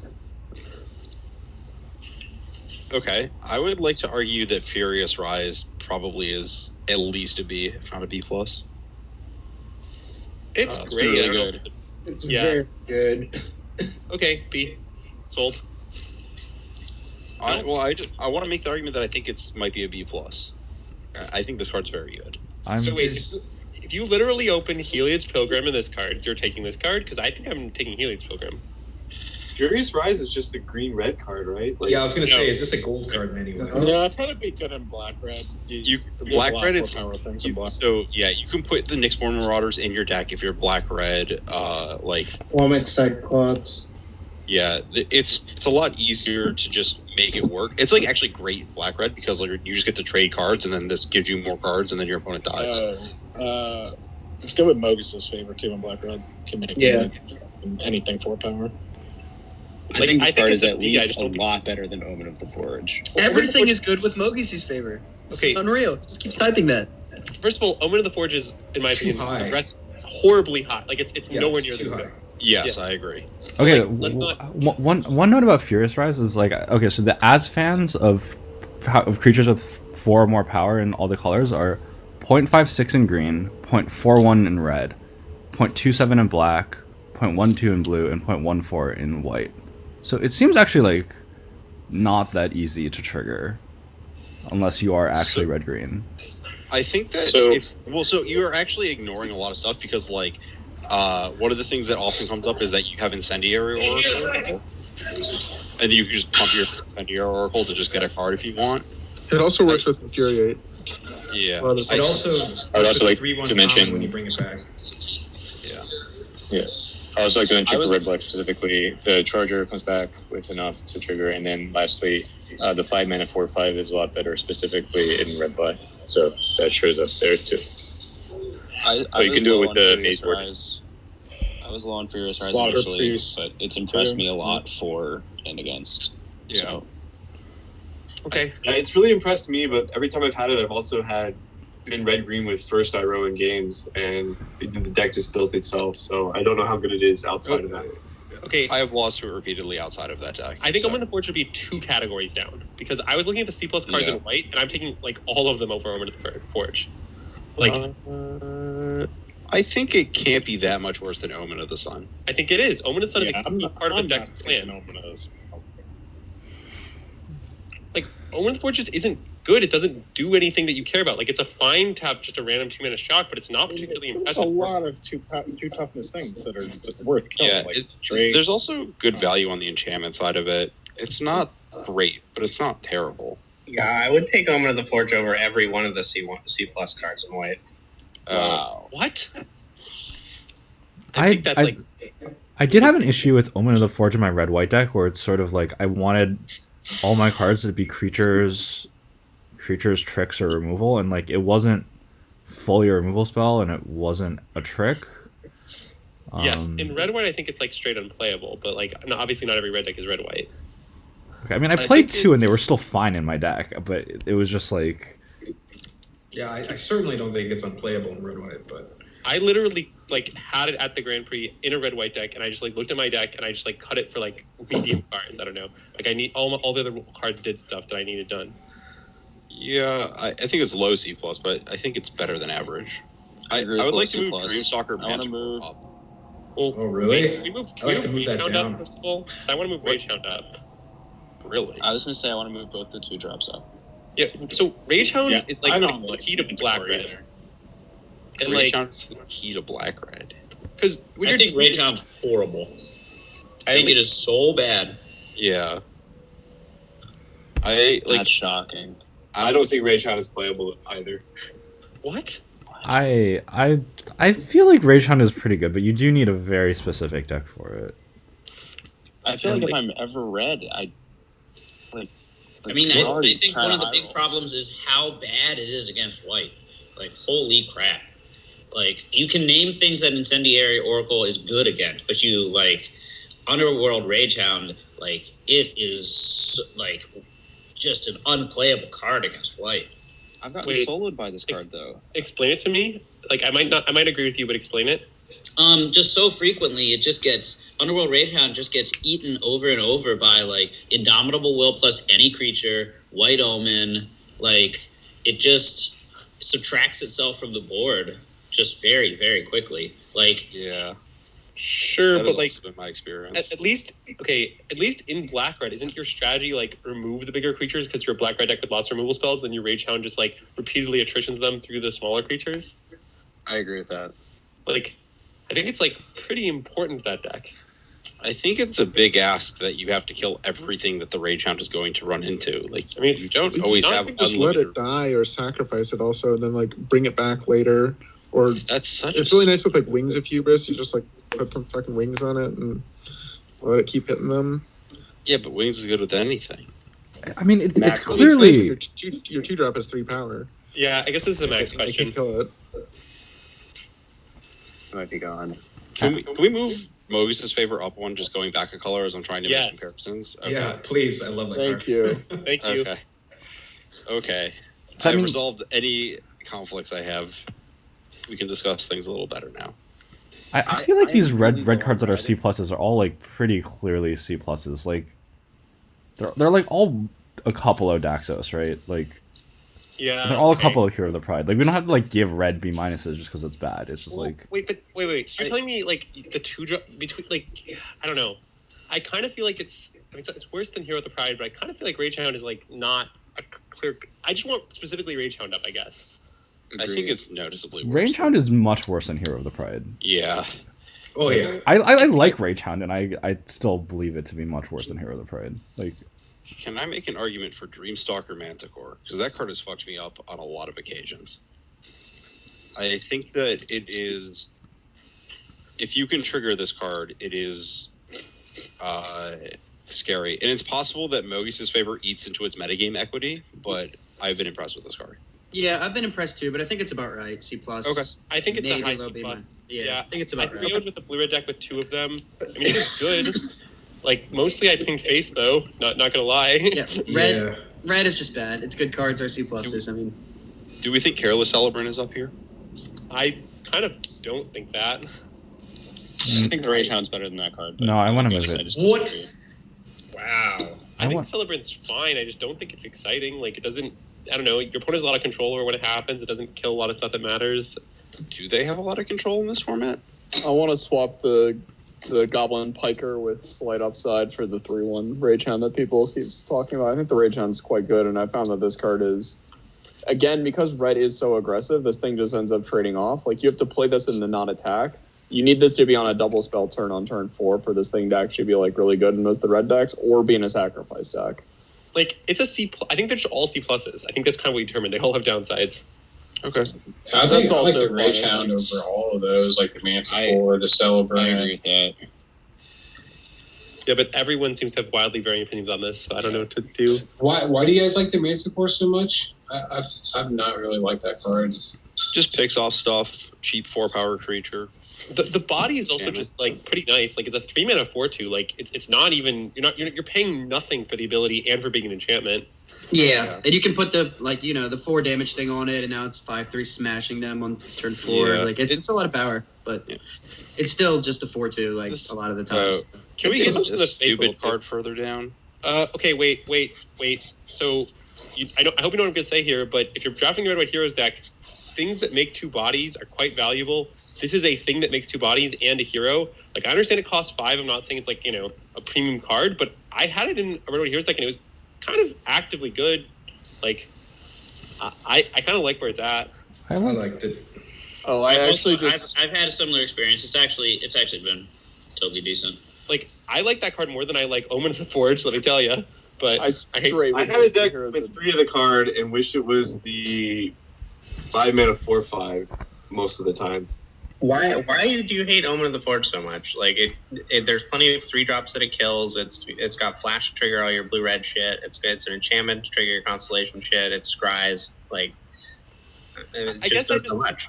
Okay, I would like to argue that Furious Rise probably is at least a B, if not a B+. It's great. Really good. It's very good. Okay, B. Sold. I want to make the argument that I think might be a B plus. I think this card's very good. So wait, if you literally open Heliod's Pilgrim in this card, you're taking this card? Because I think I'm taking Heliod's Pilgrim. Furious Rise is just a green-red card, right? Yeah, I was gonna say, is this a gold card in any way? Yeah, I thought it'd be good in black-red. Black-red, it's power things in black. So yeah, you can put the Nyxborn Marauders in your deck if you're black-red. Plummet Cyclops. Yeah, it's a lot easier to just make it work. It's like actually great black-red because like, you just get to trade cards, and then this gives you more cards, and then your opponent dies. Let's go with Mogus's favor too in black-red. Can make anything for power. I think this card is at least a lot better than Omen of the Forge. Everything is good with Mogisi's favor. Okay. It's unreal. Just keeps typing that. First of all, Omen of the Forge is, in my opinion, horribly hot. Like it's nowhere near too this high. good. Yes, I agree. Okay, So, one note about Furious Rise is like, okay, so the as fans of creatures with 4 or more power in all the colors are 0.56 in green, 0.41 in red, 0.27 in black, 0.12 in blue, and 0.14 in white. So it seems actually like not that easy to trigger unless you are actually red-green. I think that so you are actually ignoring a lot of stuff because like one of the things that often comes up is that you have Incendiary Oracle, and you can just pump your Incendiary Oracle to just get a card if you want. It also works with Infuriate. Yeah. I would also like 3/1 to mention when you bring it back. Yeah. I also like to mention for red black specifically, the Charger comes back with enough to trigger, and then lastly, the 5 mana 4/5 is a lot better specifically in red black, so that shows up there too. I you can do it with the Furious Maze Ward. Rise. I was low on Furious Rise Slaughter initially, Priest, but it's impressed too. me a lot for and against. Yeah. So, Okay. Yeah, it's really impressed me, but every time I've had it, I've also been red-green with first Iroh in games, and the deck just built itself, so I don't know how good it is outside of that. Okay. I have lost to it repeatedly outside of that deck. I think Omen of the Forge should be 2 categories down because I was looking at the C+ cards in white, and I'm taking like all of them over Omen of the Forge. Like, I think it can't be that much worse than Omen of the Sun. I think it is. Omen of the Sun is a I'm key part of the deck's plan. Like, Omen of the Forge just isn't good. It doesn't do anything that you care about. Like, it's a fine to have just a random 2-mana shock, but it's not particularly There's impressive. a lot of two toughness things that are worth killing. Yeah, like Drake. there's also good value on the enchantment side of it. It's not great, but it's not terrible. Yeah, I would take Omen of the Forge over every one of the C+ cards in white. Wow. What? I think that's like... I did have an issue with Omen of the Forge in my red-white deck where it's sort of like I wanted all my cards to be creatures, tricks, or removal, and like it wasn't fully a removal spell and it wasn't a trick. Yes, in red-white I think it's like straight unplayable, but like obviously not every red deck is red-white. Okay, I mean I played 2 and they were still fine in my deck, but it was just like... Yeah, I certainly don't think it's unplayable in red-white, but... I literally like had it at the Grand Prix in a red-white deck, and I just like looked at my deck and I just like cut it for like medium cards. I don't know. Like I need all the other cards did stuff that I needed done. Yeah, I think it's low C+, but I think it's better than average. I would like to move Dreamstalker Manticore up. Well, Oh, really? Can we move move that Ragehound down. up first of all? I want to move Ragehound up. Really? I was going to say I want to move both the 2 drops up. Yeah, so Ragehound is like I the don't like key to black red. either. And like, Ragehound's the key to black red. because I think Ragehound's horrible. I think it is so bad. Yeah. That's shocking. I don't think Ragehound is playable either. What? I feel like Ragehound is pretty good, but you do need a very specific deck for it. I feel like if I'm ever red, I mean, I think one of the big problems is how bad it is against white. Like, holy crap. Like, you can name things that Incendiary Oracle is good against, but you, like, Underworld Ragehound, like, it is, like, just an unplayable card against white. I've gotten soloed by this card, though. Explain it to me. Like, I might agree with you, but explain it. Just so frequently, it just gets Underworld Ragehound just gets eaten over and over by like Indomitable Will plus any creature, White Omen. Like it just subtracts itself from the board just very, very quickly. Like Sure, That but has like also been my experience. at least in black red, isn't your strategy like remove the bigger creatures because you're a black red deck with lots of removal spells, and your Rage Hound just like repeatedly attritions them through the smaller creatures? I agree with that. Like, I think it's like pretty important that deck. I think it's a big ask that you have to kill everything that the Rage Hound is going to run into. Like, I mean, you don't always have Just let unlimited. it die or sacrifice it also, and then like bring it back later. Or That's such. it's really nice with like Wings of Hubris. You just like put some fucking wings on it and let it keep hitting them. Yeah, but Wings is good with anything. I mean, it's It's clearly nice when your 2-drop has 3 power. Yeah, I guess this is the max They question. can kill it. Might be gone. Can we move Mogus' favorite up one, just going back a color as I'm trying to make Yes. comparisons? Yeah, please. I love that card. Thank you. Thank you. Okay. So, I I've mean- resolved any conflicts I have. We can discuss things a little better now. I feel like these really red low cards that are on C pluses are all like pretty clearly C pluses. Like they're like all a couple of Daxos, right? Like Yeah. they're all a okay. couple of Hero of the Pride. Like we don't have to like give red B minuses just because it's bad. It's just Well, like wait. So you're telling me like the 2-drop between like I don't know. I kind of feel like it's worse than Hero of the Pride, but I kind of feel like Rage Hound is like not a clear. I just want specifically Rage Hound up, I guess. I think it's noticeably worse. Rage Hound is much worse than Hero of the Pride. Yeah. Oh yeah. I like Rage Hound, and I still believe it to be much worse than Hero of the Pride. Like, Can I make an argument for Dreamstalker Manticore? Because that card has fucked me up on a lot of occasions. I think that it is. If you can trigger this card, it is scary. And it's possible that Mogus' favor eats into its metagame equity, but I've been impressed with this card. Yeah, I've been impressed too, but I think it's about right. C plus. Okay. I think it's maybe a high low C B plus. minus. Yeah, I think it's about I right. trioed with the blue red deck with 2 of them. I mean, it was good. Like mostly I pinged face though. Not gonna lie. Yeah, red is just bad. It's good cards are C pluses. I mean, Do we think Careless Celebrant is up here? I kind of don't think that. I think the Rage Hound's better than that card. No, I wanna guess move it. I just What? disagree. Wow. I think Celebrant's fine. I just don't think it's exciting. Like it doesn't. I don't know. Your opponent has a lot of control over when it happens. It doesn't kill a lot of stuff that matters. Do they have a lot of control in this format? I want to swap the Goblin Piker with slight upside for the 3/1 Rage Hound that people keeps talking about. I think the Rage Hound's quite good, and I found that this card is, again, because red is so aggressive, this thing just ends up trading off. Like, you have to play this in the non-attack. You need this to be on a double spell turn on turn 4 for this thing to actually be, like, really good in most of the red decks, or be in a sacrifice deck. Like, it's a C+. I think they're just all C pluses. I think that's kind of what you determined. They all have downsides. Okay. I think I like also the Rage fine. Hound over all of those, like the Manticore, the Celebrant. I agree with that. Yeah, but everyone seems to have wildly varying opinions on this, so I don't know what to do. Why do you guys like the Manticore so much? I've not really liked that card. Just picks off stuff. Cheap 4-power creature. The body is also just like pretty nice. Like it's a 3-mana 4/2. Like it's not even you're paying nothing for the ability and for being an enchantment. yeah, and you can put the the 4 damage thing on it, and now it's 5/3 smashing them on turn 4. Yeah, Like it's a lot of power, but it's still just a 4/2. Like a lot of the times. Can we It's get supposed to this be faithful, stupid card further down? Okay, wait. So I hope you know what I'm gonna say here, but if you're drafting a red white heroes deck, things that make 2 bodies are quite valuable. This is a thing that makes 2 bodies and a hero. Like I understand it costs 5. I'm not saying it's like a premium card, but I had it in a red white heroes deck and it was kind of actively good. Like I kind of like where it's at. I liked it. Oh, I've had a similar experience. It's actually been totally decent. Like I like that card more than I like Omen of the Forge. Let me tell you. But I had a deck with 3 of the card and wish it was the 5-mana 4/5 most of the time. Why do you hate Omen of the Forge so much? Like there's plenty of 3-drops that it kills. It's got flash to trigger all your blue-red shit. It's an enchantment to trigger your constellation shit. It scries like. I guess does so much.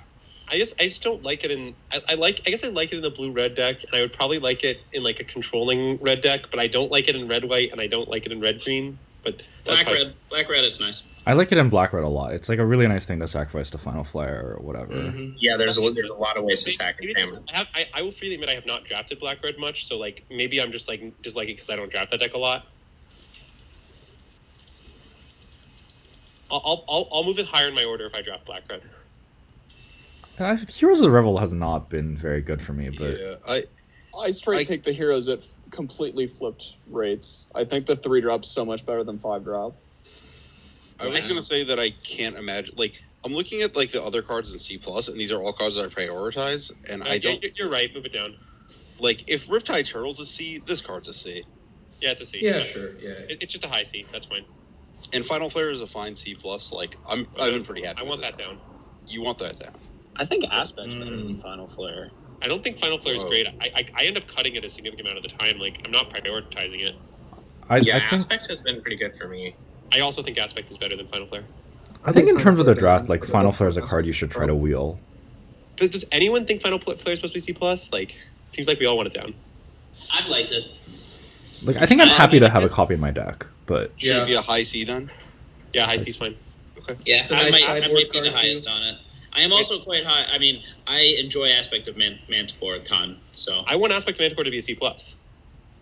I just don't like it in. I guess I like it in the blue-red deck, and I would probably like it in like a controlling red deck, but I don't like it in red-white, and I don't like it in red-green. But black red is nice. I like it in black red a lot. It's like a really nice thing to sacrifice to Final Flare or whatever. Mm-hmm. Yeah, there's a lot of ways to stack enchantment. I will freely admit I have not drafted black red much, so like maybe I'm just like it because I don't draft that deck a lot. I'll move it higher in my order if I draft black red. Heroes of the Revel has not been very good for me, but yeah, I take the heroes at completely flipped rates. I think the 3-drop's so much better than 5-drop. I was gonna say that I can't imagine. Like, I'm looking at like the other cards in C+, and these are all cards that I prioritize, and I don't. You're right. Move it down. Like, if Riptide Turtle's a C, this card's a C. Yeah, it's a C. Yeah, sure. Yeah. It's just a high C. That's fine. And Final Flare is a fine C+. Like, I've been pretty happy. I want that down. You want that down? I think Aspect's better than Final Flare. I don't think Final Flare is great. I end up cutting it a significant amount of the time. Like, I'm not prioritizing it. I think Aspect has been pretty good for me. I also think Aspect is better than Final Flare. I think in terms of the draft, like, Final Flare is a card you should try to wheel. Does anyone think Final Flare is supposed to be C+? Like, seems like we all want it down. I've liked it. Like, I think I'm happy to have a copy in my deck, but... Should it be a high C then? Yeah, high C is fine. Okay. Yeah, It's a nice I sideboard might be the card highest on it. I am also quite high. I mean, I enjoy Aspect of Manticore a ton, so... I want Aspect of Manticore to be a C+.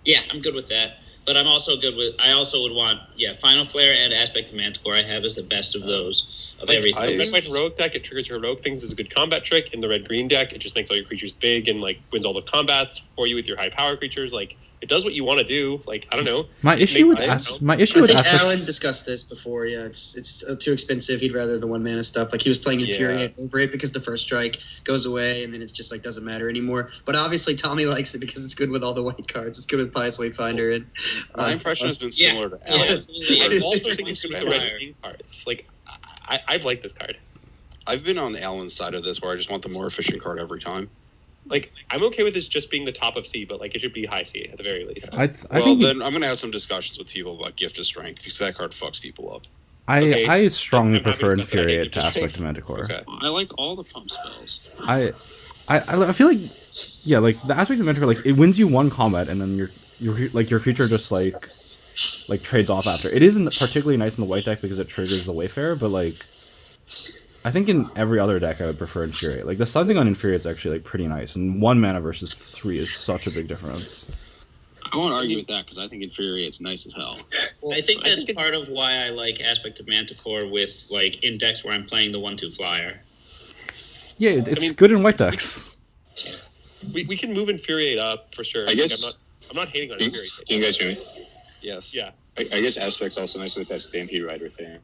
Yeah, I'm good with that. But I'm also good with... I also would want... Yeah, Final Flare and Aspect of Manticore I have as the best of those, of everything. In the red-white heroic deck, it triggers your heroic things as a good combat trick. In the red-green deck, it just makes all your creatures big and, like, wins all the combats for you with your high-power creatures. Like, it does what you want to do. Like, I don't know. My issue with I think Alan discussed this before. Yeah, it's too expensive. He'd rather the 1-mana stuff. Like, he was playing Infuriate over it because the first strike goes away and then it's just like doesn't matter anymore. But obviously Tommy likes it because it's good with all the white cards. It's good with Pious Wayfinder. And my impression has been similar to Alan's. I also think it's good with the red-green cards. Like, I've liked this card. I've been on Alan's side of this where I just want the more efficient card every time. Like, I'm okay with this just being the top of C, but, like, it should be high C at the very least. Then I'm going to have some discussions with people about Gift of Strength, because that card fucks people up. I strongly prefer Infuriate to Aspect of Manticore. Okay. I like all the pump spells. I feel like, yeah, like, the Aspect of Manticore, like, it wins you one combat, and then your creature just, like trades off after. It isn't particularly nice in the white deck because it triggers the Wayfarer, but, like... I think in every other deck I would prefer Infuriate. Like, the stunting on Infuriate is actually, like, pretty nice, and 1 mana versus 3 is such a big difference. I won't argue with that, because I think Infuriate's nice as hell. I think that's part of why I like Aspect of Manticore with, like, in decks where I'm playing the 1/2 flyer. Yeah, it's good in white decks. We can move Infuriate up, for sure. I guess... I'm not hating on Infuriate. Can you guys hear me? Yes. Yeah. I guess Aspect's also nice with that Stampede Rider thing.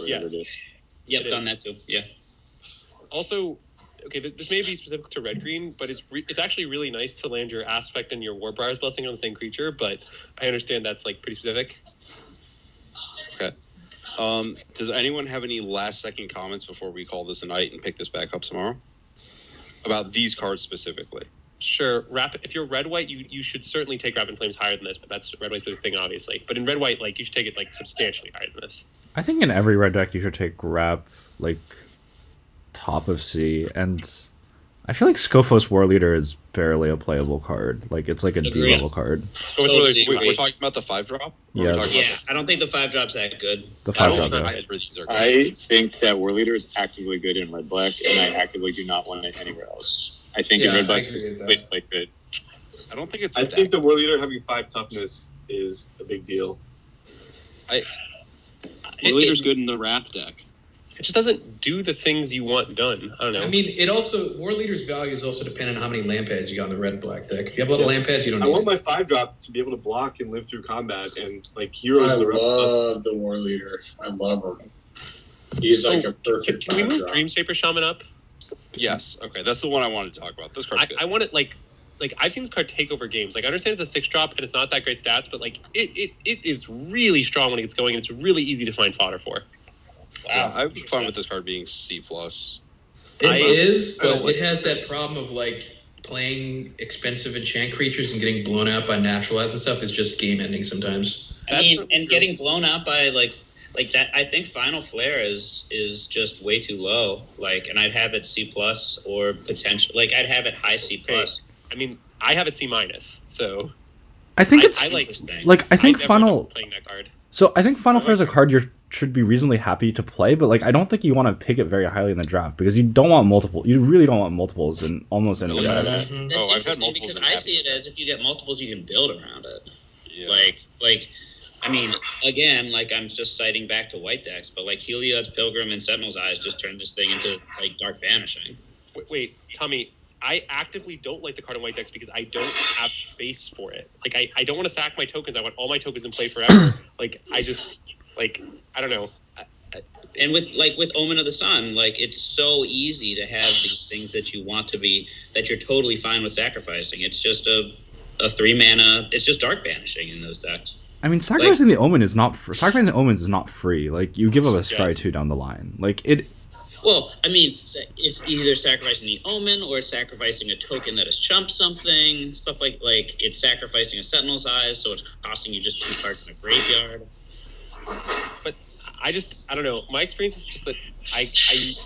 Yeah. Yep, done that too. Yeah. Also, okay, this may be specific to red-green, but it's actually really nice to land your Aspect and your Warbriar's Blessing on the same creature, but I understand that's, like, pretty specific. Okay. Does anyone have any last-second comments before we call this a night and pick this back up tomorrow? About these cards specifically. Sure. If you're red-white, you should certainly take Rapid Flames higher than this, but that's red-white's the thing, obviously. But in red-white, like, you should take it, like, substantially higher than this. I think in every red deck you should take Rap, like, top of C, and I feel like Scophos War Leader is barely a playable card. Like, it's like a D-level card. We're talking about the 5-drop? Yeah. I don't think the 5-drop's that good. The 5-drop. I think that War Leader is actively good in red-black, and I actively do not want it anywhere else. I think in red-black it's like good. I don't think it's... I think the War Leader having 5 toughness is a big deal. War Leader's good in the Wrath deck. It just doesn't do the things you want done. I don't know. I mean, it also... War Leader's value is also dependent on how many land pads you got on the red and black deck. If you have a lot of land pads, you don't need I want my 5-drop to be able to block and live through combat, and, like, heroes... I love the War Leader. I love him. He's like a perfect Can we move Dreamshaper Shaman up? Yes. Okay, that's the one I wanted to talk about. This card's good. I want it, like, I've seen this card take over games. Like, I understand it's a 6-drop and it's not that great stats, but, like, it is really strong when it gets going, and it's really easy to find fodder for. Wow. Yeah, I was fine with this card being C+. It is, but it has that problem of, like, playing expensive enchant creatures and getting blown out by naturalize and stuff is just game ending sometimes. I mean, and getting blown out by, like that, I think Final Flare is just way too low. Like, and I'd have it C+ or potential. Like, I'd have it high C+. I mean, I have it C-, so... I think it's... I think Final... Playing that card. So, I think Final Flare is a card you should be reasonably happy to play, but, like, I don't think you want to pick it very highly in the draft, because you don't want multiple... You really don't want multiples in almost any red. That's interesting, because I see it as if you get multiples, you can build around it. Yeah. Like... I mean, again, like, I'm just citing back to white decks, but, like, Heliod's Pilgrim and Sentinel's Eyes just turned this thing into, like, Dark Banishing. Wait, Tommy, I actively don't like the card in white decks because I don't have space for it. Like I don't want to sack my tokens. I want all my tokens in play forever. Like I just I don't know. And with Omen of the Sun, like it's so easy to have these things that you want to be, that you're totally fine with sacrificing. It's just a 3 mana. It's just dark banishing in those decks. I mean, sacrificing the Omen is not sacrificing omens is not free. Like you give up a scry 2 down the line. Like it. Well, I mean, it's either sacrificing the Omen or sacrificing a token that has chumped something. Stuff like it's sacrificing a Sentinel's Eyes, so it's costing you just 2 cards in a graveyard. But I don't know. My experience is just that I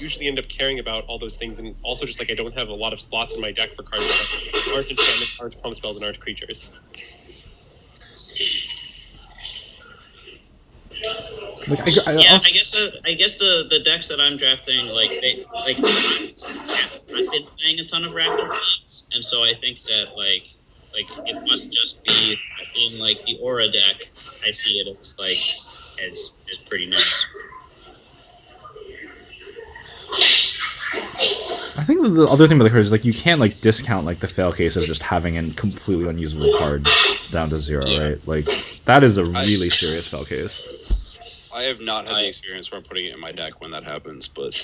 usually end up caring about all those things, and also just I don't have a lot of slots in my deck for cards that aren't enchantments, aren't promise spells, and aren't creatures. Like, I guess the decks that I'm drafting, I've been playing a ton of Rapid Fleets, and so I think that it must just be in the Aura deck. I see it as pretty nice. I think the other thing about the card is you can't discount the fail case of just having a completely unusable card down to 0, right? Like that is a really serious fail case. I have not had the experience where I'm putting it in my deck when that happens, but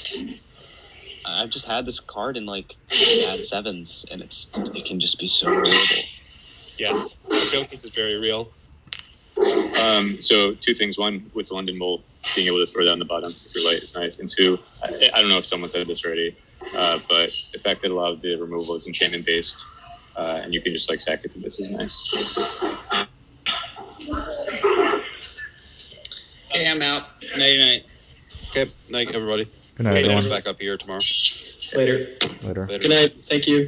I've just had this card in bad 7s, and it can just be so horrible. Yes, the fail case is very real. So 2 things. 1, with London Bolt, being able to throw down the bottom if you're light is nice. And 2, I don't know if someone said this already, but the fact that a lot of the removal is enchantment based, and you can just sack it to this is nice. Okay, I'm out. Night. Okay, night everybody. Good night, everyone. Back up here tomorrow. Later. Later. Good night. Thank you.